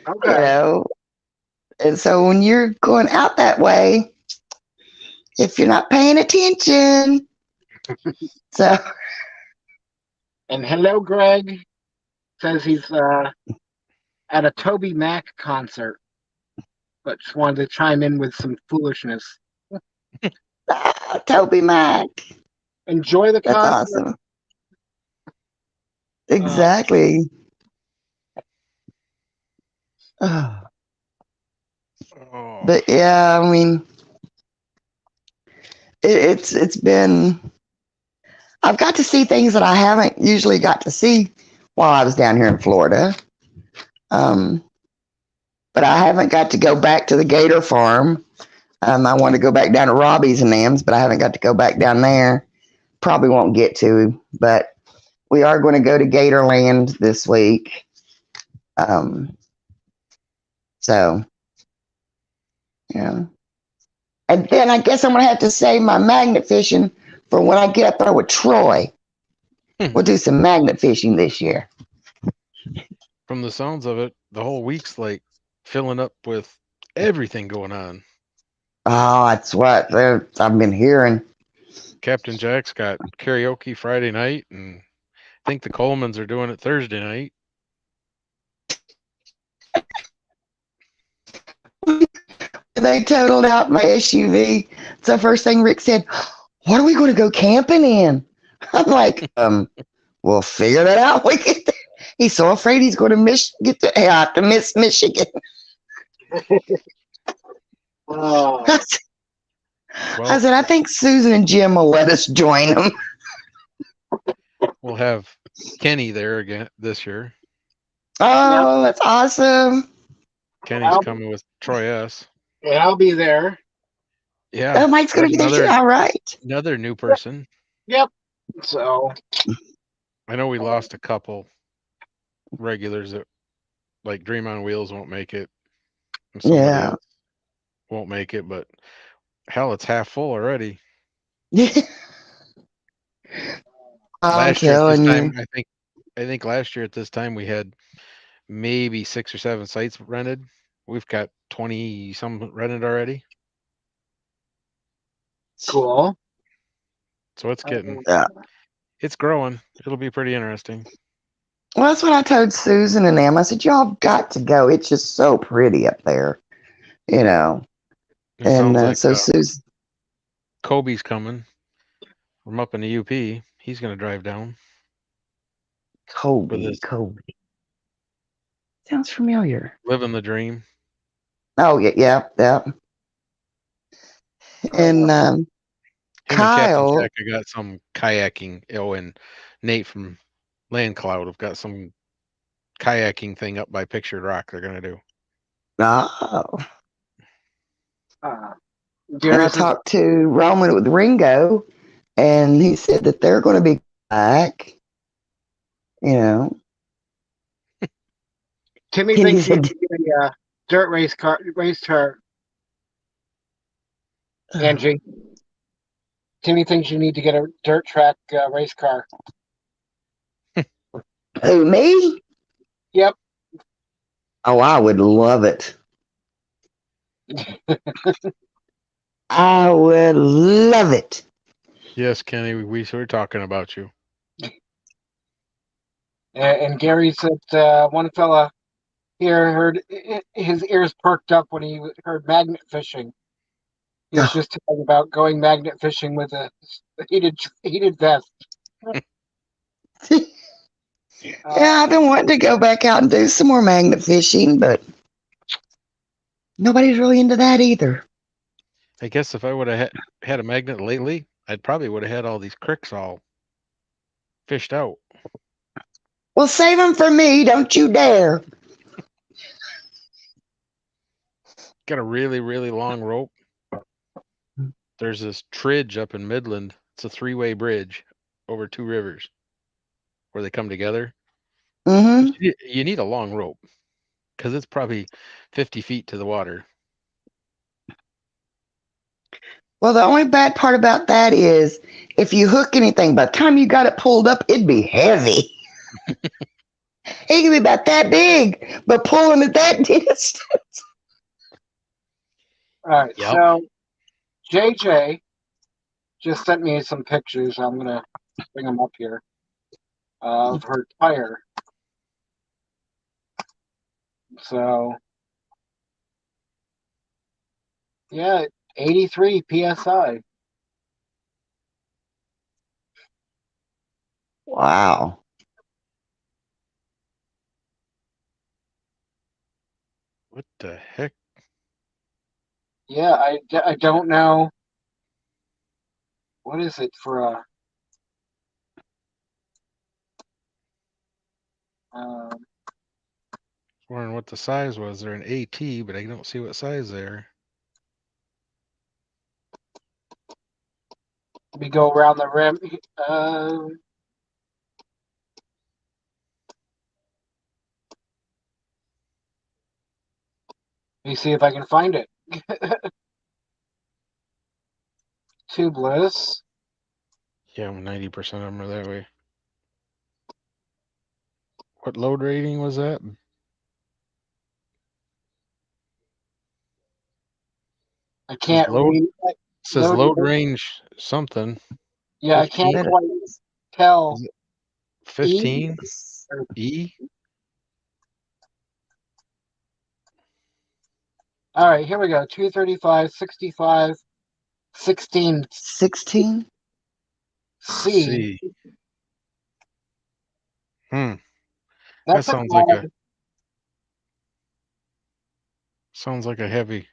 Speaker 2: Okay.
Speaker 11: You know, and so when you're going out that way, if you're not paying attention, so.
Speaker 2: And hello, Greg. Says he's at a ℍ𝕗 concert, but just wanted to chime in with some foolishness.
Speaker 11: ℍ𝕗.
Speaker 2: Enjoy the
Speaker 11: That's
Speaker 2: concert.
Speaker 11: awesome. Exactly. But yeah, I mean, it's been. I've got to see things that I haven't usually got to see while I was down here in Florida. But I haven't got to go back to the gator farm. I want to go back down to Robbie's and Nams, but I haven't got to go back down there. Probably won't get to, but we are going to go to Gatorland this week. So, yeah. And then I guess I'm going to have to save my magnet fishing for when I get up there with Troy. We'll do some magnet fishing this year.
Speaker 12: From the sounds of it, the whole week's like filling up with everything going on.
Speaker 11: Oh, that's what I've been hearing.
Speaker 12: Captain Jack's got karaoke Friday night, and I think the Colemans are doing it Thursday night.
Speaker 11: They totaled out my SUV. So first thing Rick said, "What are we going to go camping in?" I'm like, we'll figure that out. We get there. He's so afraid he's going to miss Michigan. I said, I think Susan and Jim will let us join them.
Speaker 12: We'll have Kenny there again this year.
Speaker 11: Oh, that's awesome.
Speaker 12: Kenny's coming with Troy S.
Speaker 2: Yeah, I'll be there.
Speaker 12: Yeah.
Speaker 11: Oh, Mike's going to be there. All right.
Speaker 12: Another new person.
Speaker 2: Yep. So
Speaker 12: I know we lost a couple regulars that, like Dream on Wheels, won't make it. And somebody else won't make it, but hell, it's half full already. Last year at this time, I think last year at this time we had maybe 6 or 7 sites rented. We've got 20 some rented already.
Speaker 2: Cool.
Speaker 12: So it's it's growing. It'll be pretty interesting.
Speaker 11: Well, that's what I told Susan and them. I said, y'all got to go. It's just so pretty up there, you know. And
Speaker 12: like,
Speaker 11: so Susan.
Speaker 12: Kobe's coming from up in the UP. He's going to drive down.
Speaker 11: Kobe. Sounds familiar.
Speaker 12: Living the dream.
Speaker 11: Oh, yeah. And Kyle.
Speaker 12: And Captain Jack, I got some kayaking. And Nate from Land Cloud have got some kayaking thing up by Pictured Rock. They're gonna do.
Speaker 11: Oh.
Speaker 2: Uh,
Speaker 11: And I
Speaker 2: Garrus is
Speaker 11: talked to Roman with Ringo, and he said that they're going to be back. You know,
Speaker 2: Timmy
Speaker 11: and he
Speaker 2: thinks he
Speaker 11: said,
Speaker 2: should get a dirt race car. Angie. Timmy thinks you need to get a dirt track race car.
Speaker 11: "Who, me?
Speaker 2: Yep.
Speaker 11: Oh, I would love it. I would love it."
Speaker 12: Yes, Kenny, we were talking about you.
Speaker 2: And Gary said one fella here heard his ears perked up when he heard magnet fishing. He was just talking about going magnet fishing with a heated vest.
Speaker 11: Yeah, I've been wanting to go back out and do some more magnet fishing, but nobody's really into that either.
Speaker 12: I guess if I would have had a magnet lately, I'd probably would have had all these cricks all fished out.
Speaker 11: Well, save them for me, don't you dare.
Speaker 12: Got a really, really long rope. There's this tridge up in Midland. It's a 3-way bridge over 2 rivers where they come together.
Speaker 11: Mm-hmm.
Speaker 12: You need a long rope because it's probably 50 feet to the water.
Speaker 11: Well, the only bad part about that is if you hook anything, by the time you got it pulled up, it'd be heavy. It could be about that big, but pulling it that distance.
Speaker 2: All right,
Speaker 12: Yep.
Speaker 2: so JJ just sent me some pictures. I'm gonna bring them up here of her tire. So yeah, 83 psi.
Speaker 11: Wow.
Speaker 12: What the heck?
Speaker 2: Yeah, I don't know. What is it for a?
Speaker 12: Wondering what the size was. They're an AT, but I don't see what size they're.
Speaker 2: We go around the rim. Let me see if I can find it. Tubeless.
Speaker 12: Yeah, 90% of them are that way. What load rating was that?
Speaker 2: I can't read.
Speaker 12: Says load range something.
Speaker 2: Yeah, 15? I can't quite tell.
Speaker 12: 15? E?
Speaker 2: All right, here we go. 235, 65, 16.
Speaker 11: 16?
Speaker 2: C.
Speaker 12: That sounds like a heavy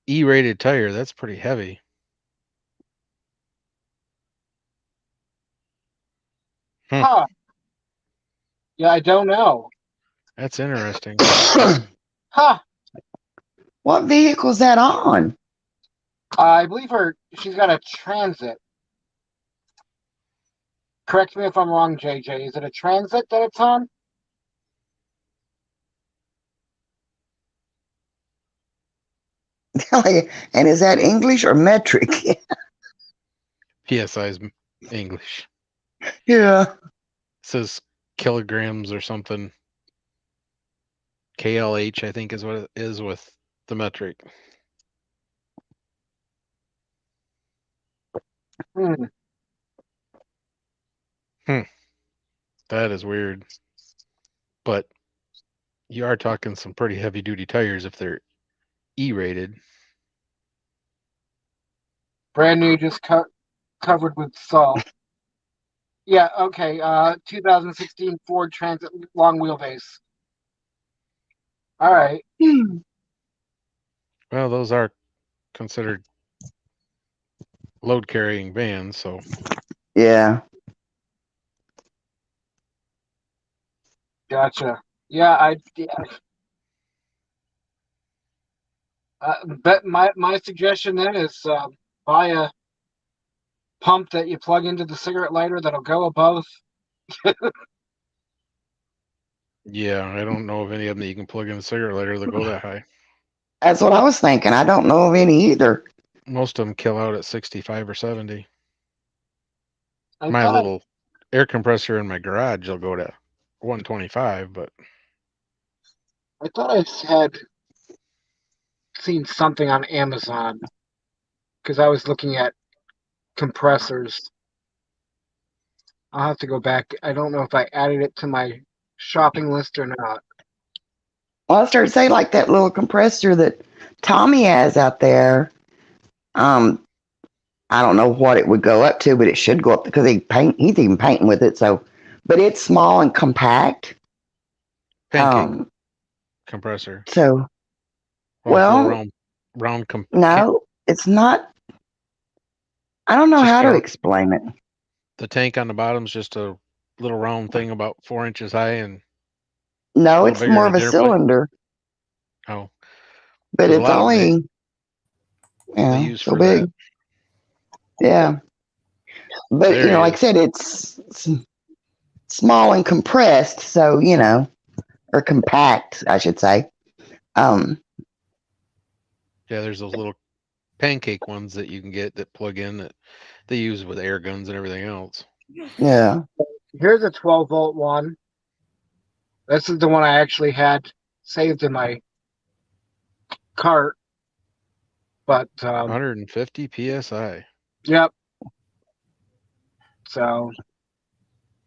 Speaker 12: E-rated tire. That's pretty heavy.
Speaker 2: Huh. Yeah, I don't know.
Speaker 12: That's interesting.
Speaker 2: Huh.
Speaker 11: What vehicle is that on?
Speaker 2: I believe she's got a Transit. Correct me if I'm wrong, JJ. Is it a Transit that it's on?
Speaker 11: And is that English or metric?
Speaker 12: PSI is English.
Speaker 11: Yeah.
Speaker 12: It says kilograms or something. KLH, I think, is what it is with the metric. That is weird. But you are talking some pretty heavy duty tires if they're E-rated.
Speaker 2: Brand new, just covered with salt. Yeah, okay. 2016 Ford Transit long wheelbase. All right.
Speaker 12: Well, those are considered load carrying vans, so
Speaker 11: yeah.
Speaker 2: Gotcha. Yeah, but my suggestion then is buy a pump that you plug into the cigarette lighter that'll go above.
Speaker 12: Yeah, I don't know of any of them that you can plug in a cigarette lighter that go that high.
Speaker 11: That's what I was thinking. I don't know of any either.
Speaker 12: Most of them kill out at 65 or 70.
Speaker 2: I
Speaker 12: My
Speaker 2: thought
Speaker 12: little air compressor in my garage will go to 125, but
Speaker 2: I thought I had seen something on Amazon because I was looking at compressors. I'll have to go back. I don't know if I added it to my shopping list or not.
Speaker 11: Well, I started saying like that little compressor that Tommy has out there. I don't know what it would go up to, but it should go up because he's even painting with it. So, but it's small and compact.
Speaker 12: pancake compressor.
Speaker 11: So,
Speaker 12: Well, round
Speaker 11: no, it's not. I don't know
Speaker 12: Just
Speaker 11: how to
Speaker 12: a-
Speaker 11: explain it.
Speaker 12: the tank on the bottom's just a little round thing about 4 inches high and
Speaker 11: No,
Speaker 12: little
Speaker 11: it's
Speaker 12: bigger
Speaker 11: more
Speaker 12: than
Speaker 11: of a
Speaker 12: dinner plate?
Speaker 11: cylinder,
Speaker 12: Oh,
Speaker 11: but
Speaker 12: 'cause a
Speaker 11: it's
Speaker 12: lot of 'em
Speaker 11: only
Speaker 12: they use
Speaker 11: so
Speaker 12: for
Speaker 11: big.
Speaker 12: that.
Speaker 11: Yeah, but
Speaker 12: There he
Speaker 11: like I
Speaker 12: is.
Speaker 11: said, it's small and compressed, so or compact, I should say.
Speaker 12: Yeah, there's those little pancake ones that you can get that plug in that they use with air guns and everything else.
Speaker 11: Yeah.
Speaker 2: Here's a 12-volt one. This is the one I actually had saved in my cart. But
Speaker 12: 150 psi.
Speaker 2: yep. So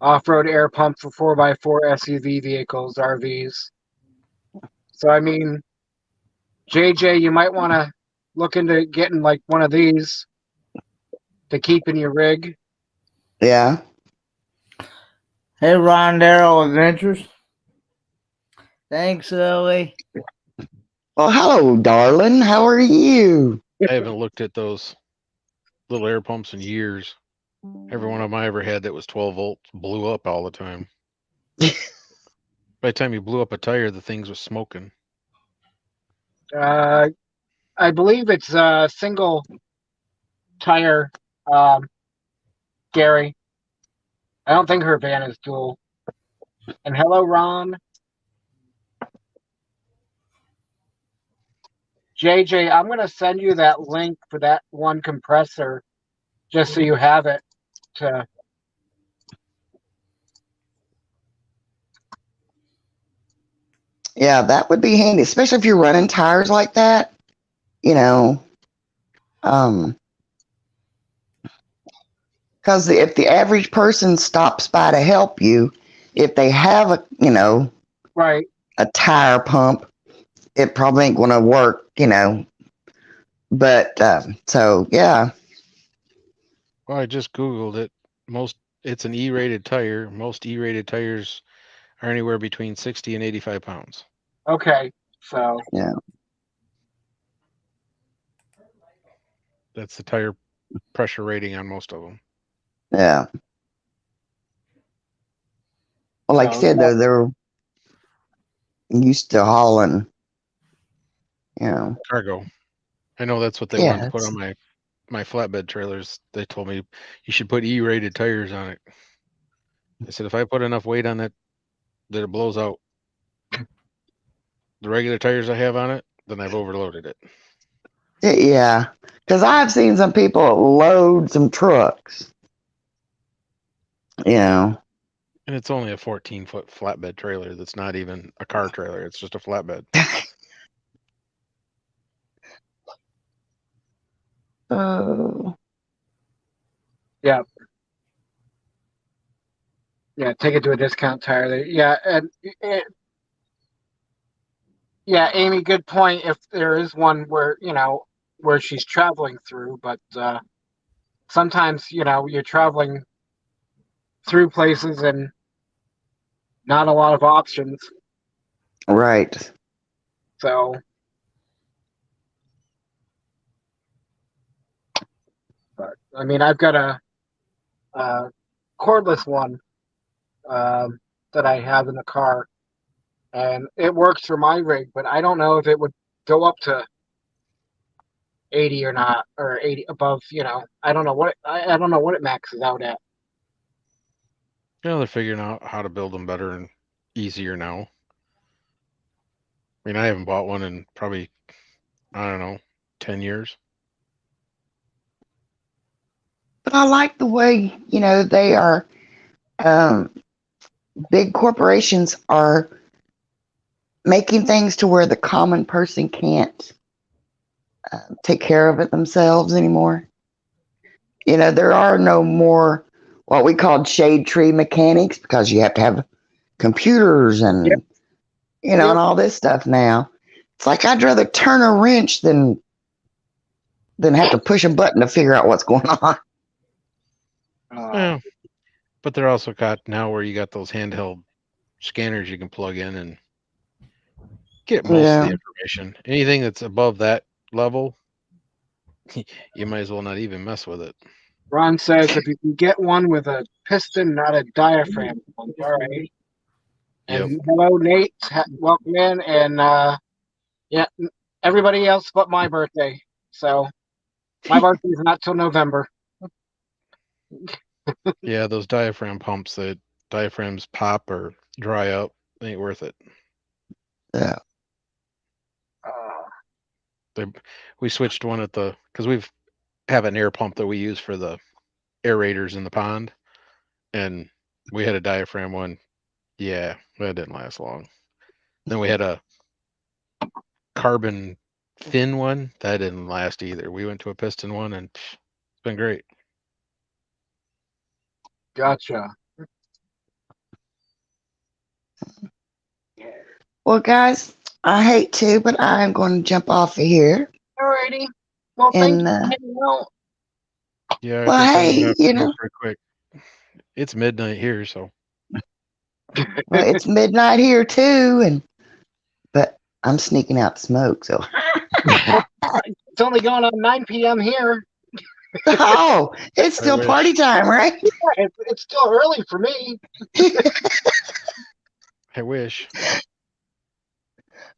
Speaker 2: off-road air pump for 4x4 SUV vehicles, RVs. So I mean, JJ, you might want to look into getting like one of these to keep in your rig.
Speaker 11: Yeah.
Speaker 14: Hey, ℍ𝕖𝕝𝕡 Adventures. Thanks, Zoe.
Speaker 11: Well, hello, darling. How are you?
Speaker 12: I haven't looked at those little air pumps in years. Every one of them I ever had that was 12 volts blew up all the time. By the time you blew up a tire, the things was smoking.
Speaker 2: I believe it's a single tire, Gary. I don't think her van is dual. And hello, Ron. JJ, I'm going to send you that link for that one compressor just so you have it to.
Speaker 11: Yeah, that would be handy, especially if you're running tires like that. Because if the average person stops by to help you, if they have
Speaker 2: right
Speaker 11: a tire pump, it probably ain't going to work. But so yeah.
Speaker 12: Well, I just Googled it. It's an E-rated tire. Most E-rated tires are anywhere between 60 and 85 pounds.
Speaker 2: Okay, so
Speaker 11: yeah,
Speaker 12: that's the tire pressure rating on most of them.
Speaker 11: Yeah. Well, like I said, though, they're used to hauling,
Speaker 12: cargo. I know that's what they wanted to put on my flatbed trailers. They told me you should put E-rated tires on it. I said if I put enough weight on it that it blows out the regular tires I have on it, then I've overloaded it.
Speaker 11: Yeah, because I've seen some people load some trucks.
Speaker 12: And it's only a 14-foot flatbed trailer that's not even a car trailer. It's just a flatbed.
Speaker 11: Oh.
Speaker 2: Yeah. Yeah, take it to a discount tire. Yeah, and yeah, Amy, good point. If there is one where where she's traveling through, but sometimes you're traveling through places and not a lot of options.
Speaker 11: Right.
Speaker 2: So, but I mean, I've got a cordless one that I have in the car. and it works for my rig, but I don't know if it would go up to 80 or not, or 80 above. I don't know what I don't know what it maxes out at.
Speaker 12: They're figuring out how to build them better and easier now. I mean, I haven't bought one in probably, I don't know, 10 years.
Speaker 11: But I like the way, they are, big corporations are making things to where the common person can't take care of it themselves anymore. There are no more what we called shade tree mechanics, because you have to have computers and, and all this stuff now. It's like I'd rather turn a wrench than have to push a button to figure out what's going on.
Speaker 12: Yeah. But they're also got now where you got those handheld scanners you can plug in and get most of the information. Anything that's above that level, you might as well not even mess with it.
Speaker 2: Ron says if you can get one with a piston, not a diaphragm. All right. And hello, Nate. Welcome in. And everybody else but my birthday. So my birthday is not till November.
Speaker 12: Yeah, those diaphragm pumps, the diaphragms pop or dry up. They ain't worth it.
Speaker 11: Yeah.
Speaker 12: We switched one because we have an air pump that we use for the aerators in the pond, and we had a diaphragm one. Yeah, that didn't last long. Then we had a carbon thin one that didn't last either. We went to a piston one, and it's been great.
Speaker 2: Gotcha.
Speaker 11: Well, guys, I hate to, but I'm going to jump off of here.
Speaker 2: Alrighty. Well, thank you.
Speaker 12: Yeah.
Speaker 11: Well, hey,
Speaker 12: pretty quick. It's midnight here, so.
Speaker 11: Well, it's midnight here too, but I'm sneaking out to smoke, so.
Speaker 2: It's only going on 9 p.m. here.
Speaker 11: Oh, it's still party time, right?
Speaker 2: Yeah, it's still early for me.
Speaker 12: I wish.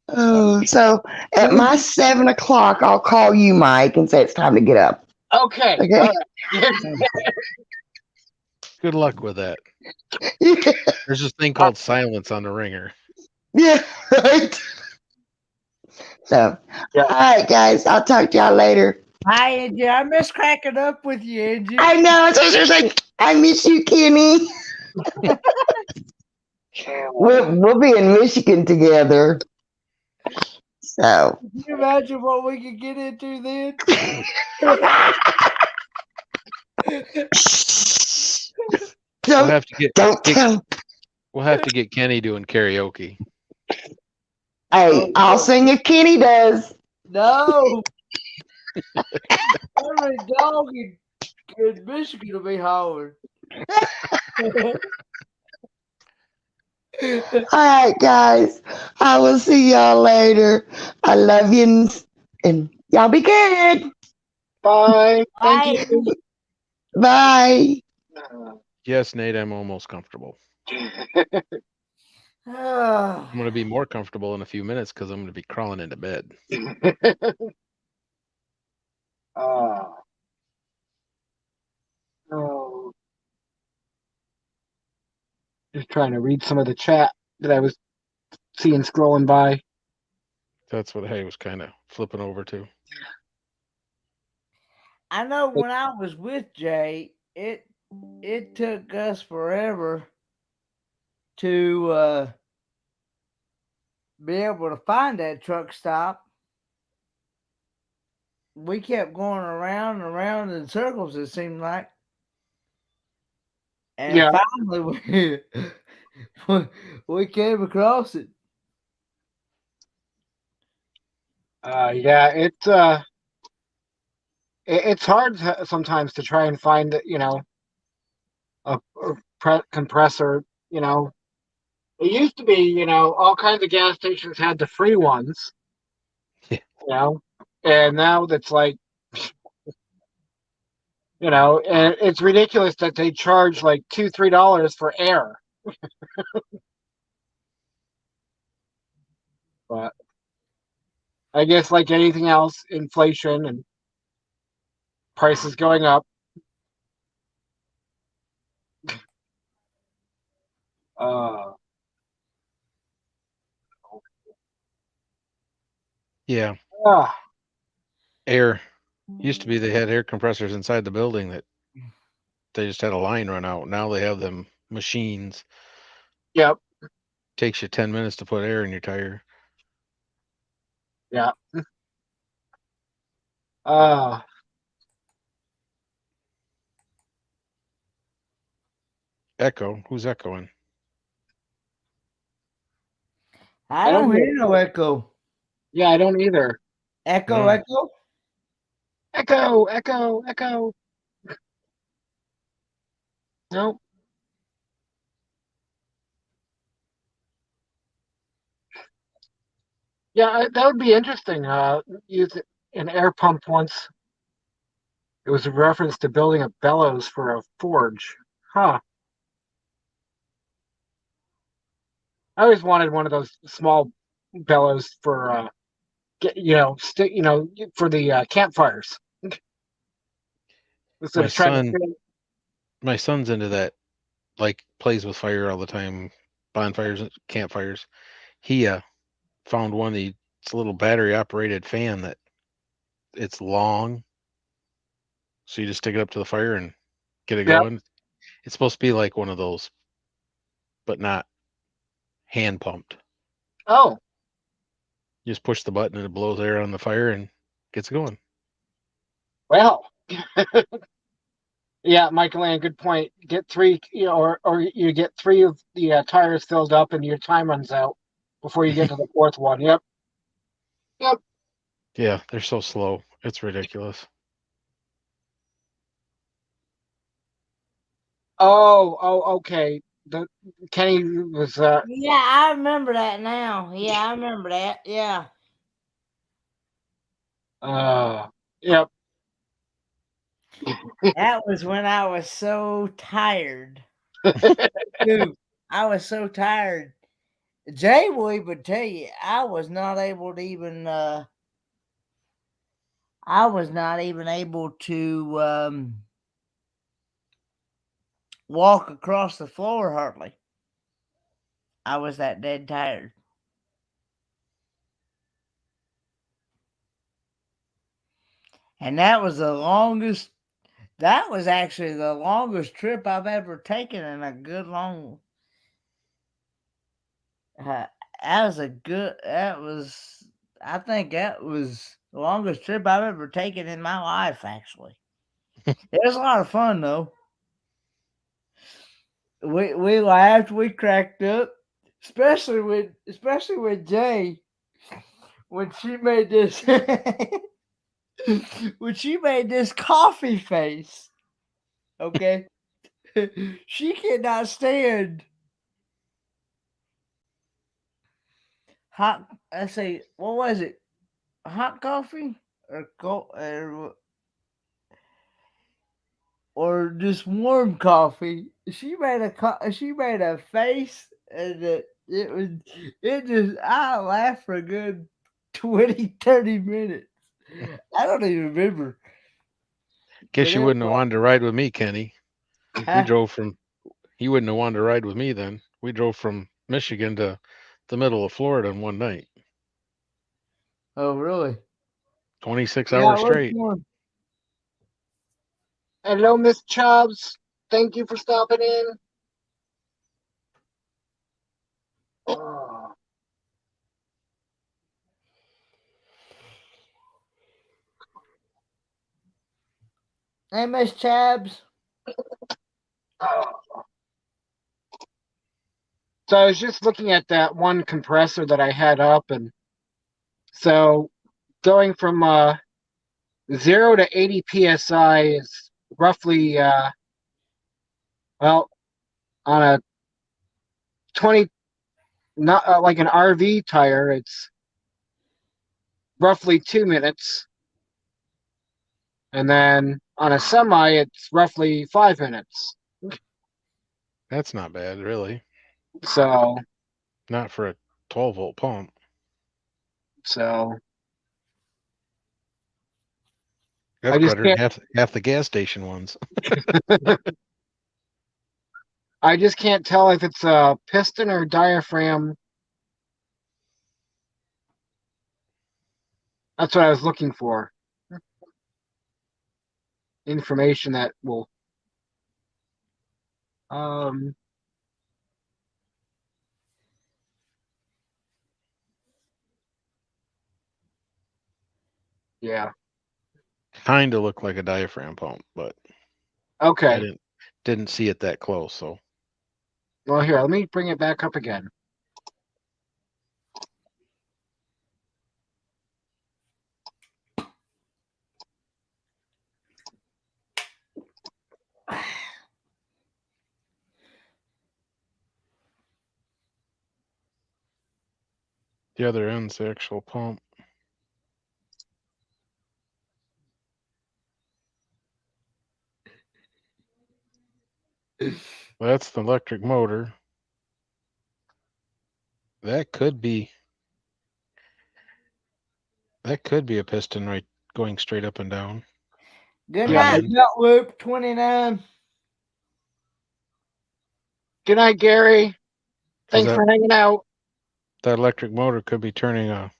Speaker 11: Oh, so at my 7 o'clock, I'll call you, Mike, and say it's time to get up.
Speaker 2: Okay.
Speaker 11: Okay.
Speaker 12: Good luck with that. There's this thing called silence on the ringer.
Speaker 11: Yeah, right. So, all right, guys, I'll talk to y'all later.
Speaker 14: Hi, Angie. I miss cracking up with you, Angie.
Speaker 11: I know. It's like, I miss you, Kenny. We'll be in Michigan together. So.
Speaker 14: Can you imagine what we could get into then?
Speaker 12: We'll have to get.
Speaker 11: Don't tell.
Speaker 12: We'll have to get Kenny doing karaoke.
Speaker 11: Hey, I'll sing if Kenny does.
Speaker 14: No. Every dog in Michigan will be hollering.
Speaker 11: All right, guys. I will see y'all later. I love you, and y'all be good.
Speaker 2: Bye.
Speaker 14: Thank
Speaker 2: you.
Speaker 11: Bye.
Speaker 12: Yes, Nate, I'm almost comfortable. I'm going to be more comfortable in a few minutes because I'm going to be crawling into bed.
Speaker 2: Oh. Just trying to read some of the chat that I was seeing scrolling by.
Speaker 12: That's what I was kind of flipping over to.
Speaker 14: I know when I was with Jay, it took us forever to be able to find that truck stop. We kept going around and around in circles, it seemed like. And finally we came across it.
Speaker 2: Yeah, it's hard sometimes to try and find, a compressor. It used to be, all kinds of gas stations had the free ones.
Speaker 12: Yeah.
Speaker 2: And now that's like, and it's ridiculous that they charge like $2-3 for air. But I guess like anything else, inflation and prices going up.
Speaker 12: Yeah.
Speaker 2: Ah,
Speaker 12: Air. Used to be they had air compressors inside the building that they just had a line run out. Now they have them machines.
Speaker 2: yep.
Speaker 12: Takes you 10 minutes to put air in your tire.
Speaker 2: Yeah. Uh,
Speaker 12: Echo. Who's echoing?
Speaker 14: I don't hear no echo.
Speaker 2: Yeah, I don't either.
Speaker 14: Echo,
Speaker 12: No.
Speaker 14: echo.
Speaker 2: Echo, echo, echo. Nope. Yeah, that would be interesting. Use an air pump once. It was a reference to building a bellows for a forge. Huh. I always wanted one of those small bellows for, for the campfires. Instead
Speaker 12: My
Speaker 2: of trying to.
Speaker 12: son's into that, like plays with fire all the time, bonfires, campfires. He found one. It's a little battery operated fan that it's long, so you just stick it up to the fire and get it
Speaker 2: Yep.
Speaker 12: going. It's supposed to be like one of those, but not hand pumped.
Speaker 2: Oh,
Speaker 12: You just push the button and it blows air on the fire and gets going.
Speaker 2: well. Yeah, Michael, and good point. Get three, or you get three of the tires filled up, and your time runs out before you get to the fourth one. Yep. Yep.
Speaker 12: Yeah, they're so slow. It's ridiculous.
Speaker 2: Oh, okay. The Kenny was.
Speaker 14: Yeah, I remember that now. Yeah, I remember that. Yeah.
Speaker 2: Yep.
Speaker 14: That was when I was so tired. Dude, I was so tired. Jay will even tell you, I was not able to even. I was not even able to walk across the floor hardly. I was that dead tired. And that was actually the longest trip I've ever taken in a good long. I think that was the longest trip I've ever taken in my life, actually. It was a lot of fun, though. We laughed, we cracked up, especially with Jay when she made this coffee face. Okay, she cannot stand hot. I say, what was it? Hot coffee or just warm coffee. She made a face, and I laughed for a good 20-30 minutes. I don't even remember.
Speaker 12: Guess
Speaker 14: But
Speaker 12: you
Speaker 14: it
Speaker 12: wouldn't have
Speaker 14: was
Speaker 12: wanted to ride with me, Kenny.
Speaker 14: Huh?
Speaker 12: You wouldn't have wanted to ride with me then. We drove from Michigan to the middle of Florida in one night.
Speaker 14: Oh, really?
Speaker 12: 26
Speaker 14: Yeah,
Speaker 12: hours
Speaker 14: it was
Speaker 12: straight.
Speaker 14: fun.
Speaker 2: Hello, Miss Chubbs. Thank you for stopping in. Oh.
Speaker 14: Hey, Miss Chabs.
Speaker 2: So I was just looking at that one compressor that I had up, and so going from 0 to 80 psi is roughly on a 20, not like an RV tire, it's roughly 2 minutes, and then on a semi it's roughly 5 minutes.
Speaker 12: That's not bad, really.
Speaker 2: So
Speaker 12: Not for a 12-volt pump.
Speaker 2: So
Speaker 12: That's
Speaker 2: I just
Speaker 12: better than
Speaker 2: can't.
Speaker 12: half the gas station ones.
Speaker 2: I just can't tell if it's a piston or diaphragm. That's what I was looking for. Information that will. Yeah.
Speaker 12: Kind of looked like a diaphragm pump, but I
Speaker 2: Okay.
Speaker 12: didn't see it that close. So
Speaker 2: Well, here, let me bring it back up again.
Speaker 12: the other end's the actual pump. That's the electric motor. That could be a piston right going straight up and down.
Speaker 14: Good
Speaker 2: Yeah,
Speaker 14: night, Nut Loop 29.
Speaker 2: Good night, Gary. Thanks
Speaker 12: that-
Speaker 2: for hanging out.
Speaker 12: That electric motor could be turning a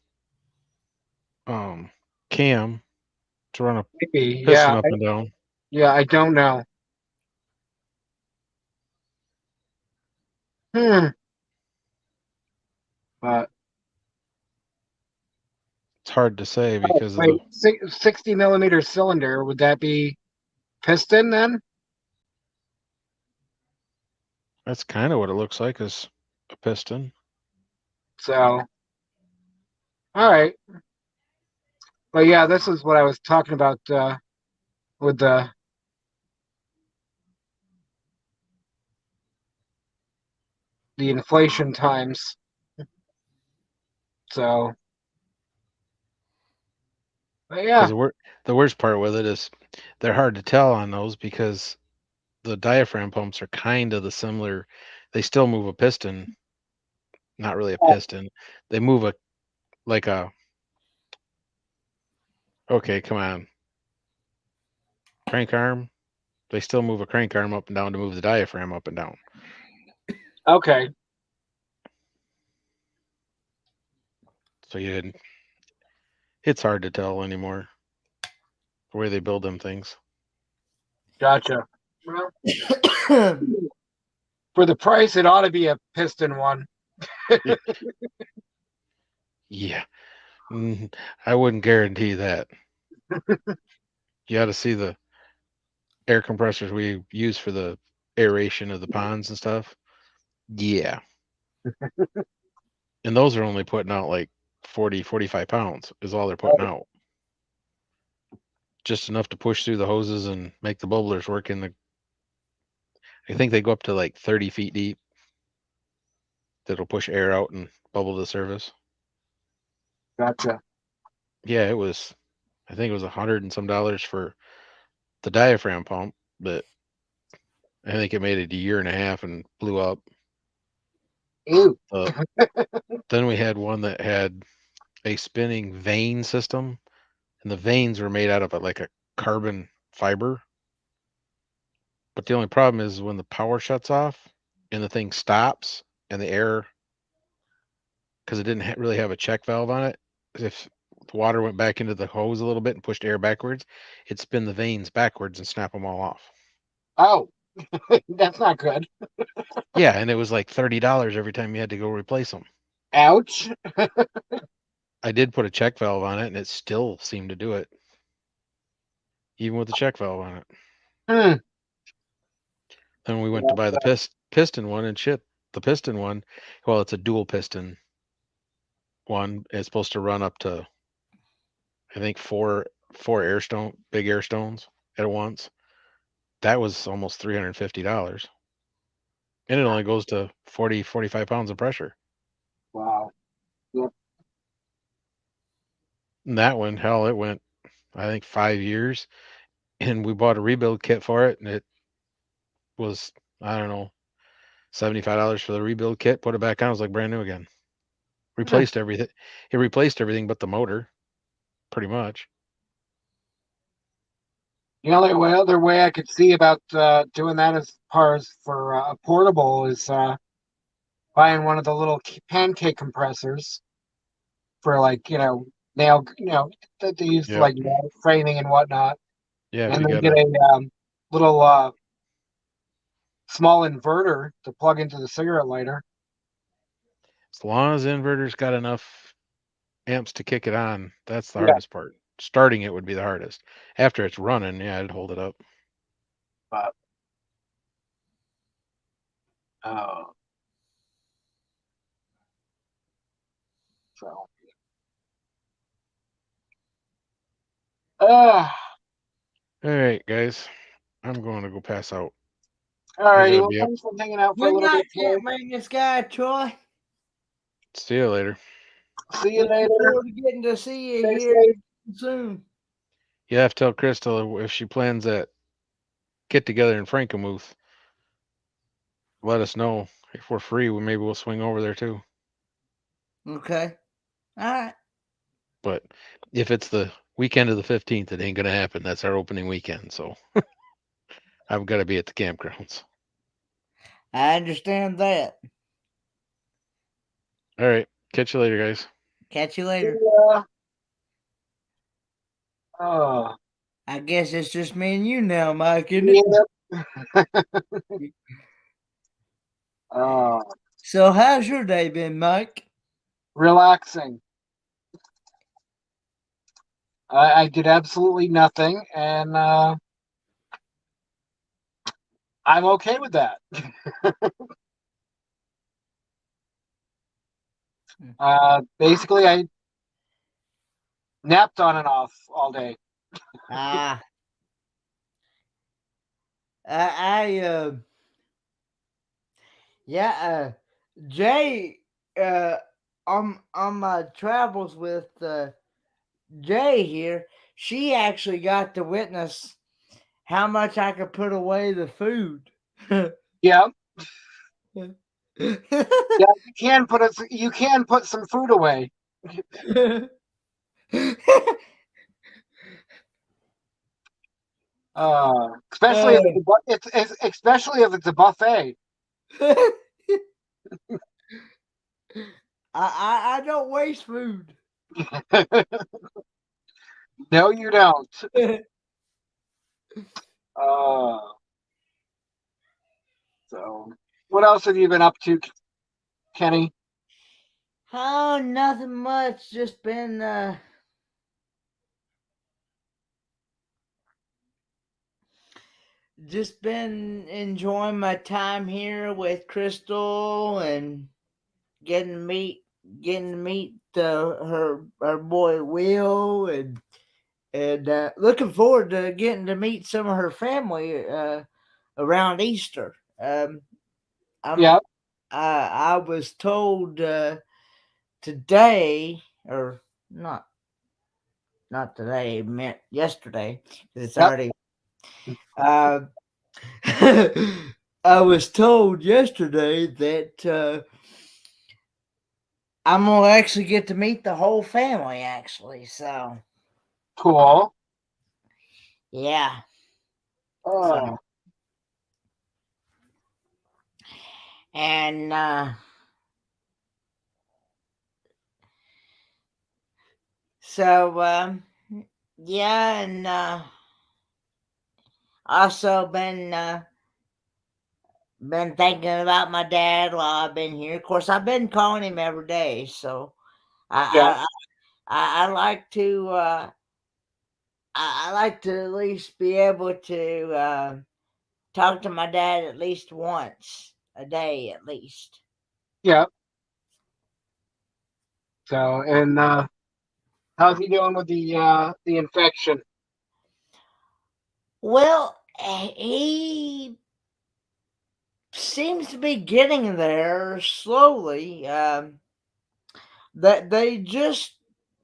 Speaker 12: cam to run a
Speaker 2: Maybe.
Speaker 12: piston
Speaker 2: Yeah.
Speaker 12: up and down.
Speaker 2: Yeah, I don't know. But
Speaker 12: It's hard to say because of
Speaker 2: wait,
Speaker 12: the
Speaker 2: 60 millimeter cylinder. Would that be piston then?
Speaker 12: that's kind of what it looks like, is a piston.
Speaker 2: So, all right. But yeah, this is what I was talking about with the inflation times. So, but yeah.
Speaker 12: Because the worst part with it is they're hard to tell on those because the diaphragm pumps are kind of the similar. They still move a piston, not really a piston. They move okay, come on, crank arm. They still move a crank arm up and down to move the diaphragm up and down.
Speaker 2: Okay.
Speaker 12: So it's hard to tell anymore the way they build them things.
Speaker 2: Gotcha. Well, for the price, it ought to be a piston one.
Speaker 12: Yeah. I wouldn't guarantee that. You got to see the air compressors we use for the aeration of the ponds and stuff. Yeah. And those are only putting out like 40, 45 pounds is all they're putting out. Just enough to push through the hoses and make the bubblers work I think they go up to like 30 feet deep. That'll push air out and bubble to the surface.
Speaker 2: Gotcha.
Speaker 12: Yeah, I think it was $100 and some for the diaphragm pump, but I think it made it a year and a half and blew up.
Speaker 2: Ew.
Speaker 12: Then we had one that had a spinning vane system, and the vanes were made out of like a carbon fiber. But the only problem is when the power shuts off and the thing stops and the air, because it didn't really have a check valve on it, if the water went back into the hose a little bit and pushed air backwards, it'd spin the vanes backwards and snap them all off.
Speaker 2: Oh, that's not good.
Speaker 12: Yeah, and it was like $30 every time you had to go replace them.
Speaker 2: Ouch.
Speaker 12: I did put a check valve on it, and it still seemed to do it, even with the check valve on it. Then we went to buy the piston one, and shit, the piston one, well, it's a dual piston one. It's supposed to run up to, I think, four big air stones at once. That was almost $350. And it only goes to 40, 45 pounds of pressure.
Speaker 2: Wow. Yep.
Speaker 12: And that one, hell, it went, I think, 5 years. And we bought a rebuild kit for it, and it was, I don't know, $75 for the rebuild kit. Put it back on, it was like brand new again. Replaced everything. It replaced everything but the motor, pretty much.
Speaker 2: The only other way I could see about doing that as far as for a portable is buying one of the little pancake compressors for like nail that they use for like nail framing and whatnot.
Speaker 12: Yeah,
Speaker 2: And then get a little small inverter to plug into the cigarette lighter.
Speaker 12: As long as the inverter's got enough amps to kick it on, that's the hardest part. Starting it would be the hardest. After it's running, yeah, I'd hold it up.
Speaker 2: But so
Speaker 12: All right, guys. I'm going to go pass out.
Speaker 2: All righty, well, thanks for hanging out for a
Speaker 14: Good
Speaker 2: little
Speaker 14: night,
Speaker 2: bit today.
Speaker 14: maintenance guy, Troy.
Speaker 12: See you later.
Speaker 2: See you later.
Speaker 14: Look forward to getting to see you
Speaker 2: Stay
Speaker 14: here
Speaker 2: safe.
Speaker 14: soon.
Speaker 12: You have to tell Crystal if she plans that get together in ℍ𝕖𝕝𝕡. Let us know. If we're free, maybe we'll swing over there too.
Speaker 14: Okay. All right.
Speaker 12: But if it's the weekend of the 15th, it ain't gonna happen. That's our opening weekend, so I've got to be at the campgrounds.
Speaker 14: I understand that.
Speaker 12: All right. Catch you later, guys.
Speaker 14: Catch you later.
Speaker 2: I
Speaker 14: guess it's just me and you now, Mike, isn't it? So how's your day been, Mike?
Speaker 2: Relaxing. I did absolutely nothing, and I'm okay with that. Basically, I napped on and off all day.
Speaker 14: Jay, on my travels with Jay here, she actually got to witness how much I could put away the food.
Speaker 2: Yeah. Yeah, you can put some food away. Especially if it's a buffet.
Speaker 14: I don't waste food.
Speaker 2: No, you don't. So, what else have you been up to, Kenny?
Speaker 14: Oh, nothing much. Just been enjoying my time here with Crystal and getting to meet her boy Will and looking forward to getting to meet some of her family around Easter. I was told today, or not today, meant yesterday, because it's already. I was told yesterday that I'm gonna actually get to meet the whole family. Actually, so
Speaker 2: cool.
Speaker 14: Yeah. So, and yeah, and also been thinking about my dad while I've been here. Of course, I've been calling him every day, so I like to I like to at least be able to talk to my dad at least once a day, at least.
Speaker 2: Yeah. So, and how's he doing with the infection?
Speaker 14: Well, he seems to be getting there slowly. That they just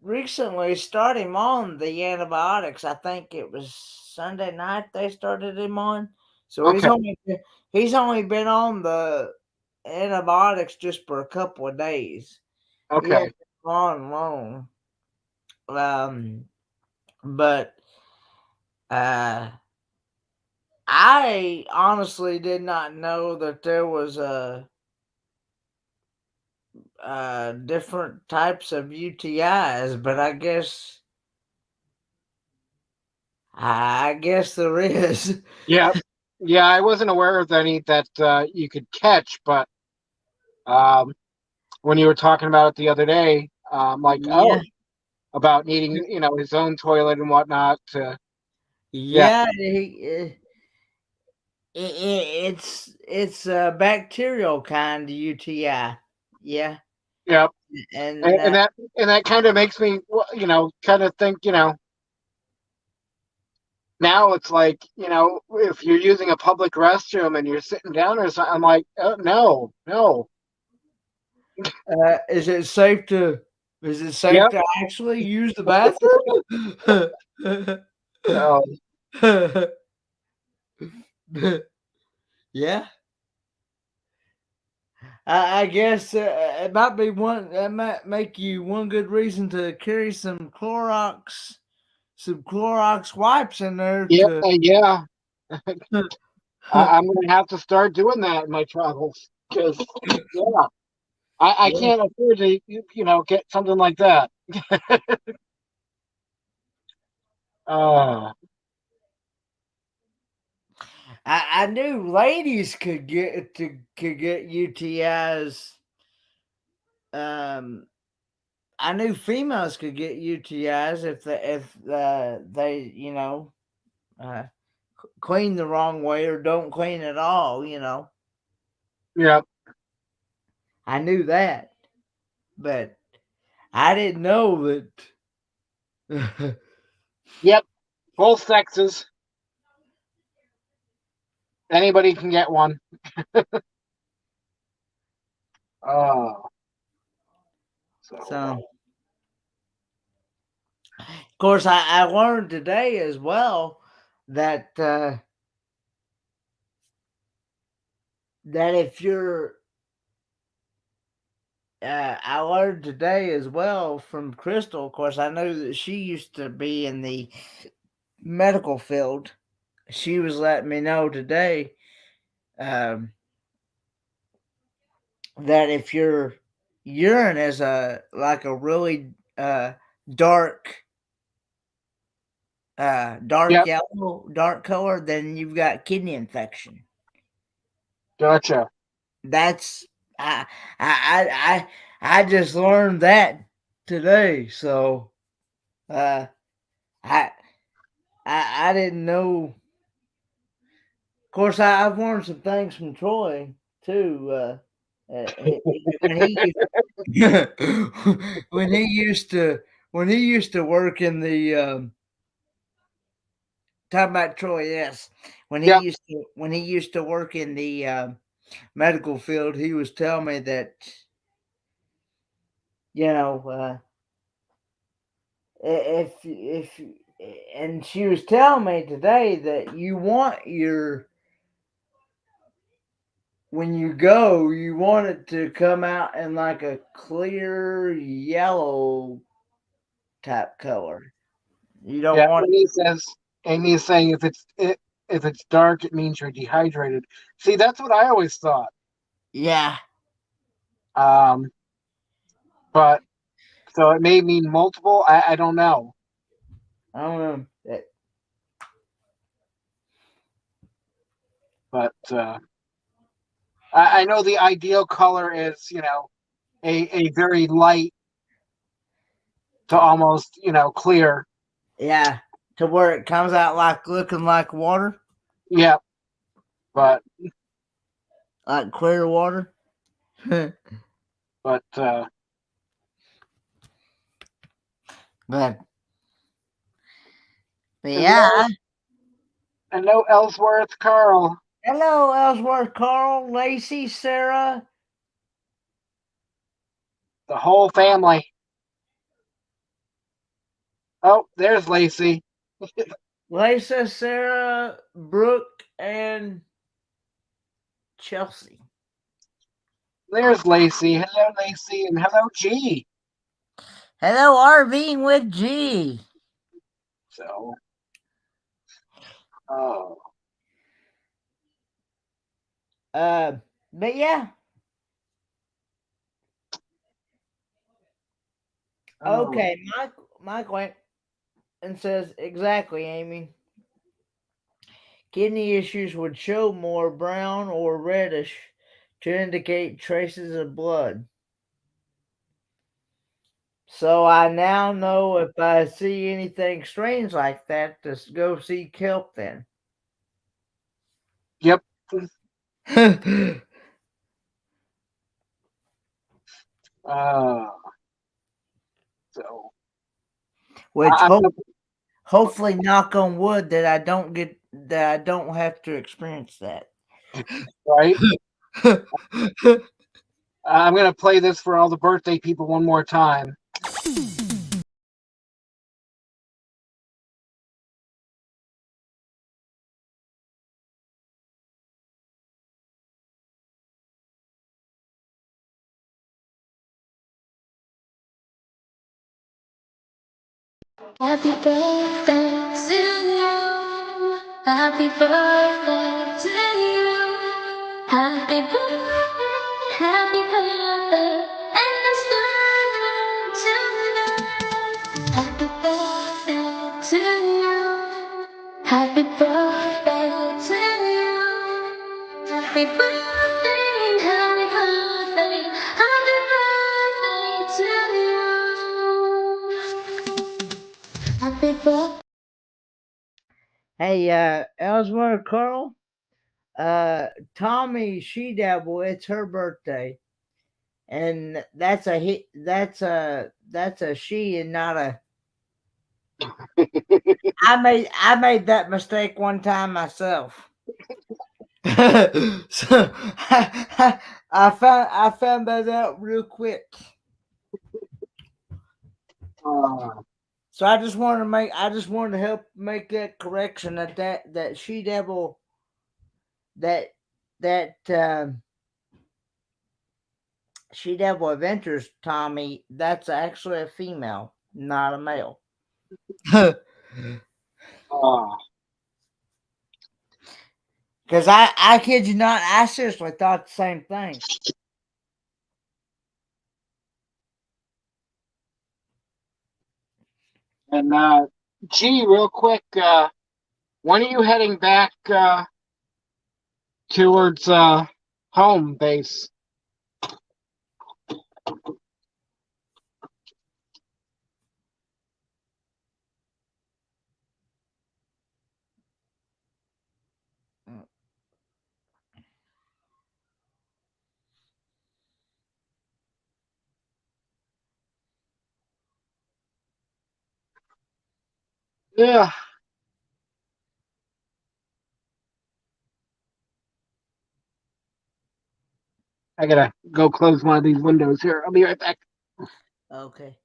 Speaker 14: recently started him on the antibiotics. I think it was Sunday night they started him on. So he's only been on the antibiotics just for a couple of days.
Speaker 2: Okay.
Speaker 14: on loan. But I honestly did not know that there was different types of UTIs, but I guess there is.
Speaker 2: Yeah. Yeah, I wasn't aware of any that you could catch, but when you were talking about it the other day, like,
Speaker 14: Yeah.
Speaker 2: about needing, his own toilet and whatnot.
Speaker 14: Yeah, it's a bacterial kind of UTI. Yeah.
Speaker 2: Yep.
Speaker 14: And
Speaker 2: And that kind of makes me, kind of think, now it's like, if you're using a public restroom and you're sitting down or something, I'm like, oh, no.
Speaker 14: is it safe to
Speaker 2: Yep.
Speaker 14: actually use the bathroom?
Speaker 2: So,
Speaker 14: Yeah. I guess it might be one that might make you one good reason to carry some Clorox wipes in there
Speaker 2: yeah,
Speaker 14: to.
Speaker 2: yeah. I'm going to have to start doing that in my travels because, yeah, I
Speaker 14: Yeah.
Speaker 2: can't afford to, get something like that. Uh,
Speaker 14: I knew ladies could get UTIs. I knew females could get UTIs if they clean the wrong way or don't clean at all.
Speaker 2: yeah.
Speaker 14: I knew that, but I didn't know that.
Speaker 2: Yep. Both sexes. Anybody can get one. Oh.
Speaker 14: So, of course, I learned today as well that if you're I learned today as well from Crystal. Of course, I know that she used to be in the medical field. She was letting me know today that if your urine is like a really dark
Speaker 2: Yep.
Speaker 14: yellow, dark color, then you've got kidney infection.
Speaker 2: Gotcha.
Speaker 14: That's I just learned that today, so I didn't know. Of course, I've learned some things from Troy too. When he when he used to work in the talking about Troy, yes. When he
Speaker 2: Yep.
Speaker 14: used to work in the medical field, he was telling me that if and she was telling me today that when you go, you want it to come out in like a clear yellow type color. You don't
Speaker 2: Yeah.
Speaker 14: want
Speaker 2: Amy is saying if it's dark, it means you're dehydrated. See, that's what I always thought.
Speaker 14: Yeah.
Speaker 2: But so it may mean multiple. I don't know.
Speaker 14: I don't know.
Speaker 2: But I know the ideal color is, a very light to almost, clear.
Speaker 14: Yeah. To where it comes out like looking like water.
Speaker 2: Yeah. But
Speaker 14: like clear water.
Speaker 2: but
Speaker 14: yeah.
Speaker 2: Hello, Ellsworth, Carl.
Speaker 14: Hello, Ellsworth, Carl, Lacey, Sarah.
Speaker 2: The whole family. Oh, there's Lacey.
Speaker 14: Lisa, Sarah, Brooke, and Chelsea.
Speaker 2: There's Lacey. Hello, Lacey, and hello, G.
Speaker 14: Hello, RVing with G.
Speaker 2: So, oh.
Speaker 14: But yeah.
Speaker 2: Oh.
Speaker 14: Okay, Mike went and says, exactly, Amy. Kidney issues would show more brown or reddish to indicate traces of blood. So I now know if I see anything strange like that, to go seek help then.
Speaker 2: Yep. So.
Speaker 14: Which hopefully, knock on wood, that I don't have to experience that.
Speaker 2: Right. I'm gonna play this for all the birthday people one more time.
Speaker 6: Happy birthday to you. Happy birthday to you. Happy birthday, and let's do tonight. Happy birthday to you. Happy birthday to you. Happy birthday, happy birthday, happy birthday to you. Happy birthday.
Speaker 14: Hey, Ellsworth Carl, Tommy She Devil, it's her birthday, and that's a she and not a. I made that mistake one time myself. So I found that out real quick. So I just wanted to help make that correction, that she devil, that she devil adventures, Tommy, that's actually a female, not a male. Because I kid you not, I seriously thought the same thing.
Speaker 2: And G, real quick, when are you heading back towards home base? Yeah. I gotta go close one of these windows here. I'll be right back.
Speaker 14: Okay.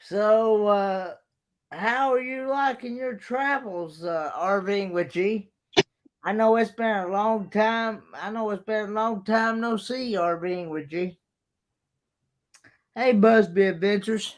Speaker 14: So, how are you liking your travels, RVing with G? I know it's been a long time. No see, RVing with G. Hey, Busby Adventures.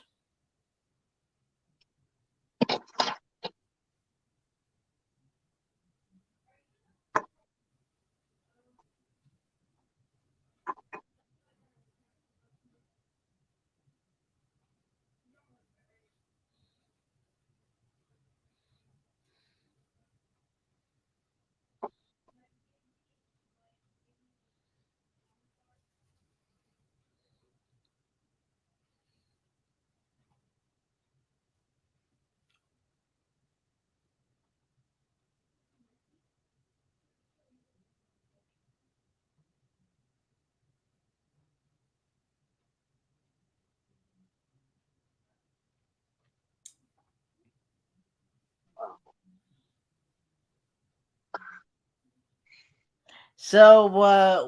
Speaker 14: So,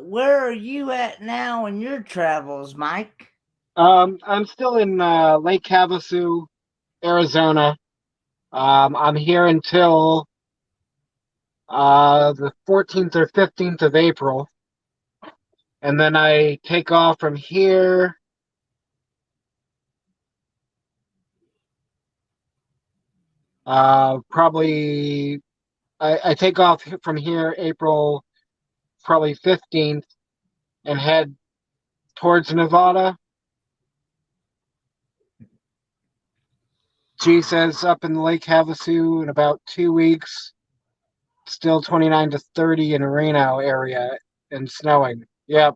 Speaker 14: where are you at now in your travels, Mike?
Speaker 2: I'm still in Lake Havasu, Arizona. I'm here until the 14th or 15th of April. And then I take off from here Probably I take off from here April probably 15th and head towards Nevada. G says up in Lake Havasu in about 2 weeks. Still 29 to 30 in Reno area and snowing. Yep.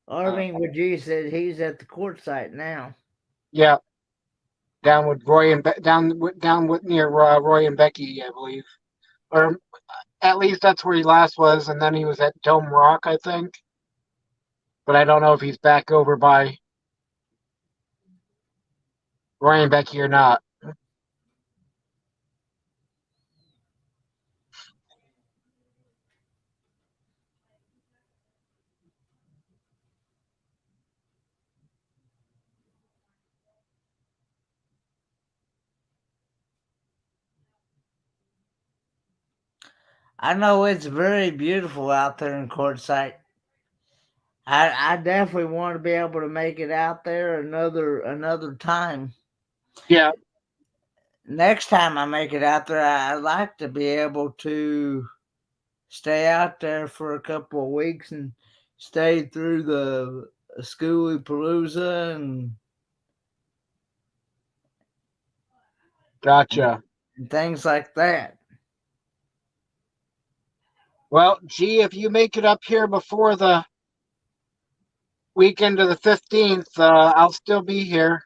Speaker 14: Irving G said he's at the court site now.
Speaker 2: Yeah. Down with Roy and down with near Roy and Becky, I believe, or at least that's where he last was, and then he was at Dome Rock, I think. But I don't know if he's back over by Roy and Becky or not.
Speaker 14: I know it's very beautiful out there in Quartzsite. I definitely want to be able to make it out there another time.
Speaker 2: Yeah.
Speaker 14: Next time I make it out there, I'd like to be able to stay out there for a couple of weeks and stay through the Schoolie-Palooza and
Speaker 2: Gotcha.
Speaker 14: And things like that.
Speaker 2: Well, gee, if you make it up here before the weekend of the 15th, I'll still be here.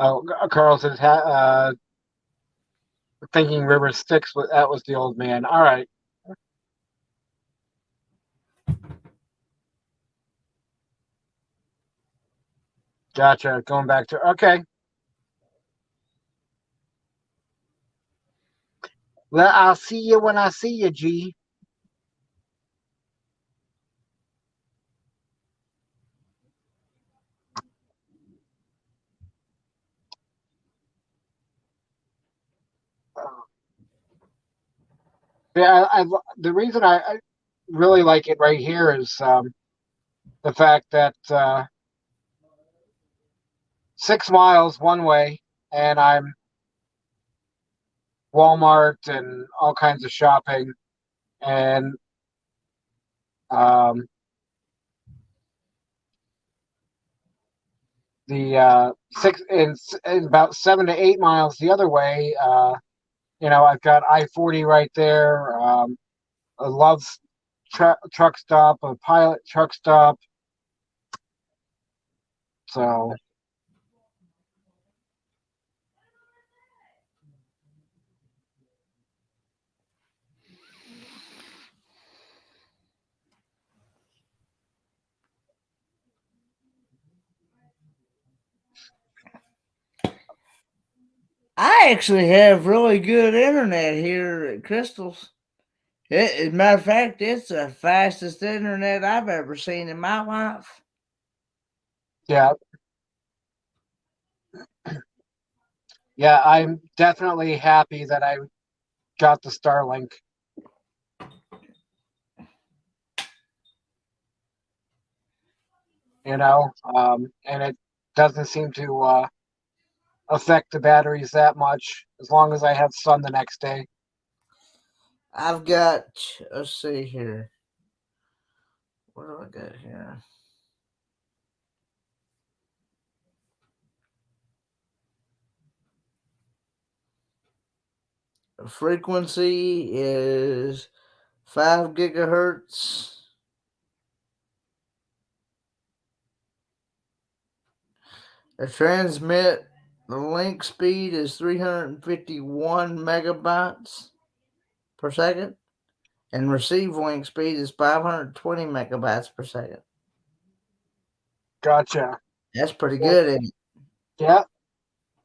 Speaker 2: Oh, Carl says, thinking River Styx, that was the old man. All right. Gotcha. Going back to, okay. Well, I'll see you when I see you, G. Yeah, the reason I really like it right here is the fact that 6 miles one way, and I'm Walmart and all kinds of shopping, and the six in about 7 to 8 miles the other way. I've got I-40 right there. A Love's truck stop, a Pilot truck stop. So
Speaker 14: I actually have really good internet here at Crystal's. As a matter of fact, it's the fastest internet I've ever seen in my life.
Speaker 2: yeah. Yeah, I'm definitely happy that I got the Starlink. And it doesn't seem to affect the batteries that much as long as I have sun the next day.
Speaker 14: I've got, let's see here. What do I got here? The frequency is 5 gigahertz. The link speed is 351 megabytes per second, and receive link speed is 520 megabytes per second.
Speaker 2: Gotcha.
Speaker 14: That's pretty good, isn't it?
Speaker 2: Yeah.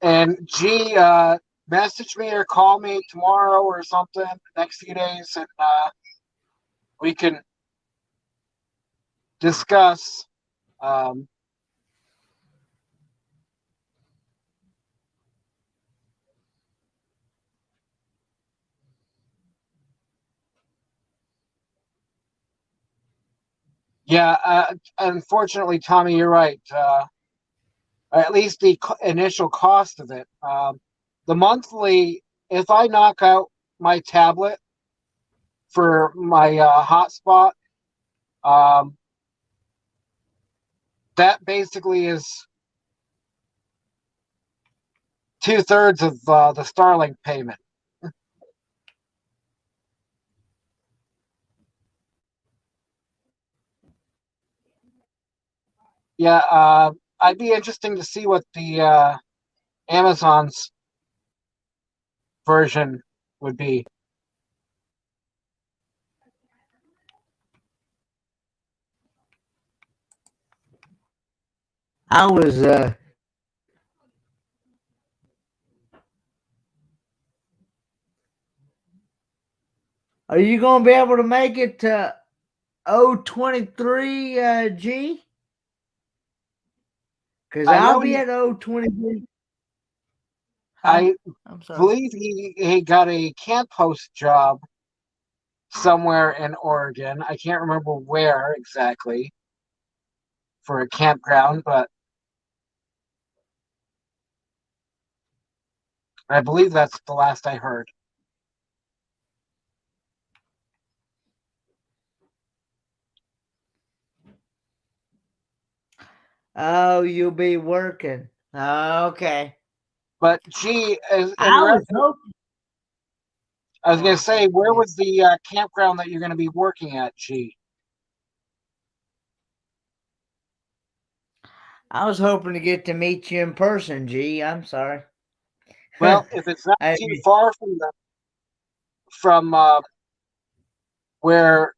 Speaker 2: And G, message me or call me tomorrow or something next few days, and we can discuss. Yeah, unfortunately, Tommy, you're right. At least the initial cost of it. The monthly, if I knock out my tablet for my hotspot, that basically is 2/3 of the Starlink payment. Yeah, I'd be interesting to see what the Amazon's version would be.
Speaker 14: I was Are you gonna be able to make it to ℍ𝕉𝕨G? Because
Speaker 2: I
Speaker 14: I'll
Speaker 2: know
Speaker 14: be at ℍ𝕉𝕨G.
Speaker 2: I
Speaker 14: I'm sorry.
Speaker 2: believe he got a camp host job somewhere in Oregon. I can't remember where exactly for a campground, but I believe that's the last I heard.
Speaker 14: Oh, you'll be working. Okay.
Speaker 2: But gee,
Speaker 14: I was hoping.
Speaker 2: I was going to say, where was the campground that you're going to be working at, G?
Speaker 14: I was hoping to get to meet you in person, G. I'm sorry.
Speaker 2: Well, if it's not too far from where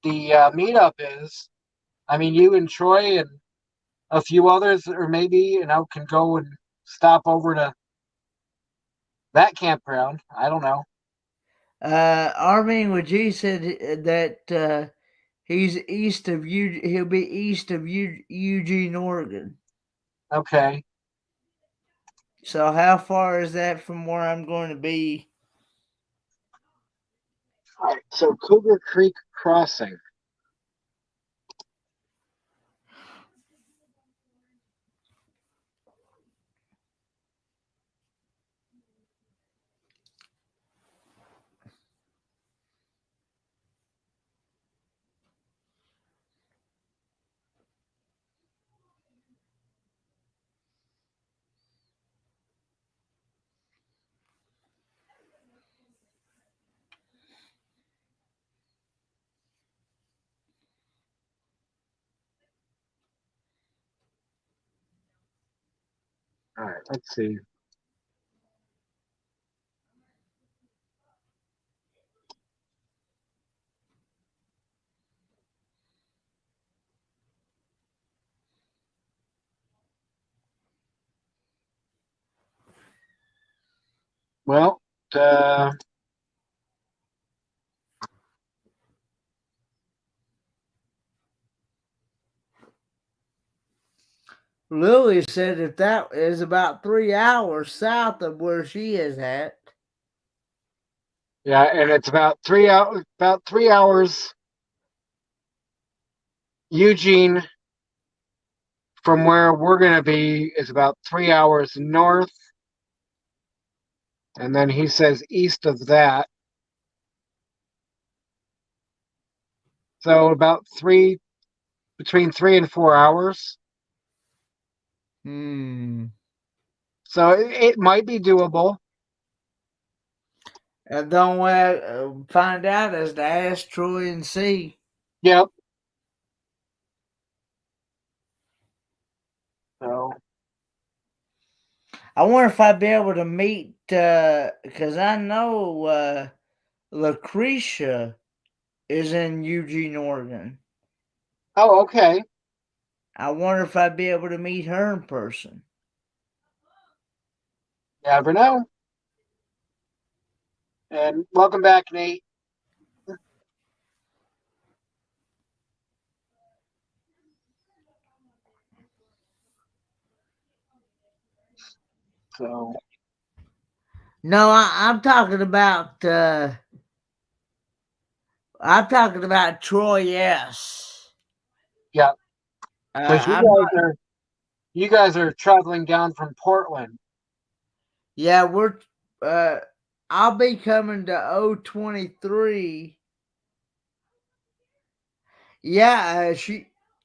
Speaker 2: the meetup is, I mean, you and Troy and a few others, or maybe, can go and stop over to that campground. I don't know.
Speaker 14: Armin with G said that he's east of he'll be east of Eugene, Oregon.
Speaker 2: Okay.
Speaker 14: So how far is that from where I'm going to be?
Speaker 2: All right. So Cougar Creek Crossing. All right, let's see. Well,
Speaker 14: Lily said that is about 3 hours south of where she is at.
Speaker 2: yeah, and it's about 3 hours. Eugene, from where we're going to be, is about 3 hours north. And then he says east of that. So about between 3 and 4 hours. So it might be doable.
Speaker 14: And don't find out as to ask Troy and see.
Speaker 2: Yep. So
Speaker 14: I wonder if I'd be able to meet, because I know Lucretia is in Eugene, Oregon.
Speaker 2: Oh, okay.
Speaker 14: I wonder if I'd be able to meet her in person.
Speaker 2: Never know. And welcome back, Nate. So
Speaker 14: No, I'm talking about Troy S.
Speaker 2: yeah, because
Speaker 14: I'm not,
Speaker 2: you guys are traveling down from Portland.
Speaker 14: yeah, I'll be coming to ℍ𝕉𝕡 Yeah,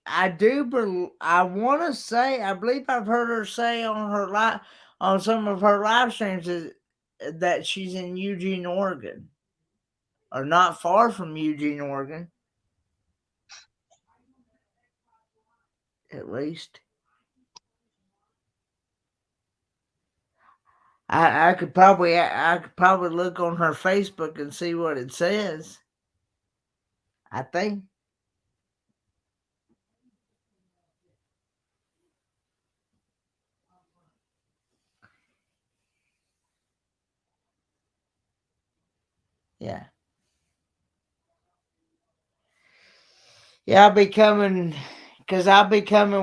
Speaker 14: I want to say, I believe I've heard her say on some of her live streams that she's in Eugene, Oregon, or not far from Eugene, Oregon, at least. I could probably look on her Facebook and see what it says. I think. Yeah. Yeah, I'll be coming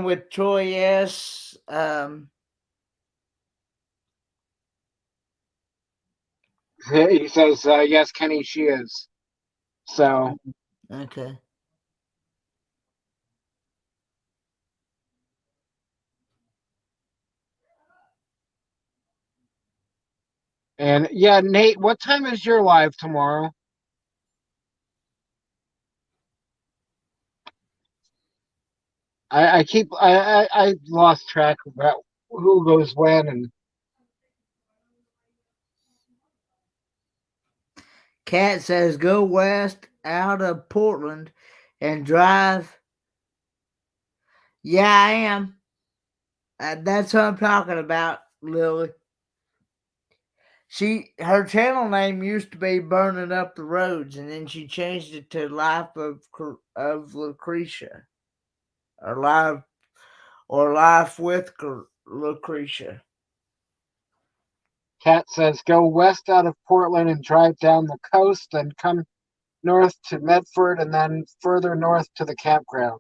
Speaker 14: with Troy S.
Speaker 2: He says, yes, Kenny, she is. So
Speaker 14: Okay.
Speaker 2: and yeah, Nate, what time is your live tomorrow? I lost track of who goes when, and
Speaker 14: Cat says go west out of Portland and drive. Yeah, I am. That's what I'm talking about, Lily. Her channel name used to be Burning Up the Roads, and then she changed it to Life of Lucretia, or Life with Lucretia.
Speaker 2: Cat says go west out of Portland and drive down the coast, then come north to Medford, and then further north to the campground.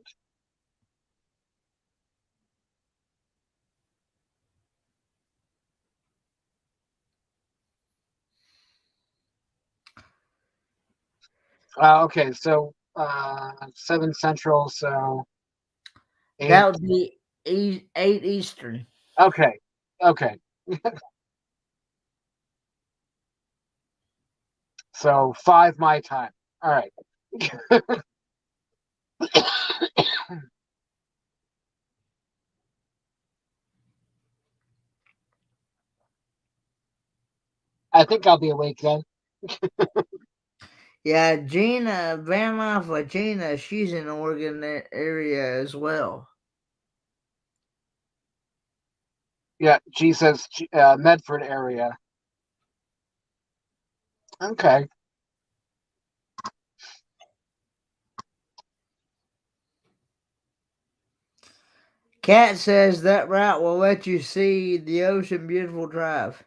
Speaker 2: Okay, so 7 Central, so 8.
Speaker 14: That would be 8 Eastern.
Speaker 2: Okay. So 5 my time. All right. I think I'll be awake then.
Speaker 14: Yeah, Gina Van Life with Gina, she's in the Oregon area as well.
Speaker 2: Yeah, she says Medford area. Okay.
Speaker 14: Cat says that route will let you see the Ocean Beautiful Drive.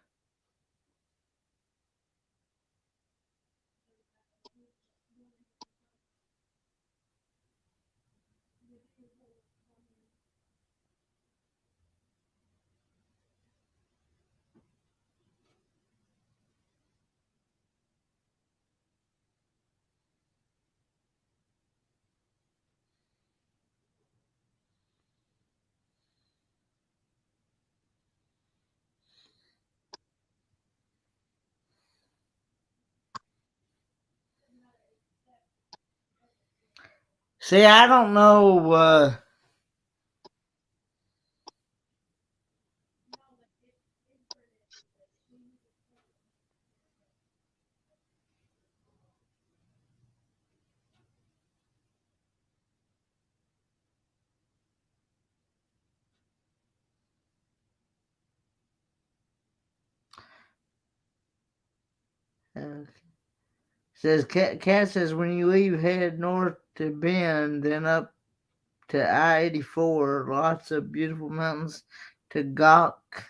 Speaker 14: See, I don't know. Says Cat says when you leave, head north to Bend, then up to I-84. Lots of beautiful mountains to gawk.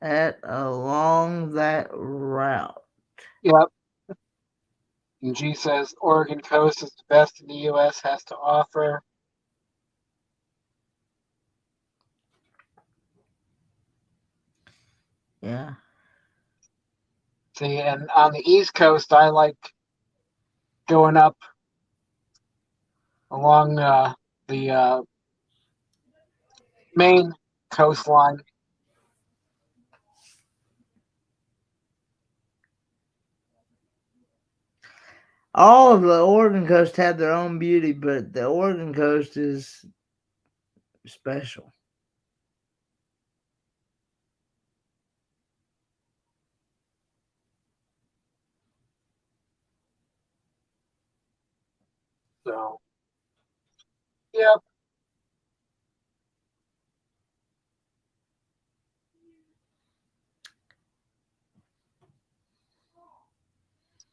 Speaker 14: along that route.
Speaker 2: Yep. And G says Oregon coast is the best in the U.S. has to offer.
Speaker 14: Yeah.
Speaker 2: See, and on the East Coast, I like going up along the Maine coastline.
Speaker 14: All of the Oregon coast have their own beauty, but the Oregon coast is special.
Speaker 2: So, yep.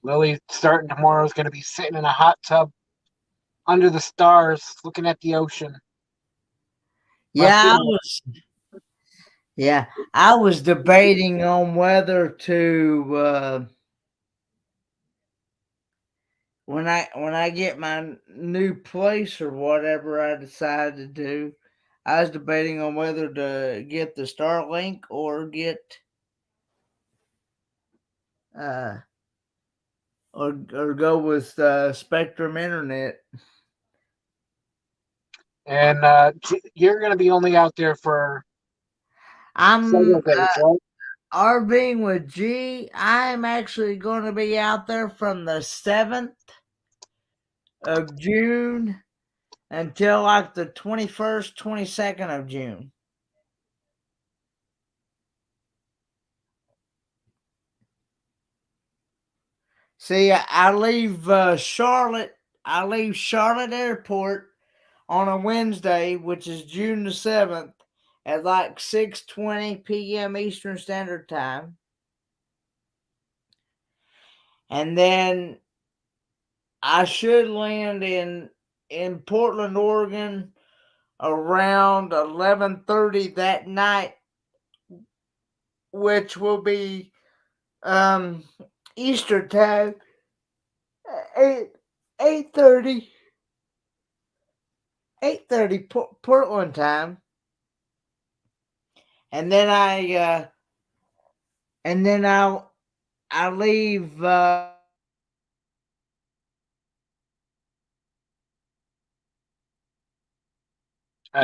Speaker 2: Lily starting tomorrow is going to be sitting in a hot tub under the stars, looking at the ocean.
Speaker 14: Yeah, I was debating on whether to when I get my new place or whatever I decide to do. I was debating on whether to get the Starlink or get or go with Spectrum Internet.
Speaker 2: And you're going to be only out there for
Speaker 14: I'm
Speaker 2: days, right?
Speaker 14: RVing with G. I'm actually going to be out there from the 7th of June until like the 21st, 22nd of June. See, I leave Charlotte. I leave Charlotte Airport on a Wednesday, which is June the 7th, at like 6:20 p.m. Eastern Standard Time. And then I should land in Portland, Oregon around 11:30 that night, which will be Easter time, 8:30 Portland time. And then I leave
Speaker 2: I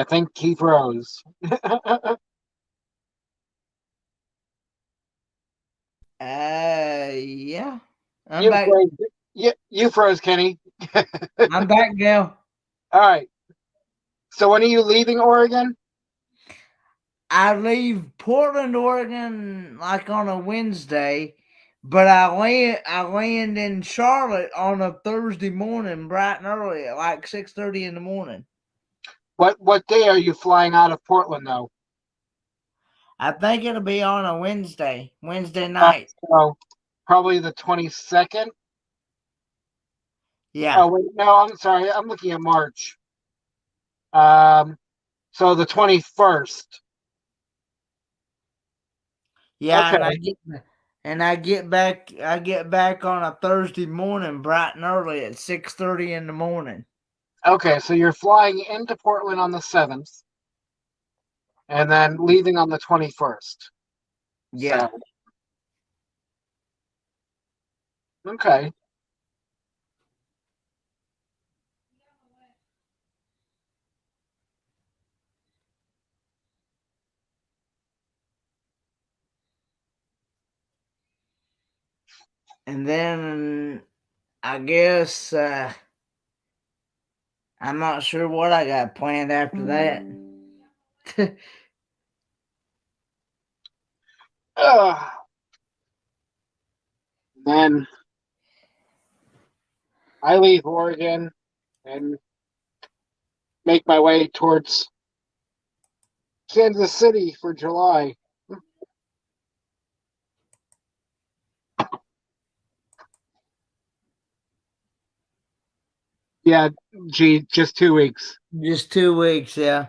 Speaker 2: think he froze.
Speaker 14: Yeah. I'm back.
Speaker 2: You froze, Kenny.
Speaker 14: I'm back now.
Speaker 2: All right. So when are you leaving Oregon?
Speaker 14: I leave Portland, Oregon, like on a Wednesday, but I land in Charlotte on a Thursday morning, bright and early, at like 6:30 in the morning.
Speaker 2: What day are you flying out of Portland, though?
Speaker 14: I think it'll be on a Wednesday night.
Speaker 2: So probably the 22nd.
Speaker 14: Yeah.
Speaker 2: Oh wait, no, I'm sorry. I'm looking at March. So the 21st.
Speaker 14: Yeah,
Speaker 2: Okay.
Speaker 14: and I get back on a Thursday morning, bright and early at 6:30 in the morning.
Speaker 2: Okay, so you're flying into Portland on the 7th, and then leaving on the 21st.
Speaker 14: Yeah.
Speaker 2: So, okay.
Speaker 14: And then I guess I'm not sure what I got planned after that.
Speaker 2: Then I leave Oregon and make my way towards Kansas City for July. Yeah, gee, just 2 weeks.
Speaker 14: Just 2 weeks, yeah.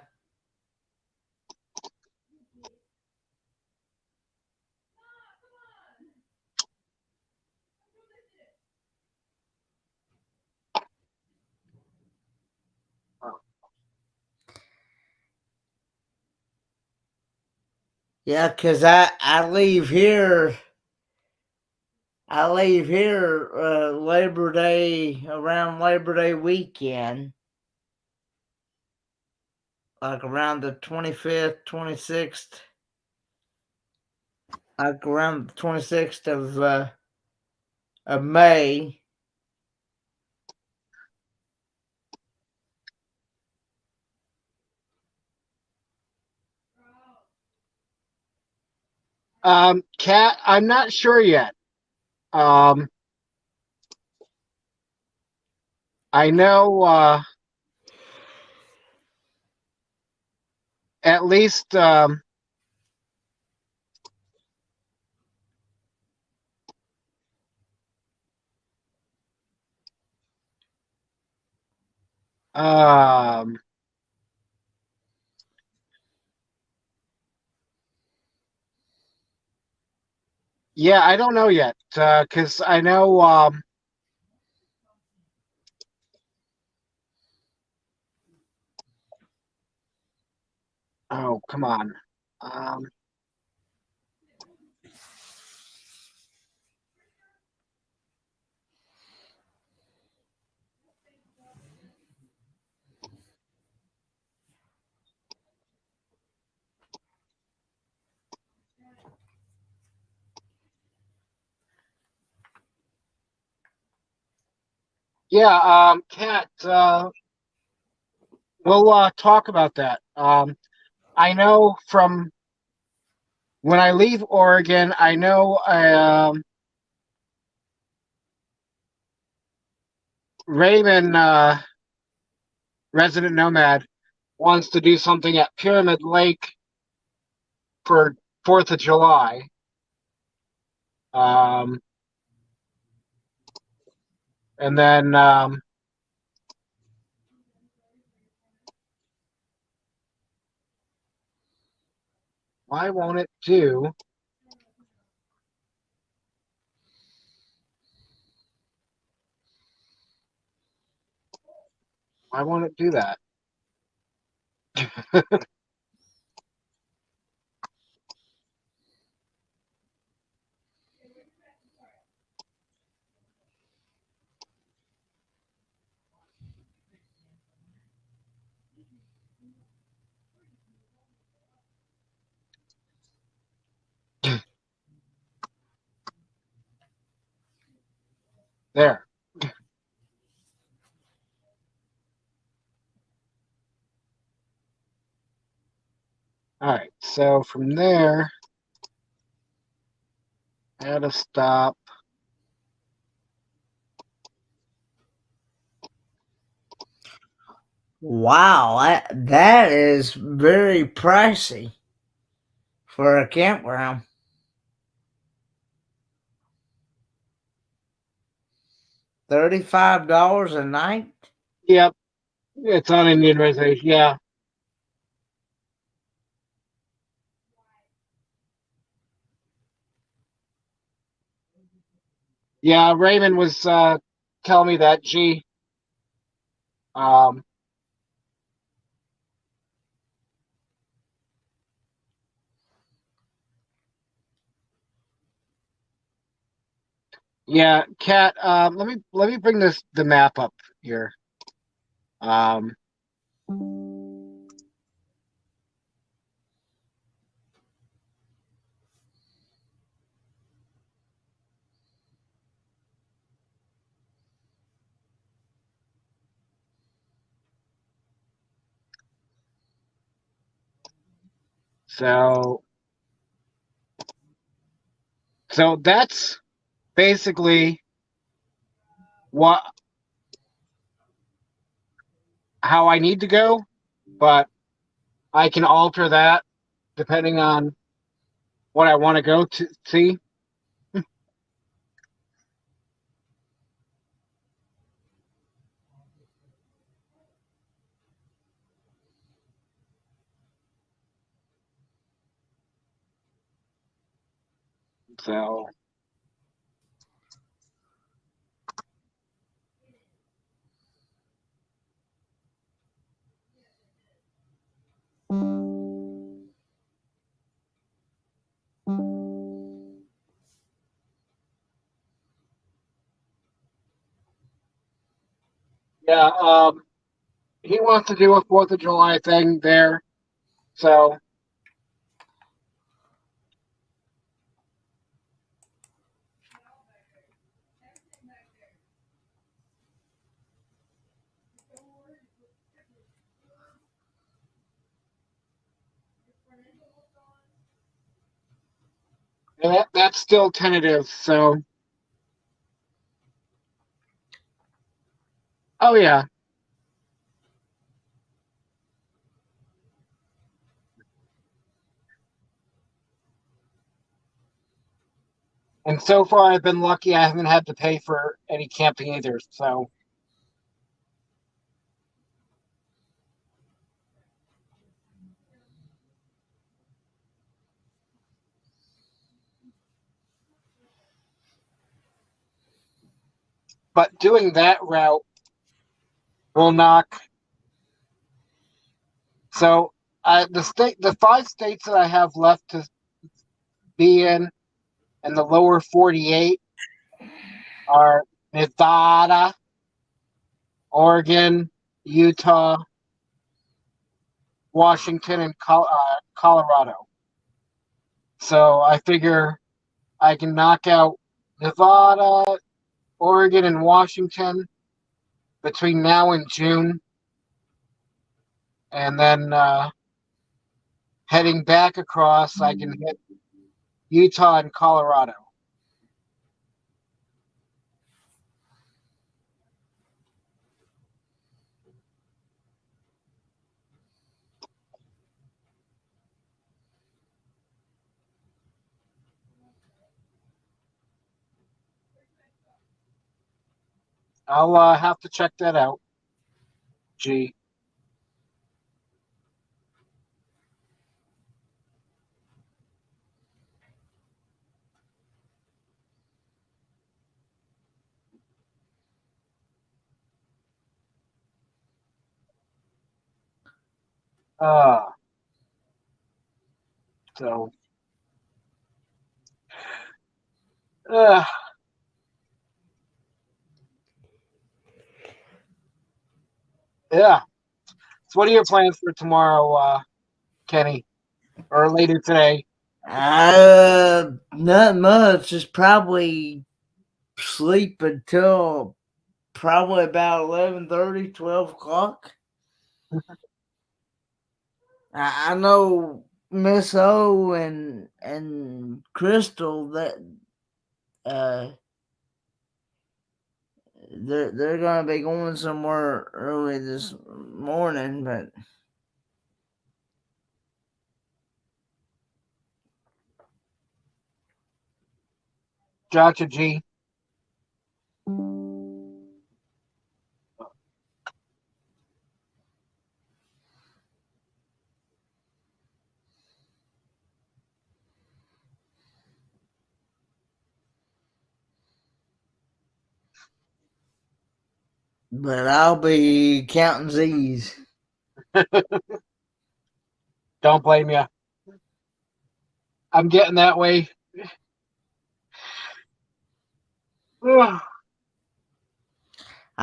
Speaker 14: Yeah, because I leave here. I leave here Labor Day, around Labor Day weekend, like around the 25th, 26th, like around the 26th of May.
Speaker 2: Kat, I'm not sure yet. I know at least yeah, I don't know yet because I know oh, come on. Yeah, Kat, we'll talk about that. I know from when I leave Oregon, I know Raymond, resident nomad, wants to do something at Pyramid Lake for 4th of July. And then why won't it do? Why won't it do that? There. All right, so from there, add a stop.
Speaker 14: Wow, that is very pricey for a campground. $35 a night?
Speaker 2: Yep, it's on Indian reservation. Yeah. Yeah, Raymond was telling me that. Gee, yeah, Kat. Let me bring the map up here. So that's basically what how I need to go, but I can alter that depending on what I want to go to see. So Yeah, he wants to do a 4th of July thing there. So, and that's still tentative. So, oh yeah. And so far, I've been lucky. I haven't had to pay for any camping either. So, but doing that route will knock. So, the 5 states that I have left to be in the lower 48 are Nevada, Oregon, Utah, Washington, and Colorado. So I figure I can knock out Nevada, Oregon, and Washington between now and June. And then heading back across, I can hit Utah and Colorado. I'll have to check that out. Gee. So, uh, yeah. So what are your plans for tomorrow, Kenny? Or later today?
Speaker 14: Not much. Just probably sleep until probably about 11:30, 12 o'clock. I know Miss O and Crystal that they're gonna be going somewhere early this morning, but
Speaker 2: Gotcha, G.
Speaker 14: I'll be counting Z's.
Speaker 2: Don't blame you. I'm getting that way.
Speaker 14: I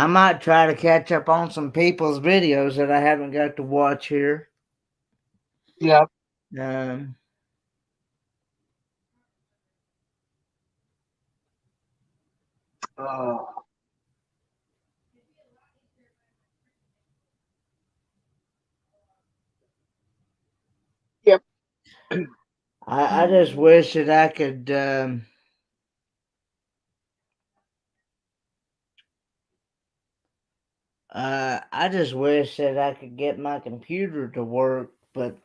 Speaker 14: might try to catch up on some people's videos that I haven't got to watch here.
Speaker 2: Yep. Yep.
Speaker 14: I just wish that I could I just wish that I could get my computer to work, but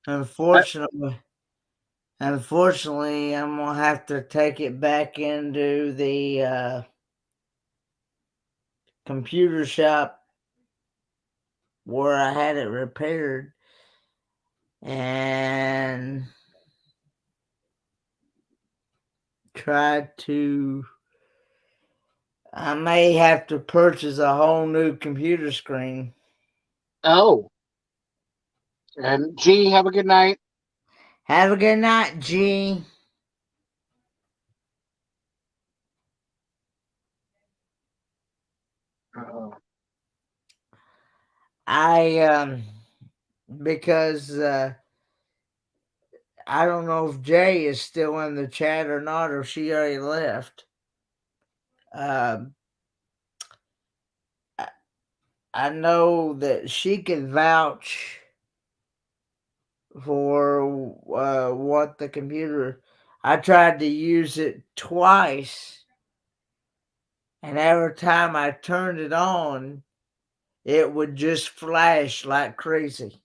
Speaker 14: unfortunately, I'm gonna have to take it back into the computer shop where I had it repaired, and I may have to purchase a whole new computer screen.
Speaker 2: Oh. And G, have a good night.
Speaker 14: Have a good night, G. Because I don't know if Jay is still in the chat or not, or she already left. I know that she can vouch for what the computer. I tried to use it twice, and every time I turned it on, it would just flash like crazy.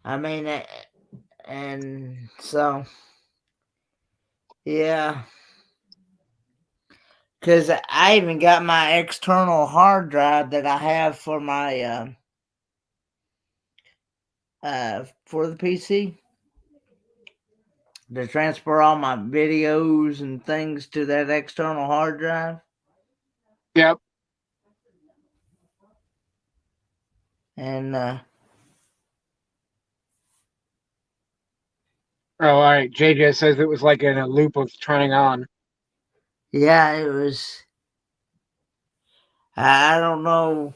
Speaker 14: I mean, and so, yeah. Because I even got my external hard drive that I have for my for the PC to transfer all my videos and things to that external hard drive.
Speaker 2: Yep.
Speaker 14: And
Speaker 2: oh, all right. JJ says it was like in a loop of turning on.
Speaker 14: yeah, it was. I don't know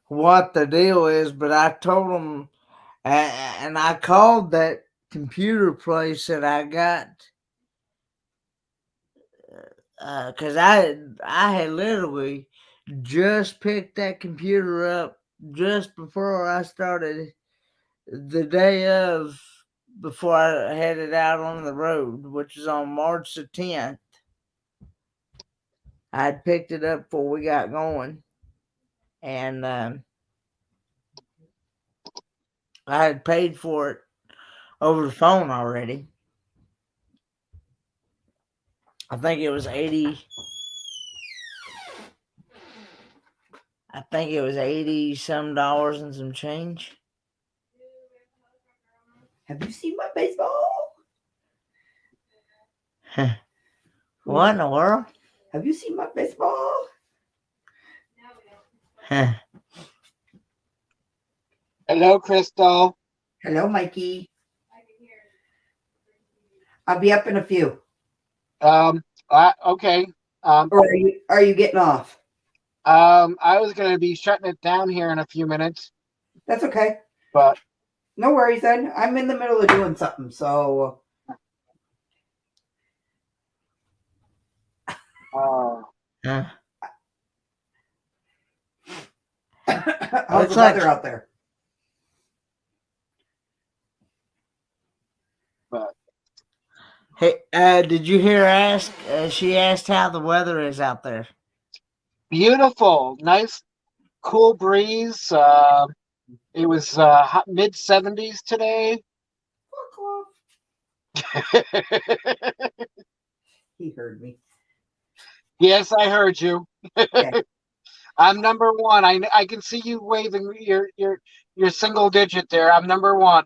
Speaker 14: what the deal is, but I told them, and I called that computer place that I got, because I had literally just picked that computer up just before I started, the day of, before I headed out on the road, which is on March the 10th. I had picked it up before we got going, and I had paid for it over the phone already. I think it was 80. I think it was 80 some dollars and some change. Have you seen my baseball? What in the world? Have you seen my baseball?
Speaker 2: Hello, Crystal.
Speaker 14: Hello, Mikey. I'll be up in a few.
Speaker 2: Okay.
Speaker 14: Or are you getting off?
Speaker 2: I was going to be shutting it down here in a few minutes.
Speaker 14: That's okay.
Speaker 2: But
Speaker 14: no worries then. I'm in the middle of doing something, so.
Speaker 15: How's
Speaker 14: the weather out there?
Speaker 2: But
Speaker 14: hey, did you hear her ask? She asked how the weather is out there.
Speaker 2: Beautiful, nice, cool breeze. It was mid 70s today.
Speaker 14: He heard me.
Speaker 2: Yes, I heard you.
Speaker 14: Okay.
Speaker 2: I'm number one. I can see you waving your single digit there. I'm number one.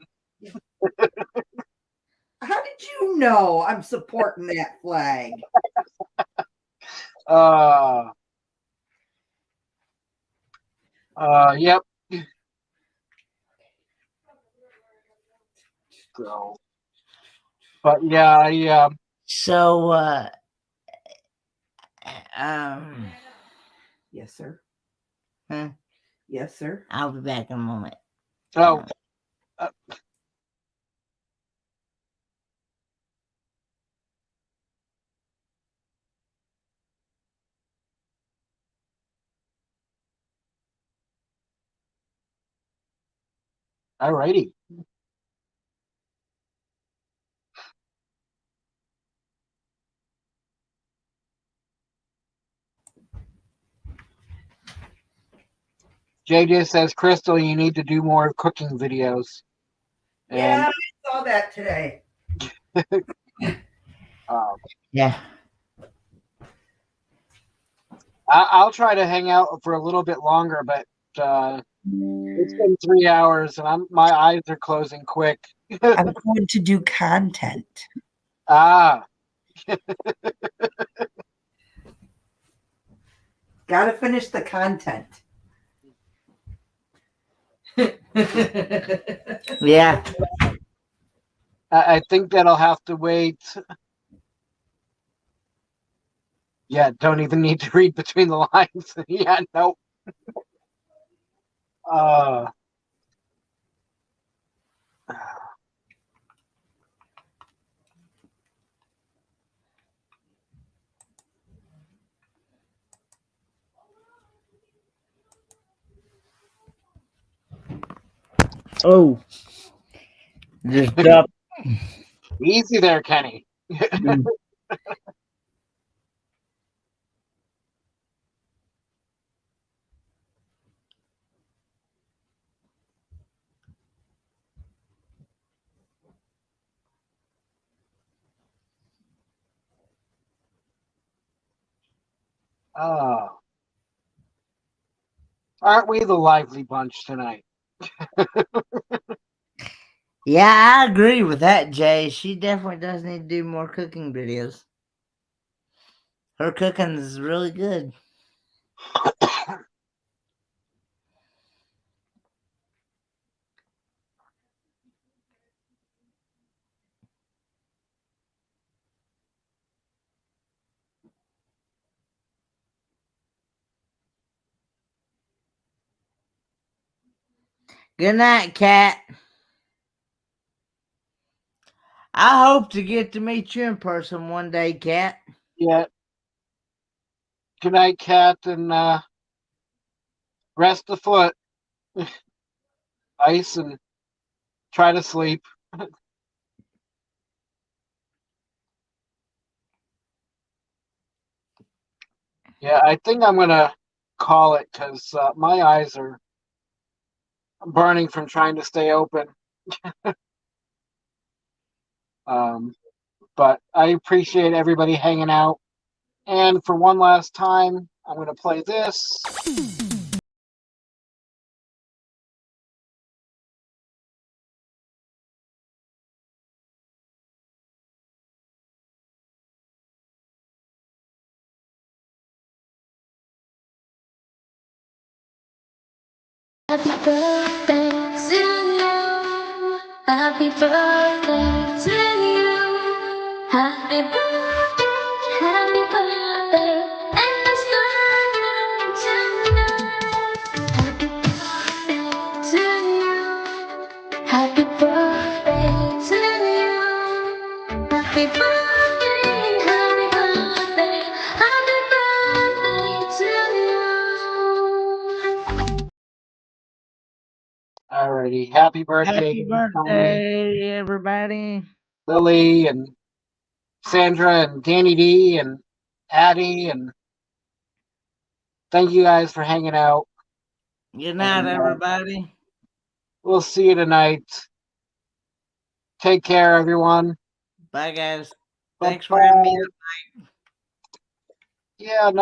Speaker 14: How did you know I'm supporting that flag?
Speaker 2: Yep. So, but yeah,
Speaker 14: So, yes, sir. Huh? Yes, sir. I'll be back in a moment.
Speaker 2: Oh. All righty. JJ says, Crystal, you need to do more cooking videos.
Speaker 14: Yeah, I saw that today.
Speaker 2: Yeah. I'll try to hang out for a little bit longer, but it's been 3 hours and my eyes are closing quick.
Speaker 14: I'm going to do content. Gotta finish the content. Yeah.
Speaker 2: I think that'll have to wait. Yeah, don't even need to read between the lines. Yeah, nope.
Speaker 14: Oh. Just up.
Speaker 2: Easy there, Kenny. Aren't we the lively bunch tonight?
Speaker 14: Yeah, I agree with that, Jay. She definitely does need to do more cooking videos. Her cooking is really good. Good night, Kat. I hope to get to meet you in person one day, Kat.
Speaker 2: Yeah. Good night, Kat, and rest the foot. Ice and try to sleep. Yeah, I think I'm gonna call it because my eyes are burning from trying to stay open. But I appreciate everybody hanging out. And for one last time, I'm gonna play this.
Speaker 6: Happy birthday to you. Happy birthday to you. Happy birthday, happy birthday. And it's birthday tonight. Happy birthday to you. Happy birthday to you. Happy birthday, happy birthday. Happy birthday to you.
Speaker 2: Alrighty, happy birthday,
Speaker 14: Happy
Speaker 2: to Tony,
Speaker 14: birthday, everybody.
Speaker 2: Lily, and Sandra, and Danny D, and Addie, and thank you guys for hanging out.
Speaker 14: Good night, everybody.
Speaker 2: We'll see you tonight. Take care, everyone.
Speaker 14: Bye, guys.
Speaker 2: Bye-bye.
Speaker 14: Thanks for having me tonight.
Speaker 2: Yeah, no